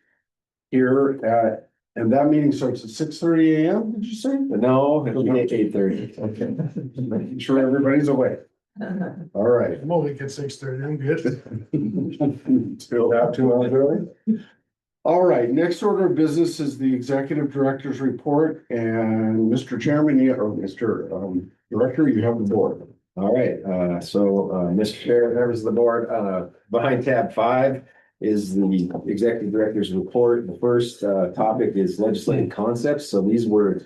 Here at, and that meeting starts at 6:30 AM, did you say? No, it'll be at 8:30. Okay. Making sure everybody's awake. All right. I'm only at 6:30, I'm good. Still have 2 hours early. All right, next order of business is the executive director's report, and Mr. Chairman, or Mr. Director, you have the board. All right, Mr. Chair, members of the board, behind tab 5 is the executive director's report. The first topic is legislative concepts. So these were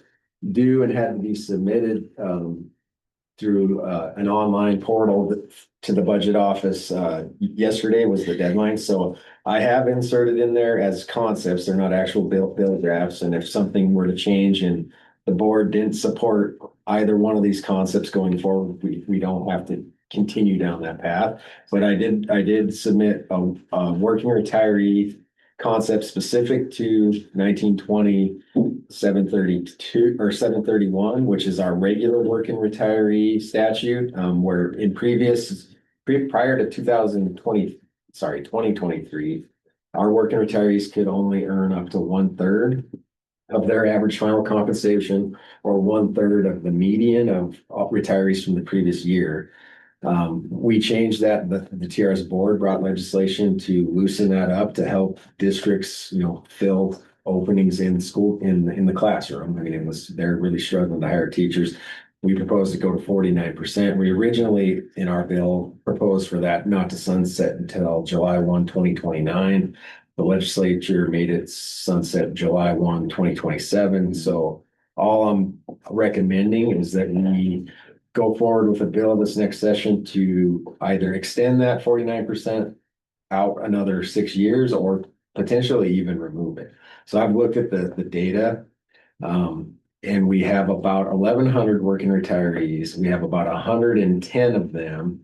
due and had to be submitted through an online portal to the budget office. Yesterday was the deadline. So I have inserted in there as concepts. They're not actual bill drafts. And if something were to change and the board didn't support either one of these concepts going forward, we don't have to continue down that path. But I did submit a working retiree concept specific to 1920 732 or 731, which is our regular working retiree statute, where in prior to 2023, our working retirees could only earn up to 1/3 of their average final compensation, or 1/3 of the median of retirees from the previous year. We changed that. The TRS board brought legislation to loosen that up to help districts, fill openings in school, in the classroom. I mean, they're really struggling to hire teachers. We proposed to go to 49%. We originally, in our bill, proposed for that not to sunset until July 1, 2029. The legislature made it sunset July 1, 2027. So all I'm recommending is that we go forward with a bill this next session to either extend that 49% out another 6 years, or potentially even remove it. So I've looked at the data, and we have about 1,100 working retirees. We have about 110 of them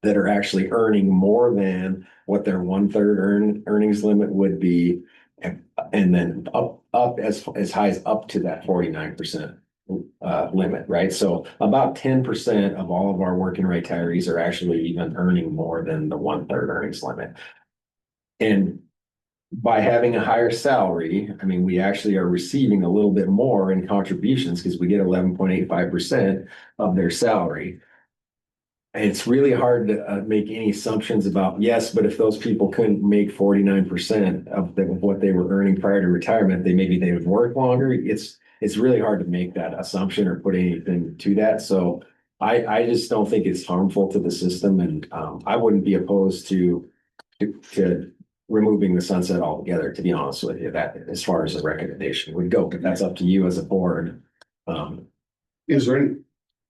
that are actually earning more than what their 1/3 earnings limit would be, and then up as high as up to that 49% limit, right? So about 10% of all of our working retirees are actually even earning more than the 1/3 earnings limit. And by having a higher salary, I mean, we actually are receiving a little bit more in contributions because we get 11.85% of their salary. It's really hard to make any assumptions about, yes, but if those people couldn't make 49% of what they were earning prior to retirement, maybe they would work longer. It's really hard to make that assumption or put anything to that. So I just don't think it's harmful to the system, and I wouldn't be opposed to removing the sunset altogether, to be honest with you. That, as far as the recommendation would go, but that's up to you as a board. Is there any?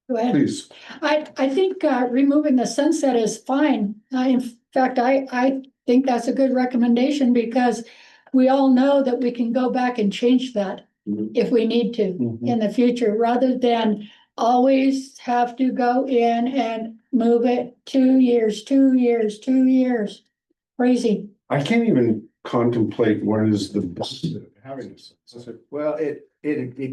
Go ahead. Please. I think removing the sunset is fine. In fact, I think that's a good recommendation, because we all know that we can go back and change that Mhm. if we need to Mhm. in the future, rather than always have to go in and move it 2 years, 2 years, 2 years. Crazy. I can't even contemplate what is the benefit of having this. Well, it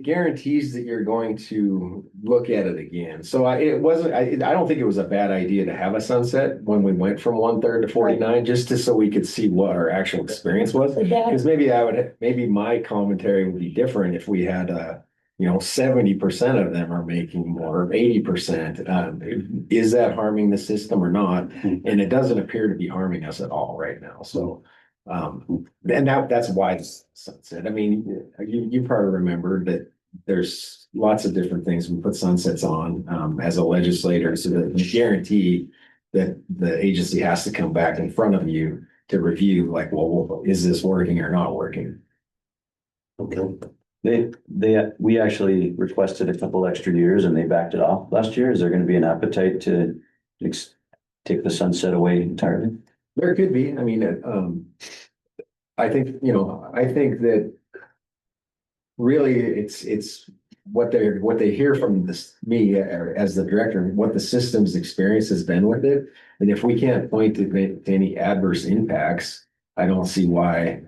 guarantees that you're going to look at it again. So I don't think it was a bad idea to have a sunset when we went from 1/3 to 49, just so we could see what our actual experience was. So that- Because maybe my commentary would be different if we had 70% of them are making more, 80%. Is that harming the system or not? And it doesn't appear to be harming us at all right now. So, and that's why it's sunset. I mean, you probably remember that there's lots of different things we put sunsets on, as a legislator, so that you guarantee that the agency has to come back in front of you to review, like, well, is this working or not working? Okay. We actually requested a couple extra years and they backed it off last year. Is there gonna be an appetite to take the sunset away entirely? There could be. I mean, I think that really it's what they hear from me as the director, what the system's experience has been with it. And if we can't point to any adverse impacts, I don't see why.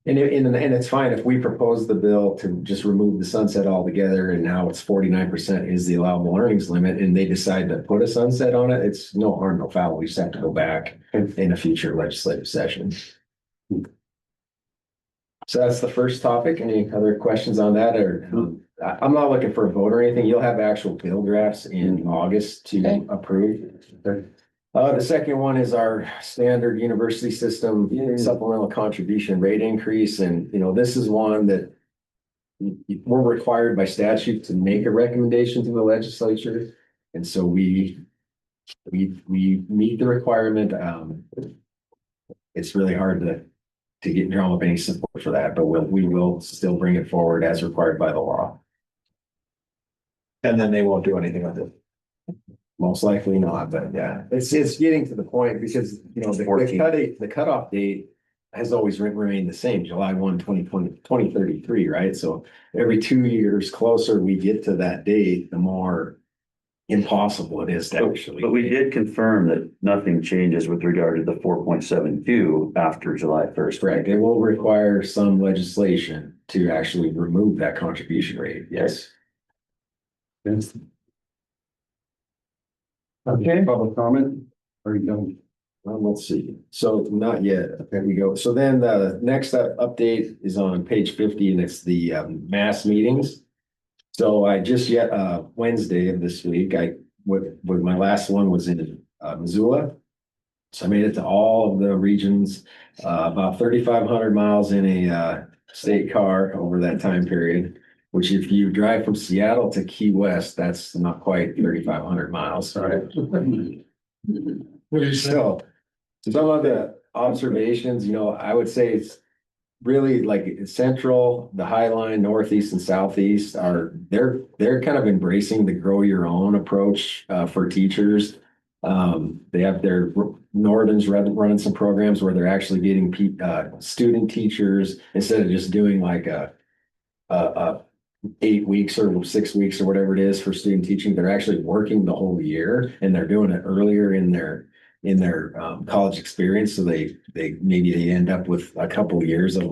And it's fine if we propose the bill to just remove the sunset altogether, and now it's 49% is the allowable earnings limit, and they decide to put a sunset on it, it's no harm, no foul. We just have to go back in a future legislative session. So that's the first topic. Any other questions on that? Or I'm not looking for a vote or anything. You'll have actual bill drafts in August to Okay. approve. The second one is our standard university system supplemental contribution rate increase. And, this is one that we're required by statute to make a recommendation to the legislature. And so we meet the requirement. It's really hard to get drum up any support for that, but we will still bring it forward as required by the law. And then they won't do anything with it. Most likely not, but yeah, it's getting to the point because, the cutoff date has always remained the same, July 1, 2033, right? So every 2 years closer we get to that date, the more impossible it is to actually. But we did confirm that nothing changes with regard to the 4.72 after July 1st. Correct. It will require some legislation to actually remove that contribution rate. Yes. Yes. Okay. Public comment? Are you done? Let's see. So not yet. There we go. So then the next update is on page 50 and it's the mass meetings. So I just Wednesday of this week, with my last one was in Missoula. So I made it to all of the regions, about 3,500 miles in a state car over that time period, which if you drive from Seattle to Key West, that's not quite 3,500 miles. All right. So some of the observations, I would say it's really like central, the High Line, Northeast and Southeast they're kind of embracing the grow your own approach for teachers. They have their Northern's running some programs where they're actually getting student teachers instead of just doing like a 8 weeks or 6 weeks or whatever it is for student teaching. They're actually working the whole year and they're doing it earlier in their college experience. So they end up with a couple of years of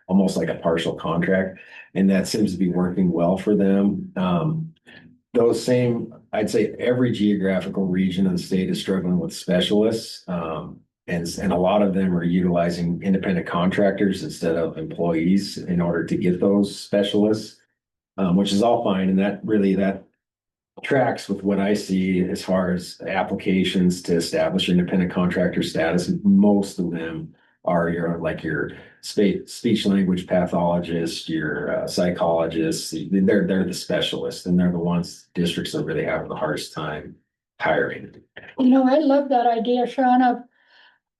almost like a partial contract. And that seems to be working well for them. I'd say every geographical region in the state is struggling with specialists. And a lot of them are utilizing independent contractors instead of employees in order to get those specialists, which is all fine. And that tracks with what I see as far as applications to establish independent contractor status. Most of them are your speech language pathologist, your psychologists. They're the specialists, and they're the ones districts that really have the hardest time hiring. I love that idea, Sean,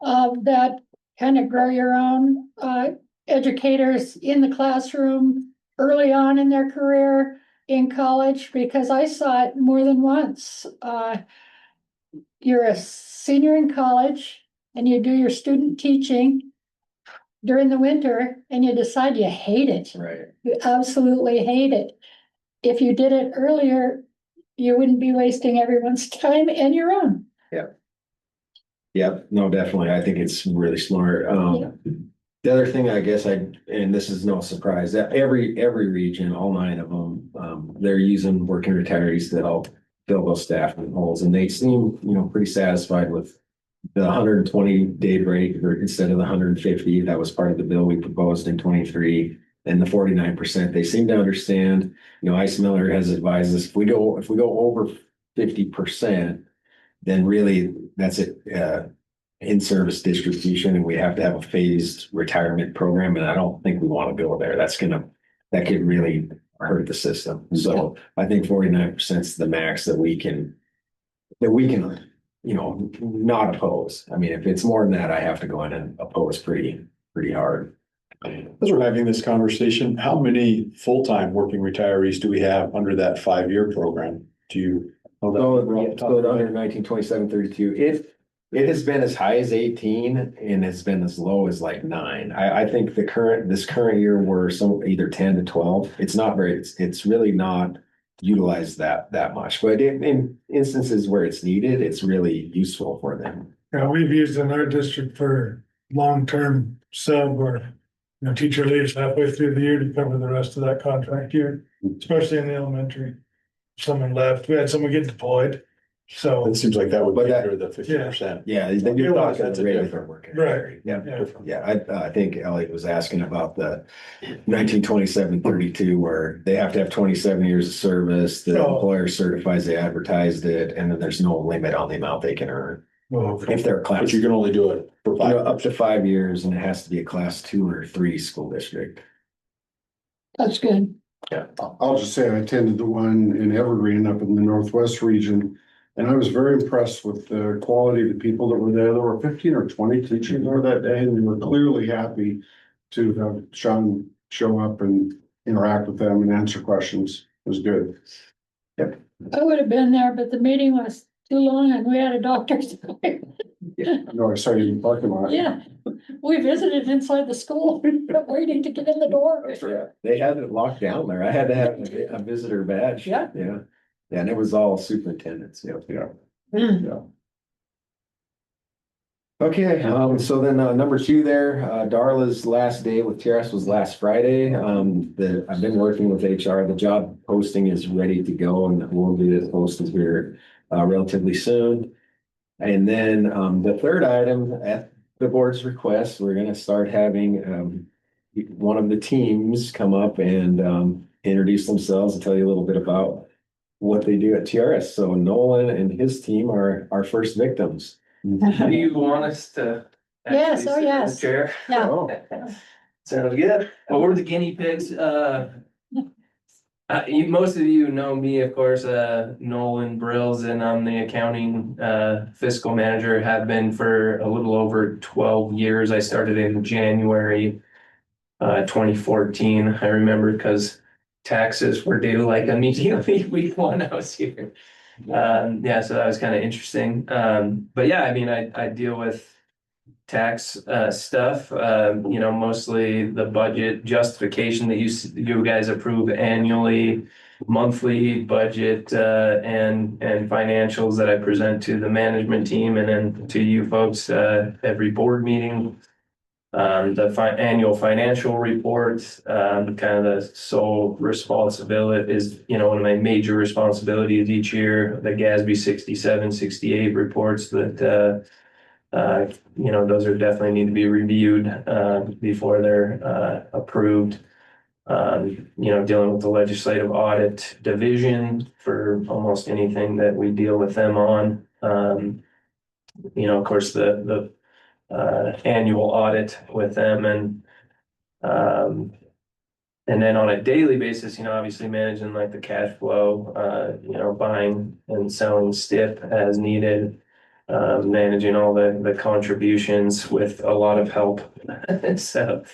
of that kind of grow your own educators in the classroom early on in their career in college, because I saw it more than once. You're a senior in college and you do your student teaching. during the winter and you decide you hate it. Right. You absolutely hate it. If you did it earlier, you wouldn't be wasting everyone's time and your own. Yep, no, definitely. I think it's really smart. Yeah. The other thing, I guess and this is no surprise, that every region, all 9 of them, they're using working retirees to help fill those staffing holes, and they seem, pretty satisfied with the 120-day break or instead of the 150. That was part of the bill we proposed in 23, and the 49%. They seem to understand. Ice Miller has advised us if we go over 50%, then really that's it. In-service distribution, and we have to have a phased retirement program, and I don't think we want to go there. That could really hurt the system. So I think 49% is the max that we can not oppose. I mean, if it's more than that, I have to go in and oppose pretty hard. As we're having this conversation, how many full-time working retirees do we have under that 5-year program? Do you know that? So under 1927-32, it has been as high as 18 and it's been as low as like 9. I think this current year we're either 10 to 12. It's not very, it's really not utilized that much, but in instances where it's needed, it's really useful for them. Yeah, we've used in our district for long-term sub or, teacher leaves halfway through the year to cover the rest of that contract year, especially in the elementary. Someone left, we had someone get deployed, so. It seems like that would be But that- under the 50%. Yeah, then you're talking That's a regular different- work. Right. Yeah, I think Elliot was asking about the 1927-32, where they have to have 27 years of service. The Oh. employer certifies they advertised it, and then there's no limit on the amount they can earn. Well, If they're class, But you can only do it for 5 up to 5 years, and it has to be a class 2 or 3 school district. That's good. I'll just say I attended the one in Evergreen up in the Northwest region. And I was very impressed with the quality of the people that were there. There were 15 or 20 teachers there that day, and they were clearly happy to have Sean show up and interact with them and answer questions. It was good. I would have been there, but the meeting was too long and we had a doctor's appointment. No, I saw you in the parking lot. Yeah, we visited inside the school, waiting to get in the door. They had it locked down there. I had to have a visitor badge. Yeah. Yeah, and it was all superintendents. Yeah. Mm. Okay, so then number 2 there, Darla's last day with TRS was last Friday. I've been working with HR. The job posting is ready to go, and we'll get it posted here relatively soon. And then the third item at the board's request, we're going to start having one of the teams come up and introduce themselves and tell you a little bit about what they do at TRS. So Nolan and his team are our first victims. Do you want us to? Yes, actually oh, sit in the yes. Chair? Yeah. Oh. Sounds good. Well, we're the guinea pigs. Most of you know me, of course, Nolan Brills, and I'm the accounting fiscal manager, have been for a little over 12 years. I started in January 2014. I remember because taxes were due like immediately week 1 I was here. Yeah, so that was kind of interesting. But yeah, I mean, I deal with tax stuff, mostly the budget justification that you guys approve annually, monthly budget and financials that I present to the management team and then to you folks every board meeting. The annual financial reports, kind of the sole responsibility is, one of my major responsibilities each year, the GASB 67, 68 reports that, those are definitely need to be reviewed, before they're, approved. Dealing with the legislative audit division for almost anything that we deal with them on. Of course, the annual audit with them and then on a daily basis, obviously managing like the cash flow, buying and selling STIP as needed, managing all the contributions with a lot of help. So,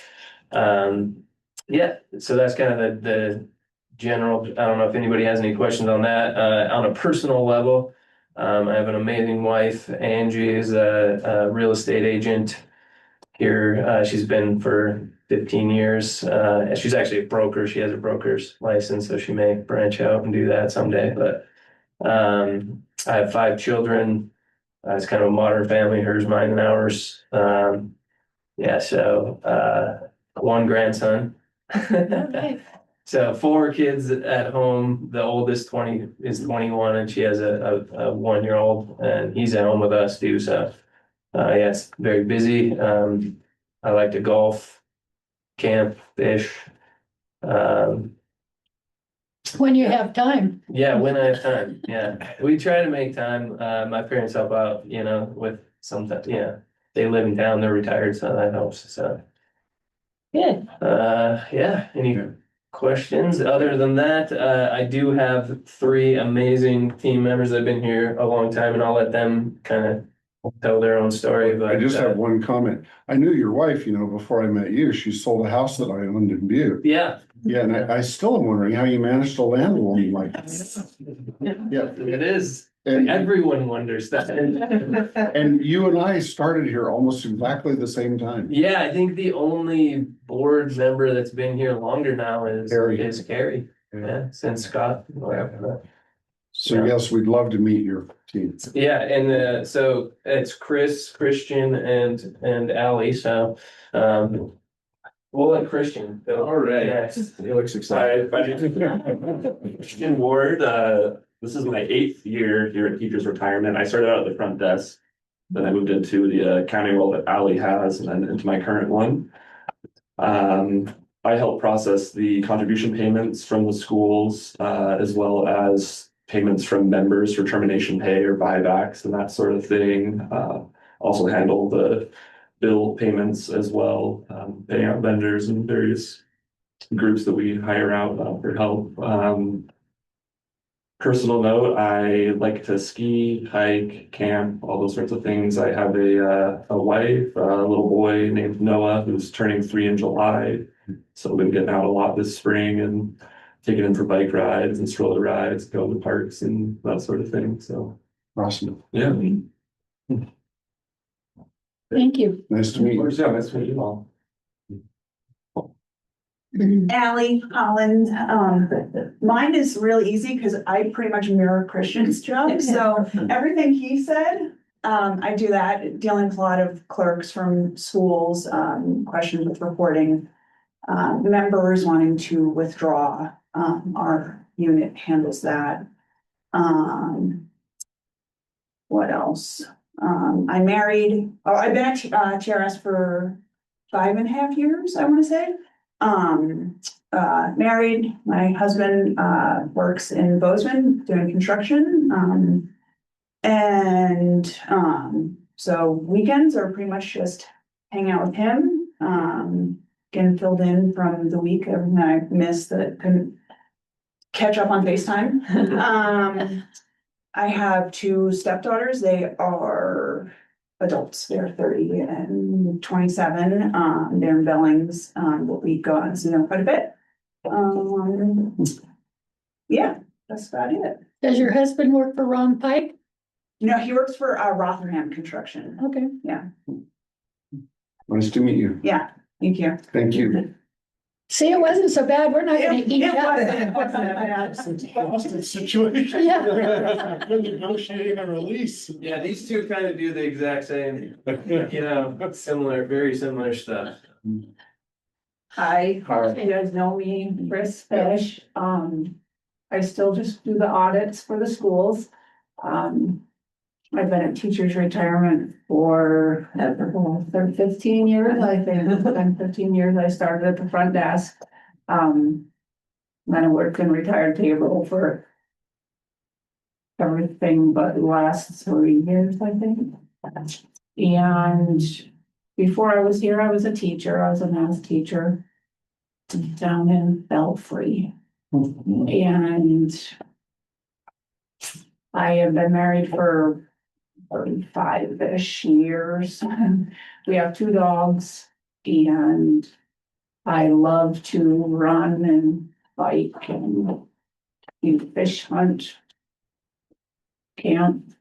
yeah, so that's kind of the general. I don't know if anybody has any questions on that. On a personal level, I have an amazing wife. Angie is a real estate agent here. She's been for 15 years. She's actually a broker. She has a broker's license, so she may branch out and do that someday. But I have 5 children. It's kind of a modern family, hers, mine, and ours. Yeah, so 1 grandson. Okay. So 4 kids at home. The oldest is 21, and she has a 1-year-old, and he's at home with us too. So yeah, it's very busy. I like to golf, camp, fish. When you have time. Yeah, when I have time. Yeah, we try to make time. My parents help out, with sometimes. Yeah, they live in town. They're retired, so that helps. So Good. yeah. Any questions? Other than that, I do have 3 amazing team members that have been here a long time, and I'll let them kind of tell their own story. But I just have one comment. I knew your wife, before I met you, she sold a house that I owned in Butte. yeah, Yeah, and I still am wondering how you managed to land a woman like that. Yeah, it is. and, Everyone wonders that. and you and I started here almost exactly the same time. Yeah, I think the only board member that's been here longer now is Carrie. Yeah, since Scott. So yes, we'd love to meet your team. Yeah, and so it's Chris, Christian, and Allie. So we'll let Christian go. All right. Next. He looks excited. Christian Ward, this is my 8th year here at Teachers Retirement. I started out at the front desk, then I moved into the accounting role that Ali has, and then into my current one. I help process the contribution payments from the schools, as well as payments from members for termination pay or buybacks and that sort of thing. Also handle the bill payments as well, paying out vendors and various groups that we hire out for help. Personal note, I like to ski, hike, camp, all those sorts of things. I have a wife, a little boy named Noah, who's turning 3 in July. So we've been getting out a lot this spring and taking him for bike rides and stroller rides, going to parks and that sort of thing. So Awesome. yeah. Thank you. Nice to meet you. Yeah, nice to meet you all. Allie, Holland, mine is really easy because I pretty much mirror Christian's job, so everything he said, I do that, dealing with a lot of clerks from schools, questions with reporting. Members wanting to withdraw, our unit handles that. What else? I've been at TRS for 5.5 years, I wanna say. Married, my husband, works in Bozeman doing construction, so weekends are pretty much just hang out with him, getting filled in from the week of when I missed that couldn't catch up on FaceTime. I have 2 stepdaughters. They are adults. They're 30 and 27. They're in Billings. But we go out and see them quite a bit. Yeah, that's about it. Does your husband work for Ron Pike? No, he works for Rotherham Construction. Okay. Yeah, Nice to meet you. yeah, thank you. Thank you. See, it wasn't so bad. We're not gonna eat It up. Hostage situation. Yeah. We're negotiating a release. Yeah, these 2 kind of do the exact same, similar, very similar stuff. Hi, you guys know me, Chris Fish. I still just do the audits for the schools. I've been at teachers retirement for 15 years, I think. It's been 15 years. I started at the front desk. Then I worked in retired table for everything but the last 3 years, I think. And before I was here, I was a teacher. I was a math teacher down in Belfry. And I have been married for 35-ish years. We have 2 dogs, and I love to run and bike and fish hunt, camp.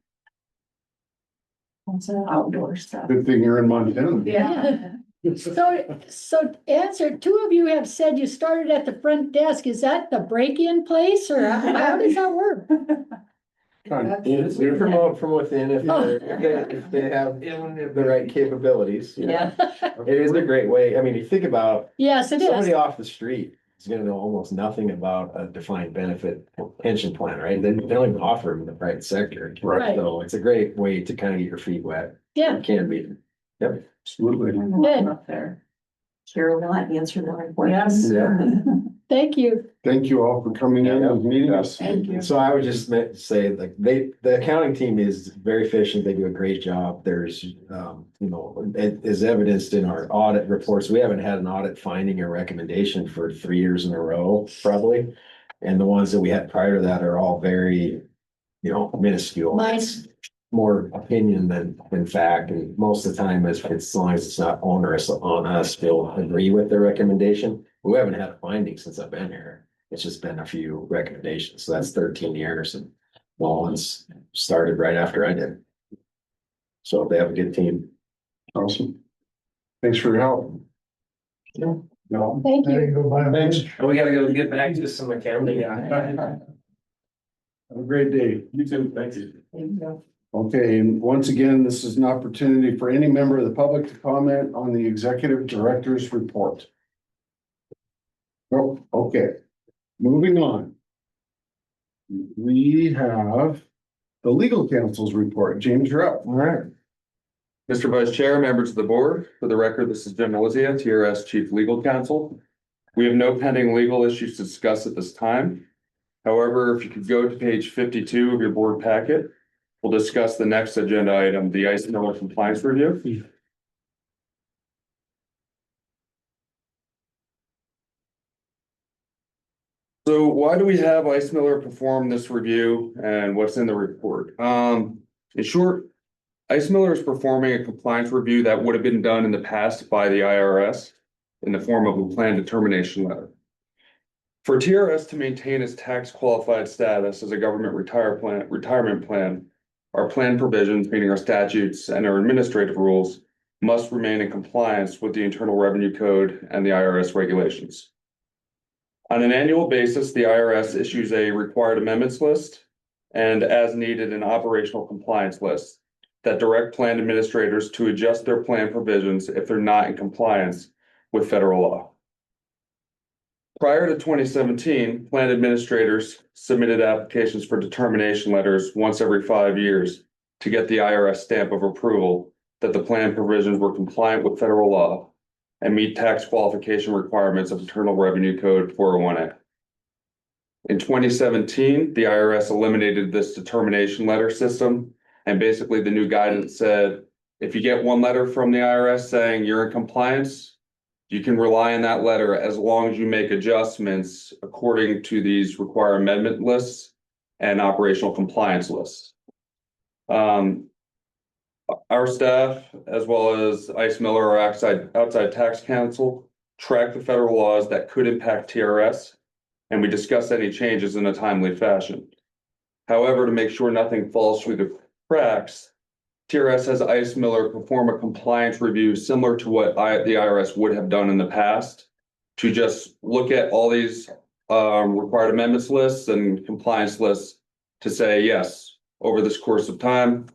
Lots of outdoor stuff. Good thing you're in Montana. Yeah. So answer, two of you have said you started at the front desk. Is that the break-in place or how does that work? We promote from within if they have the right capabilities. You know? Yeah. It is a great way. I mean, you think about Yes, it somebody is. off the street is gonna know almost nothing about a defined benefit pension plan, right? They don't even offer them in the private sector. Right. So it's a great way to kind of get your feet wet. Yeah. It can be. Yep. Absolutely. Good. Up there. Hear a lot, answer the right questions. Yes. Thank you. Thank you all for coming in and meeting us. Thank you. So I would just say, like, the accounting team is very efficient. They do a great job. There's, you know, it is evidenced in our audit reports. We haven't had an audit finding or recommendation for 3 years in a row, probably. And the ones that we had prior to that are all very, you know, minuscule. Mine's- More opinion than fact, and most of the time, as long as it's not onerous on us, we'll agree with their recommendation. We haven't had a finding since I've been here. It's just been a few recommendations, so that's 13 years, and Mullins started right after I did. So they have a good team. Awesome. Thanks for your help. No. Thank you. Thanks. We gotta go get back to some accounting. Have a great day. You too, thank you. Okay, and once again, this is an opportunity for any member of the public to comment on the executive director's report. Oh, okay, moving on. We have the legal counsel's report. James, you're up. All right. Mr. Vice Chair, members of the board, for the record, this is Jim Elizia, TRS Chief Legal Counsel. We have no pending legal issues to discuss at this time. However, if you could go to page 52 of your board packet, we'll discuss the next agenda item, the Ice Miller compliance review. So why do we have Ice Miller perform this review and what's in the report? In short, Ice Miller is performing a compliance review that would have been done in the past by the IRS in the form of a plan determination letter. For TRS to maintain its tax qualified status as a government retirement plan, our plan provisions, meaning our statutes and our administrative rules, must remain in compliance with the Internal Revenue Code and the IRS regulations. On an annual basis, the IRS issues a required amendments list and as needed an operational compliance list that direct plan administrators to adjust their plan provisions if they're not in compliance with federal law. Prior to 2017, plan administrators submitted applications for determination letters once every 5 years to get the IRS stamp of approval that the plan provisions were compliant with federal law and meet tax qualification requirements of Internal Revenue Code 401A. In 2017, the IRS eliminated this determination letter system, and basically the new guidance said, if you get one letter from the IRS saying you're in compliance, you can rely on that letter as long as you make adjustments according to these required amendment lists and operational compliance lists. Our staff, as well as Ice Miller, our outside tax counsel, track the federal laws that could impact TRS, and we discuss any changes in a timely fashion. However, to make sure nothing falls through the cracks, TRS has Ice Miller perform a compliance review similar to what the IRS would have done in the past, to just look at all these required amendments lists and compliance lists to say, yes, over this course of time,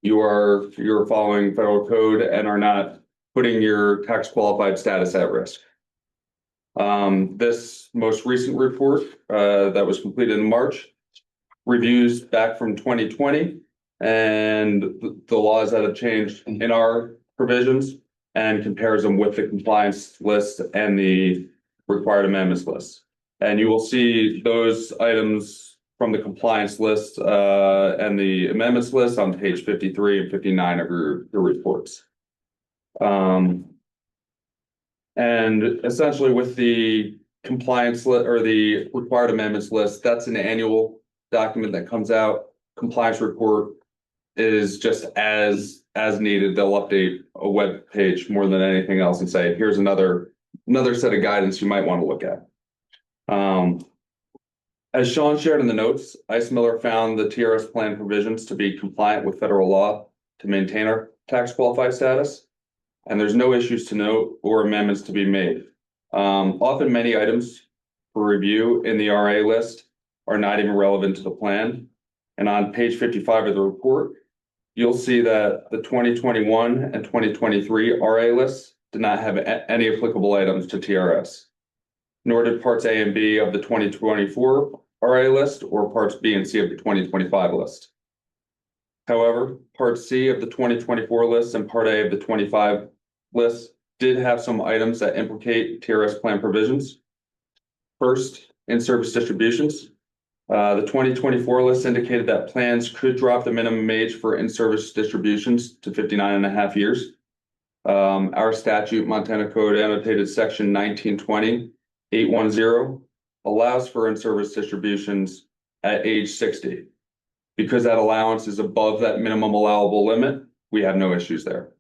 you're following federal code and are not putting your tax qualified status at risk. This most recent report that was completed in March reviews back from 2020 and the laws that have changed in our provisions and compares them with the compliance list and the required amendments list. And you will see those items from the compliance list and the amendments list on page 53 and 59 of your reports. And essentially with the compliance list or the required amendments list, that's an annual document that comes out. Compliance report is just as needed. They'll update a web page more than anything else and say, here's another set of guidance you might want to look at. As Sean shared in the notes, Ice Miller found the TRS plan provisions to be compliant with federal law to maintain our tax qualified status. and there's no issues to note or amendments to be made. Often many items for review in the RA list are not even relevant to the plan. And on page 55 of the report, you'll see that the 2021 and 2023 RA lists did not have any applicable items to TRS. Nor did parts A and B of the 2024 RA list or parts B and C of the 2025 list. However, part C of the 2024 list and part A of the 25 list did have some items that implicate TRS plan provisions. First, in-service distributions. The 2024 list indicated that plans could drop the minimum age for in-service distributions to 59.5 years. Our statute, Montana Code annotated section 1920.810, allows for in-service distributions at age 60. Because that allowance is above that minimum allowable limit, we have no issues there.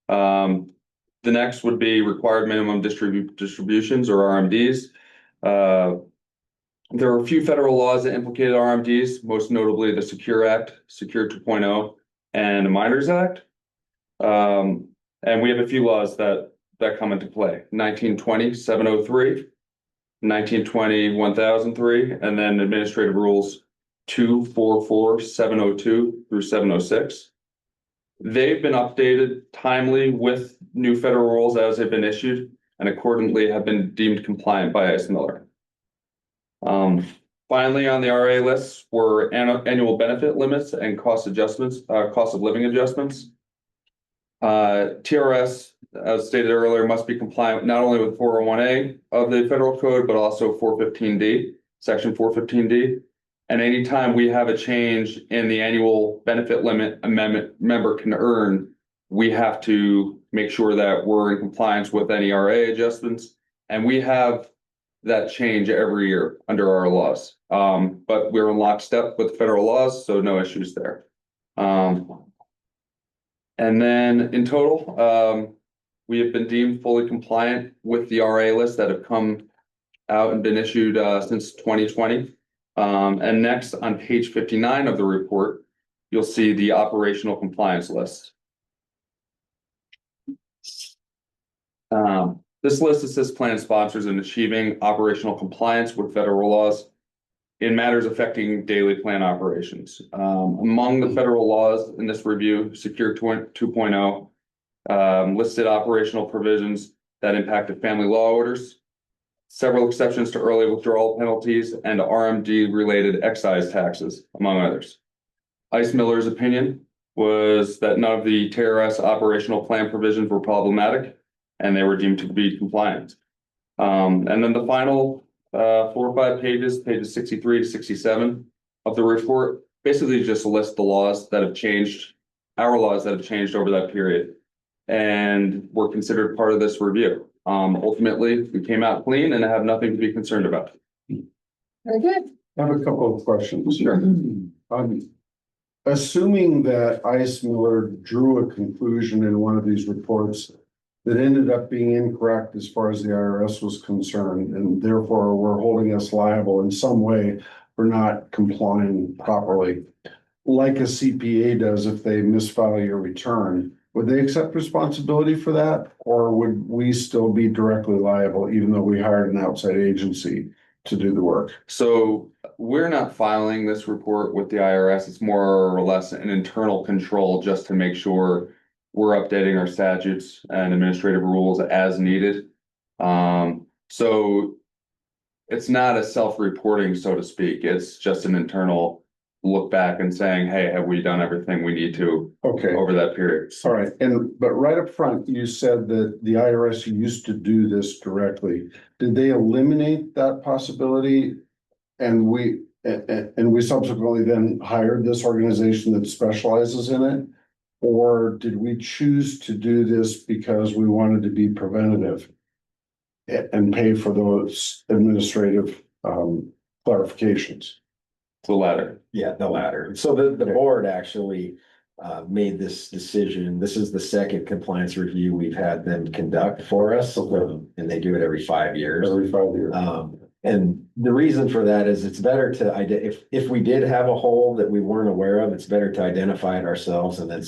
The next would be required minimum distributions or RMDs. There are a few federal laws that implicated RMDs, most notably the Secure Act, Secure 2.0, and the Minors Act. And we have a few laws that come into play: 1920-703, 1920-1003, and then Administrative Rules 244-702 through 706. They've been updated timely with new federal rules as they've been issued, and accordingly have been deemed compliant by ICE Miller. Finally, on the RA lists were annual benefit limits and cost adjustments, cost of living adjustments. TRS, as stated earlier, must be compliant not only with 401A of the federal code, but also 415D, section 415D. And anytime we have a change in the annual benefit limit a member can earn, we have to make sure that we're in compliance with any RA adjustments. And we have that change every year under our laws. But we're in lockstep with federal laws, so no issues there. And then in total, we have been deemed fully compliant with the RA lists that have come out and been issued since 2020. And next, on page 59 of the report, you'll see the operational compliance list. This list assists plan sponsors in achieving operational compliance with federal laws in matters affecting daily plan operations. Among the federal laws in this review, Secure 2.0 listed operational provisions that impacted family law orders, several exceptions to early withdrawal penalties, and RMD-related excise taxes, among others. ICE Miller's opinion was that none of the TRS operational plan provisions were problematic, and they were deemed to be compliant. And then the final 4 or 5 pages, pages 63 to 67 of the report, basically just list the laws that have changed, our laws that have changed over that period, and were considered part of this review. Ultimately, we came out clean and have nothing to be concerned about. Very good. I have a couple of questions. Sure. Assuming that ICE Miller drew a conclusion in one of these reports that ended up being incorrect as far as the IRS was concerned, and therefore were holding us liable in some way for not complying properly, like a CPA does if they misfile your return, would they accept responsibility for that? Or would we still be directly liable even though we hired an outside agency to do the work? So we're not filing this report with the IRS. It's more or less an internal control just to make sure we're updating our statutes and administrative rules as needed. So it's not a self-reporting, so to speak. It's just an internal look back and saying, hey, have we done everything we need to over that period? All right. But right up front, you said that the IRS used to do this directly. Did they eliminate that possibility? And we subsequently then hired this organization that specializes in it? Or did we choose to do this because we wanted to be preventative and pay for those administrative clarifications? The latter. Yeah, the latter. So the board actually made this decision. This is the second compliance review we've had them conduct for us. And they do it every 5 years. Every 5 years. And the reason for that is it's better to, if we did have a hole that we weren't aware of, it's better to identify it ourselves and then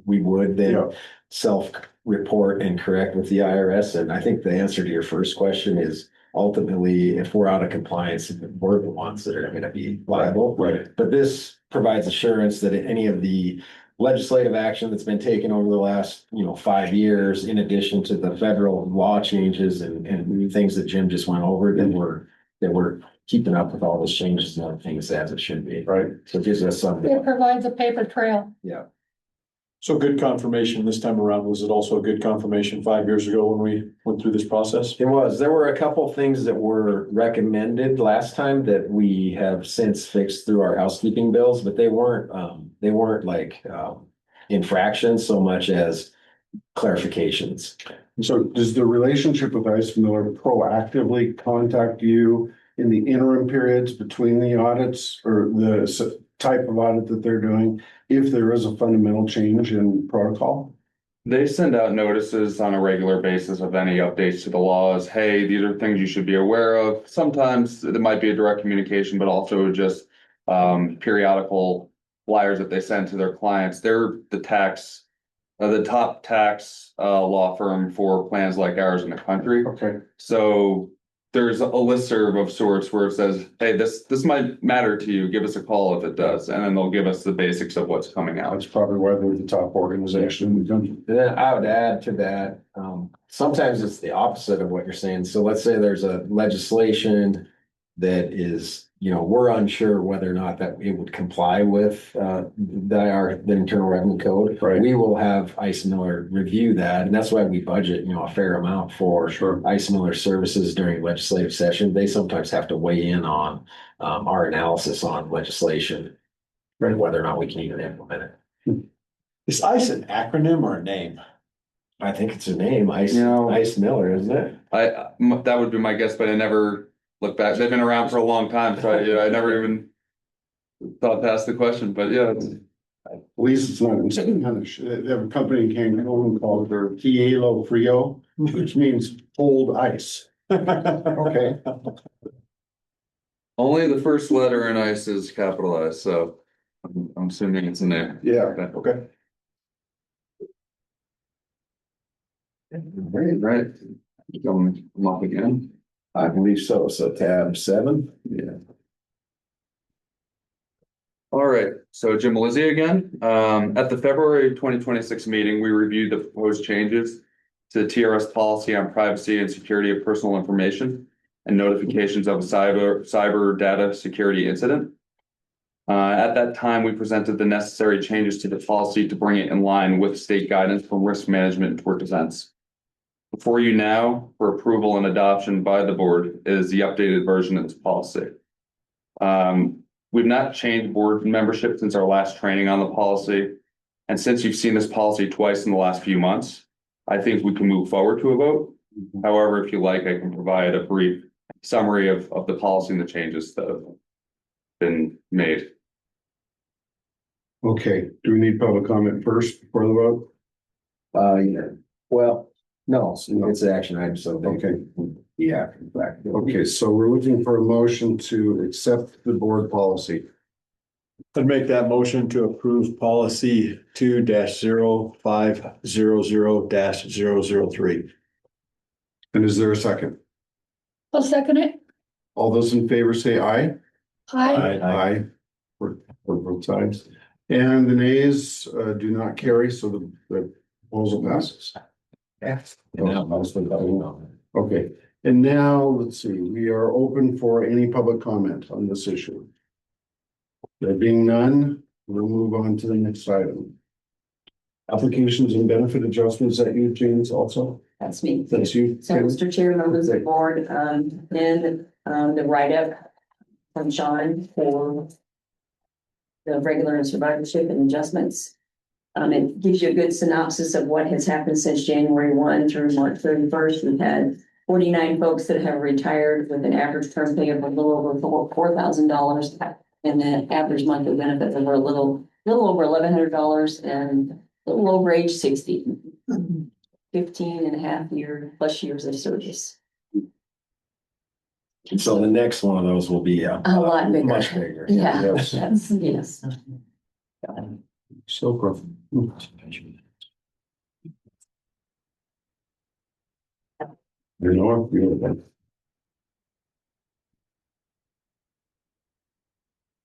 we would then self-report and correct with the IRS. And I think the answer to your first question is ultimately, if we're out of compliance, we're the ones that are going to be liable. Right. But this provides assurance that any of the legislative action that's been taken over the last, 5 years, in addition to the federal law changes and things that Jim just went over, that we're keeping up with all those changes and other things as it should be. Right. So it gives us some. It provides a paper trail. Yeah. So good confirmation this time around. Was it also a good confirmation 5 years ago when we went through this process? It was. There were a couple things that were recommended last time that we have since fixed through our housekeeping bills, but they weren't like infractions so much as clarifications. So does the relationship with Ice Miller proactively contact you in the interim periods between the audits or the type of audit that they're doing, if there is a fundamental change in protocol? They send out notices on a regular basis of any updates to the laws. Hey, these are things you should be aware of. Sometimes there might be a direct communication, but also just periodical flyers that they send to their clients. They're the top tax law firm for plans like ours in the country. Okay. So there's a listserv of sorts where it says, hey, this might matter to you. Give us a call if it does. And then they'll give us the basics of what's coming out. That's probably why they're the top organization in the country. Then I would add to that, sometimes it's the opposite of what you're saying. So let's say there's a legislation that is, we're unsure whether or not that it would comply with the Internal Revenue Code. Right. We will have Ice Miller review that, and that's why we budget, a fair amount for Sure. Ice Miller services during legislative session. They sometimes have to weigh in on our analysis on legislation, Right. whether or not we can even implement it. Is ICE an acronym or a name? I think it's a name, Ice Miller, isn't it? That would be my guess, but I never looked back. They've been around for a long time, so I never even thought past the question, but yeah. At least it's not in Spanish. They have a company in Cancun called Hielo Frio, which means cold ice. Okay. Only the first letter in ICE is capitalized, so I'm assuming it's in there. Yeah, okay. Right. Going up again. I believe so. So tab 7. Yeah. All right, so Jim Melizzi again. At the February 2026 meeting, we reviewed the proposed changes to the TRS policy on privacy and security of personal information and notifications of a cyber data security incident. At that time, we presented the necessary changes to the policy to bring it in line with state guidance from risk management toward defense. Before you now for approval and adoption by the board is the updated version of this policy. We've not changed board membership since our last training on the policy. And since you've seen this policy twice in the last few months, I think we can move forward to a vote. However, if you like, I can provide a brief summary of the policy and the changes that have been made. Okay, do we need public comment first before the vote? Yeah. Well, no, it's an action item, so. Okay. Yeah. Back. Okay, so we're looking for a motion to accept the board policy. I'd make that motion to approve policy 2-0500-003. And is there a second? I'll second it. All those in favor say aye. Aye. Aye. For both sides. And the nays do not carry, so the proposal passes. Yes. And now mostly voting on it. Okay, and now, let's see, we are open for any public comment on this issue. There being none, we'll move on to the next item. Applications and benefit adjustments, that you, James, also? That's me. That's you? So, Mr. Chair, members of the board, in the write-up from Sean for the regular and survivorship and adjustments. It gives you a good synopsis of what has happened since January 1 through March 31st. We've had 49 folks that have retired with an average term pay of a little over $4,000, and the average monthly benefit of a little over $1,100 and a little over age 60. 15 and a half plus years of service. So the next one of those will be A lot bigger. much bigger. Yeah, Yes. that's, yes. So, You know, beautiful.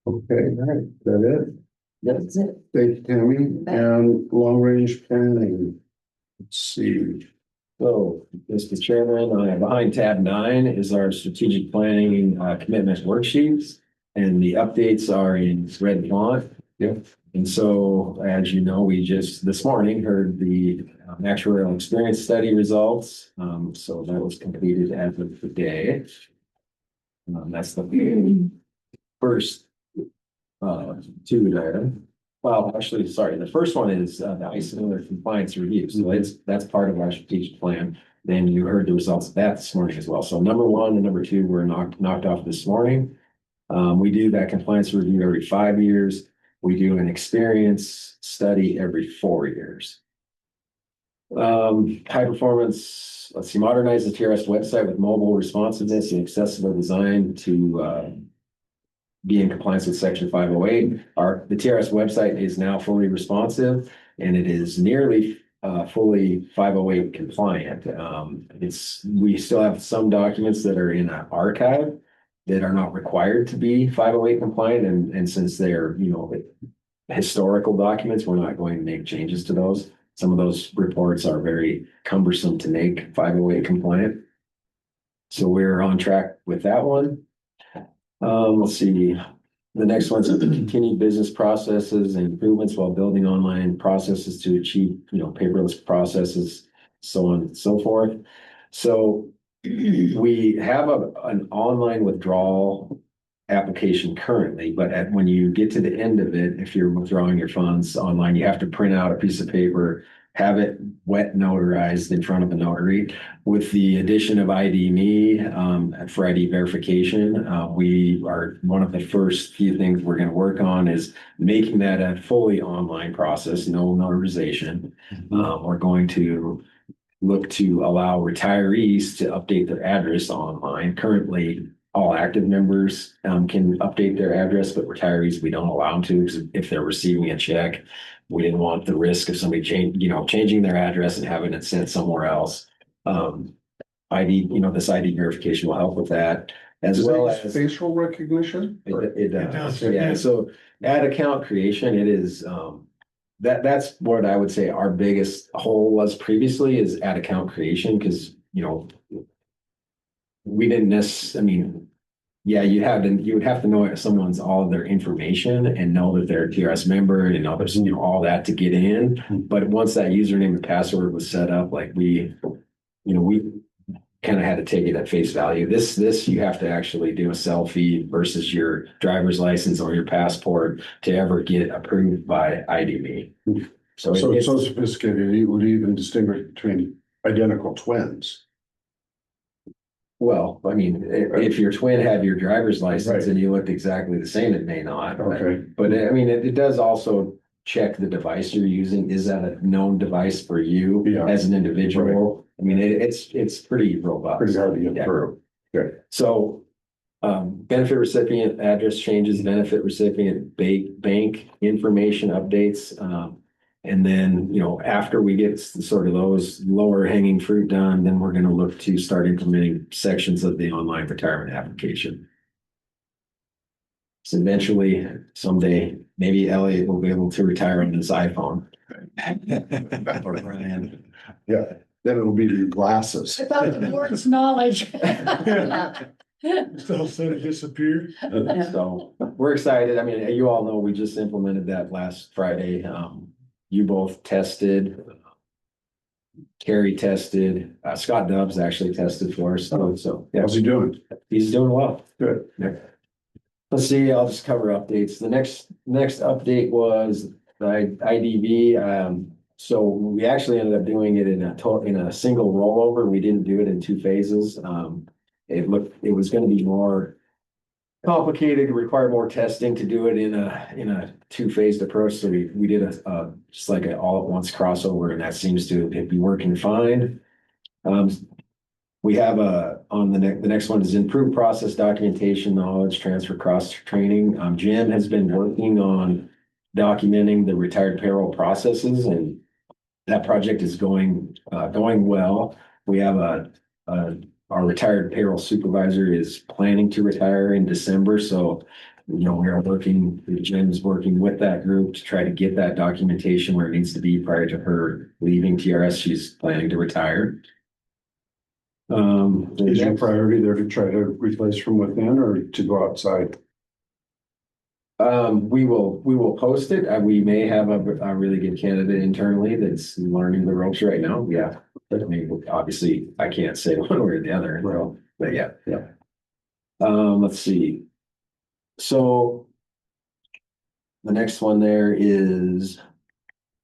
Okay, all right, is that it? That's it. Thank you, Tammy, and long-range planning. Let's see. So, Mr. Chairman, behind tab 9 is our strategic planning commitment worksheets. And the updates are in red font. Yep. And so, as you know, we just this morning heard the actuarial experience study results. So that was completed as of today. That's the first two there. Well, actually, sorry, the first one is the ICE compliance review. So that's part of our strategic plan. Then you heard the results of that this morning as well. So number 1 and number 2 were knocked off this morning. We do that compliance review every 5 years. We do an experience study every 4 years. High performance, let's see, modernize the TRS website with mobile responsiveness and accessible design to be in compliance with section 508. The TRS website is now fully responsive and it is nearly fully 508 compliant. We still have some documents that are in an archive that are not required to be 508 compliant. And since they're, historical documents, we're not going to make changes to those. Some of those reports are very cumbersome to make 508 compliant. So we're on track with that one. Let's see. The next one's the continued business processes and improvements while building online processes to achieve, paperless processes, so on and so forth. So we have an online withdrawal application currently, but when you get to the end of it, if you're withdrawing your funds online, you have to print out a piece of paper, have it wet notarized in front of a notary. With the addition of ID.me for ID verification, we are one of the first few things we're going to work on is making that a fully online process, no notarization. We're going to look to allow retirees to update their address online. Currently, all active members can update their address, but retirees, we don't allow them to, because if they're receiving a check, we didn't want the risk of somebody changing their address and having it sent somewhere else. This ID verification will help with that, as well as facial recognition. It It does, does, yeah. So ad account creation, it is that's what I would say our biggest hole was previously is ad account creation, because we didn't necessarily, yeah, you would have to know someone's all of their information and know that they're a TRS member and know there's all that to get in. But once that username and password was set up, like we kind of had to take it at face value. This you have to actually do a selfie versus your driver's license or your passport to ever get approved by ID.me. So it's so sophisticated, it would even distinguish between identical twins. Well, if your twin had your driver's license Right. and you looked exactly the same, it may not. Okay. But it does also check the device you're using. Is that a known device for you as an individual? Right. It's pretty robust. Pretty hard to get through. Okay. So benefit recipient address changes, benefit recipient bank information updates. And then, after we get sort of those lower hanging fruit done, then we're going to look to start implementing sections of the online retirement application. So eventually, someday, maybe Elliot will be able to retire on his iPhone. Or Brian. Yeah, then it'll be the glasses. Without the board's knowledge. Still said it disappeared. So we're excited. You all know we just implemented that last Friday. You both tested. Carrie tested. Scott Dubbs actually tested for us. So yeah. How's he doing? He's doing well. Good. Yeah. Let's see. I'll just cover updates. The next update was the IDV. So we actually ended up doing it in a single rollover. We didn't do it in 2 phases. It was going to be more complicated, require more testing to do it in a 2-phased approach. So we did just like an all at once crossover, and that seems to be working fine. We have on the next one is improved process documentation, knowledge transfer, cross training. Jim has been working on documenting the retired payroll processes, and that project is going well. We have our retired payroll supervisor is planning to retire in December, so we are working, Jim's working with that group to try to get that documentation where it needs to be prior to her leaving TRS. She's planning to retire. Is your priority there to try to replace from within or to go outside? We will post it. We may have a really good candidate internally that's learning the ropes right now. Yeah. But I mean, obviously I can't say one way or the other, but yeah. Let's see. So the next one there is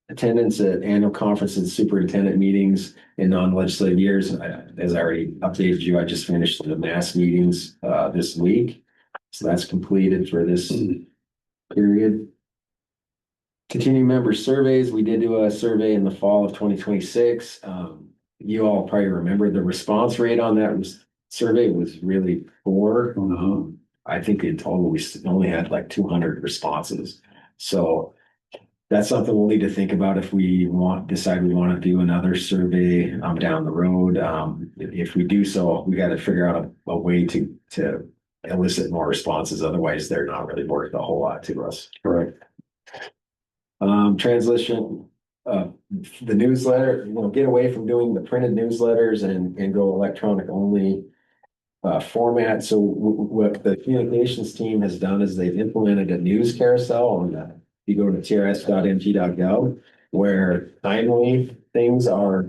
attendance at annual conferences, superintendent meetings in non-legislative years. As I already updated you, I just finished the mass meetings this week. So that's completed for this period. Continuing member surveys. We did do a survey in the fall of 2026. You all probably remember the response rate on that survey was really poor. I think in total we only had like 200 responses. So that's something we'll need to think about if we decide we want to do another survey down the road. If we do so, we got to figure out a way to elicit more responses. Otherwise, they're not really worth a whole lot to us. Correct. Translation, the newsletter, get away from doing the printed newsletters and go electronic only format. So what the communications team has done is they've implemented a news carousel on you go to trs.mt.gov where timely things are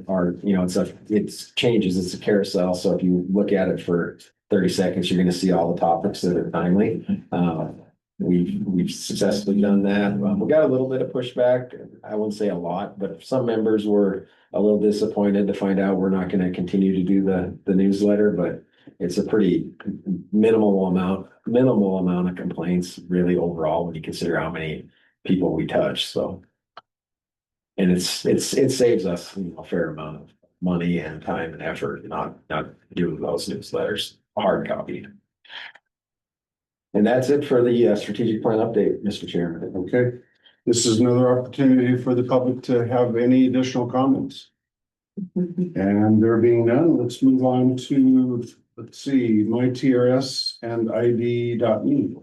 it's changes. It's a carousel. So if you look at it for 30 seconds, you're going to see all the topics that are timely. We've successfully done that. We got a little bit of pushback. I wouldn't say a lot, but some members were a little disappointed to find out we're not going to continue to do the newsletter, but it's a pretty minimal amount of complaints really overall when you consider how many people we touch. So, and it saves us a fair amount of money and time and effort not doing those newsletters hard copy. And that's it for the strategic plan update, Mr. Chairman. Okay. This is another opportunity for the public to have any additional comments. And there being none, let's move on to, let's see, my TRS and ID.me.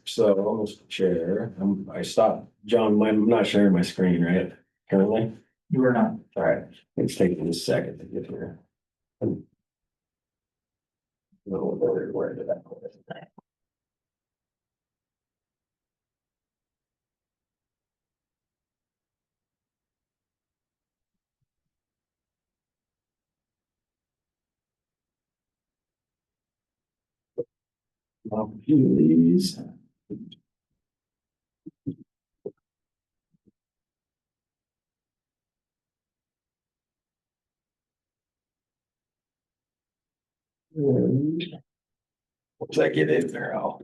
So, Mr. Chair, I stopped, John, I'm not sharing my screen, right? Currently? You are not. All right, it's taking a second to get here. Where did that go? These. Once I get in there, I'll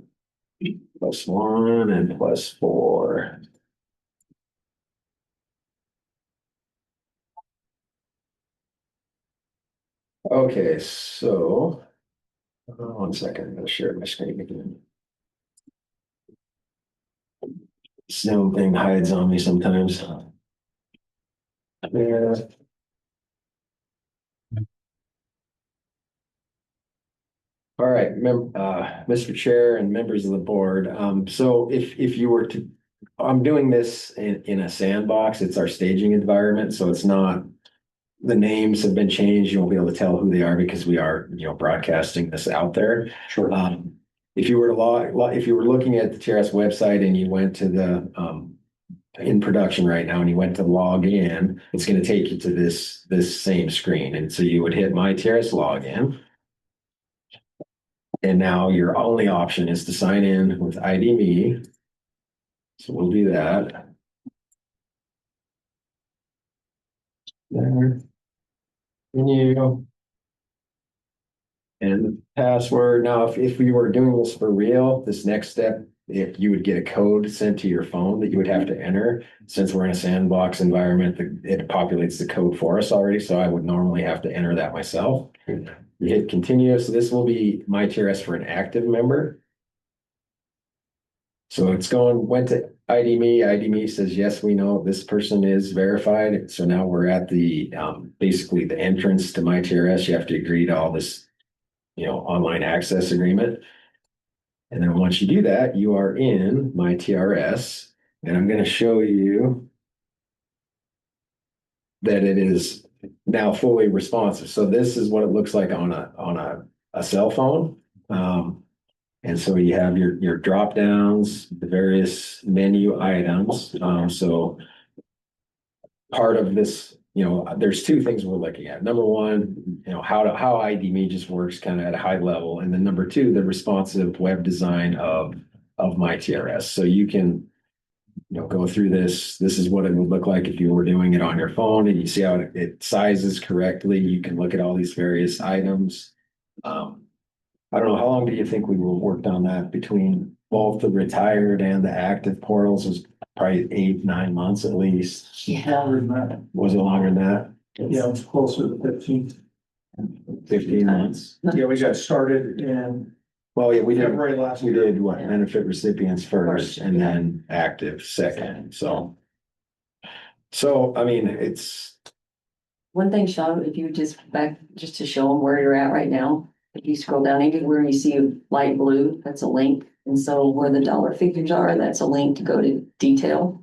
+1 and +4. Okay, so 1 second, I'm gonna share my screen again. Zoom thing hides on me sometimes. Yeah. All right, Mr. Chair and members of the board. So if you were to, I'm doing this in a sandbox. It's our staging environment, so it's not. The names have been changed. You won't be able to tell who they are because we are, broadcasting this out there. Sure. If you were looking at the TRS website and you went to the in production right now and you went to log in, it's going to take you to this same screen, and so you would hit my TRS login. And now your only option is to sign in with ID.me. So we'll do that. There. Menu. And the password. Now, if we were doing this for real, this next step, if you would get a code sent to your phone that you would have to enter, since we're in a sandbox environment, it populates the code for us already. So I would normally have to enter that myself. You hit continue. So this will be my TRS for an active member. So it's went to ID me says, yes, we know this person is verified. So now we're at the, basically the entrance to my TRS. You have to agree to all this, online access agreement. And then once you do that, you are in my TRS, and I'm going to show you that it is now fully responsive. So this is what it looks like on a cell phone. And so you have your drop downs, the various menu items. So part of this, there's two things we're looking at. Number one, how ID Me just works kind of at a high level. And then number two, the responsive web design of my TRS. So you can, go through this. This is what it would look like if you were doing it on your phone, and you see how it sizes correctly. You can look at all these various items. I don't know, how long do you think we worked on that between both the retired and the active portals? Was probably 8-9 months at least. Yeah. Was it longer than that? Yeah, it's closer to 15. 15 months. Yeah, we got started in Well, yeah, we did, February last we year. did what, benefit recipients first and then active second, so. So, I mean, it's, One thing, Sean, if you just to show them where you're at right now, if you scroll down anywhere you see light blue, that's a link. And so where the dollar figures are, that's a link to go to detail.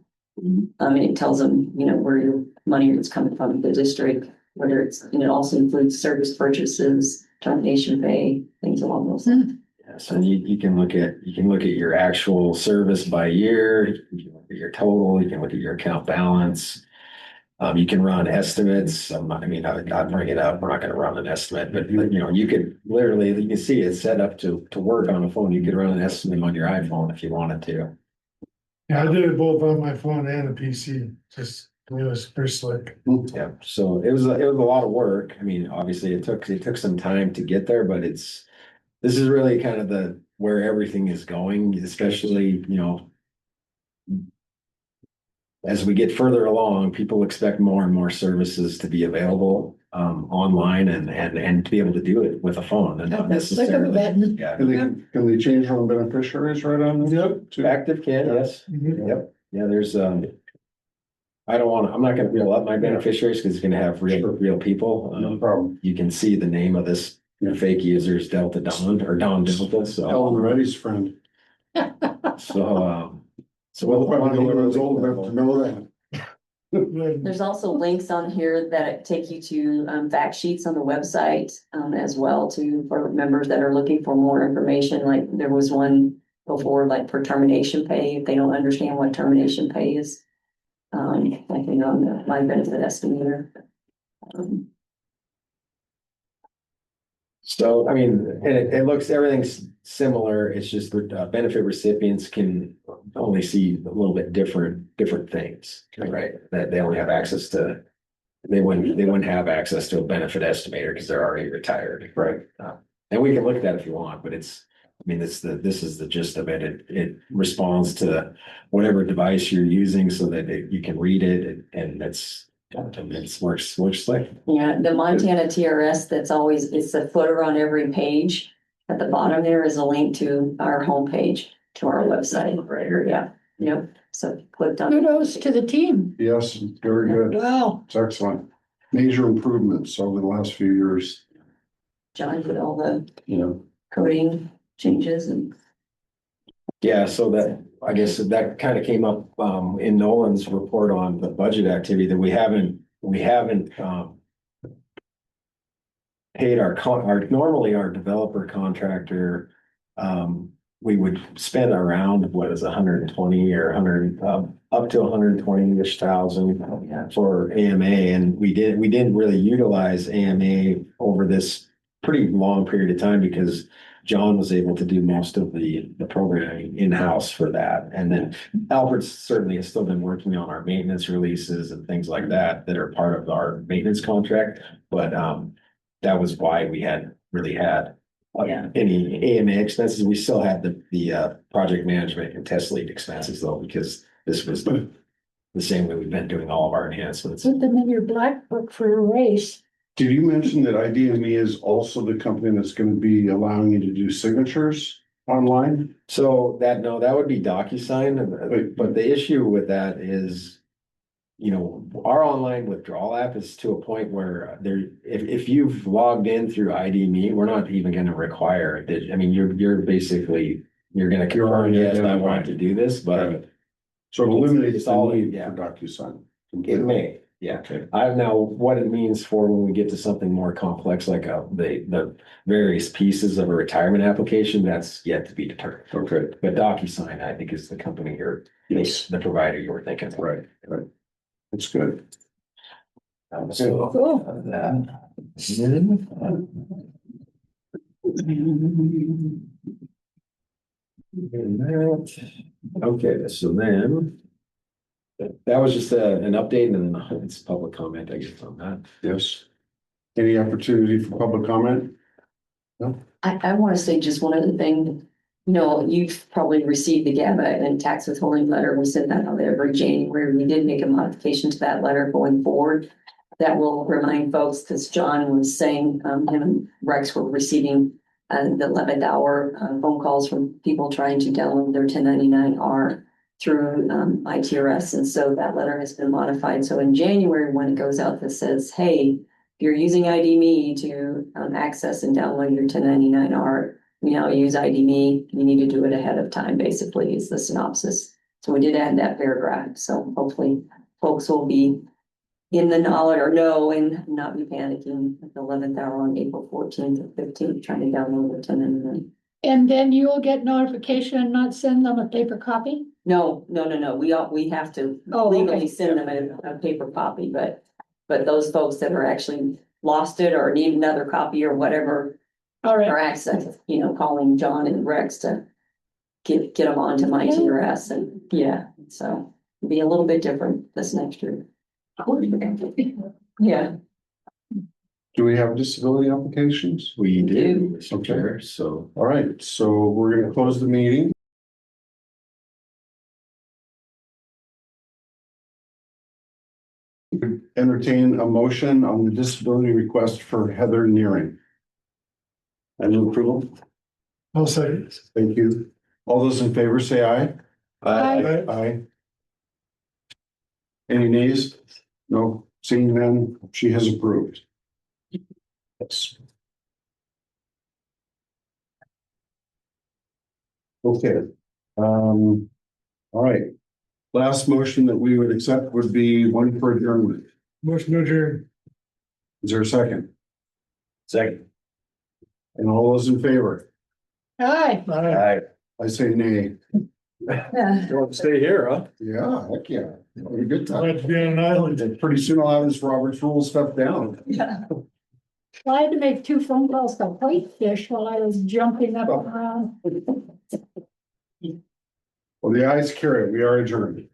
It tells them, where your money is coming from, the district, whether it's, it also includes service purchases, termination pay, things along those lines. so you can look at your actual service by year, you can look at your total, you can look at your account balance. You can run estimates. I'll bring it up. We're not going to run an estimate, but you could literally, you can see it's set up to work on a phone. You could run an estimate on your iPhone if you wanted to. Yeah, I did it both on my phone and a PC, just, it was pretty slick. Yeah, so it was a lot of work. I mean, obviously it took some time to get there, but this is really kind of where everything is going, especially, as we get further along, people expect more and more services to be available online and to be able to do it with a phone and not necessarily. Yeah. Can they change their own beneficiaries right on? Yep. Active can, yes. Yep. Yeah, there's I'm not gonna reel up my beneficiaries because it's gonna have real people. No problem. You can see the name of this fake user's Delta Don or Don Delta, so. Ellen Reddy's friend. So Well, probably no one's old enough to know that. There's also links on here that take you to fact sheets on the website as well for members that are looking for more information. Like there was one before, like for termination pay, if they don't understand what termination pay is. On the my benefit estimator. So, I mean, everything's similar. It's just the benefit recipients can only see a little bit different things, right? That they only have access to, they wouldn't have access to a benefit estimator because they're already retired. Right. And we can look at that if you want, but this is the gist of it. It responds to whatever device you're using so that you can read it and it works like. Yeah, the Montana TRS, it's a footer on every page. At the bottom there is a link to our homepage, to our website. Right here. Yeah, yep. So clicked on. Kudos to the team. Yes, very good. Wow. It's excellent. Major improvements over the last few years. John did all the, coding changes and. Yeah, so I guess that kind of came up in Nolan's report on the budget activity that we haven't paid normally our developer contractor. We would spend around what is 120 or 100 up to 120-ish thousand for AMA, and we didn't really utilize AMA over this pretty long period of time because John was able to do most of the programming in-house for that. And then Albert certainly has still been working on our maintenance releases and things like that are part of our maintenance contract. But that was why we hadn't really had any AMA expenses. We still had the project management and test lead expenses though, because this was the same way we've been doing all of our enhancements. Put them in your black book for a race. Did you mention that IDME is also the company that's going to be allowing you to do signatures online? So that, no, that would be DocuSign, but the issue with that is. You know, our online withdrawal app is to a point where if you've logged in through ID Me, we're not even gonna require it. I mean, you're basically, you're gonna confirm, already yes, I identified. want to do this, but So it eliminates It's the all- need yeah. for DocuSign. it may, yeah. Okay. I now, what it means for when we get to something more complex, like the various pieces of a retirement application, that's yet to be determined. Okay, But DocuSign, I think, is the company you're, yes, the provider you were thinking of. right. That's good. So, Cool. Okay, so then. That was just an update and then it's public comment, I guess, on that. Yes. Any opportunity for public comment? I want to say just one other thing. You know, you've probably received the GABA and tax withholding letter. We send that out every January. We did make a modification to that letter going forward. That will remind folks, because John was saying, him and Rex were receiving the 11th hour phone calls from people trying to download their 1099-R through ITRS. And so that letter has been modified. So in January, when it goes out that says, hey, if you're using ID Me to access and download your 1099-R, we now use ID Me. You need to do it ahead of time, basically, is the synopsis. So we did add that paragraph. So hopefully folks will be in the knowledge or know and not be panicking at the 11th hour on April 14th or 15th, trying to download the 1099. And then you will get notification and not send them a paper copy? No. We have to Oh, okay. legally send them a paper copy, but those folks that are actually lost it or need another copy or whatever, All right. or access, calling John and Rex to get them onto my TRS and so it'll be a little bit different this next year. Yeah. Do we have disability applications? We do, do. Mr. Chair, so. All right, so we're gonna close the meeting. Entertain a motion on the disability request for Heather Nearing. I move approval. I'll say. Thank you. All those in favor say aye. Aye. Aye. Any nays? No, seeing none, she has approved. Yes. Okay, all right. Last motion that we would accept would be one for adjournment. Motion to adjourn. Is there a second? Second. And all those in favor? Aye. I say nay. Yeah. You want to stay here, huh? Yeah, heck yeah. Have a good time. Glad to be on an island. And pretty soon I'll have this Robert's Rule stuff down. Yeah. Well, I had to make 2 phone calls to Whitefish while I was jumping up around. Well, the ayes carry it. We are adjourned.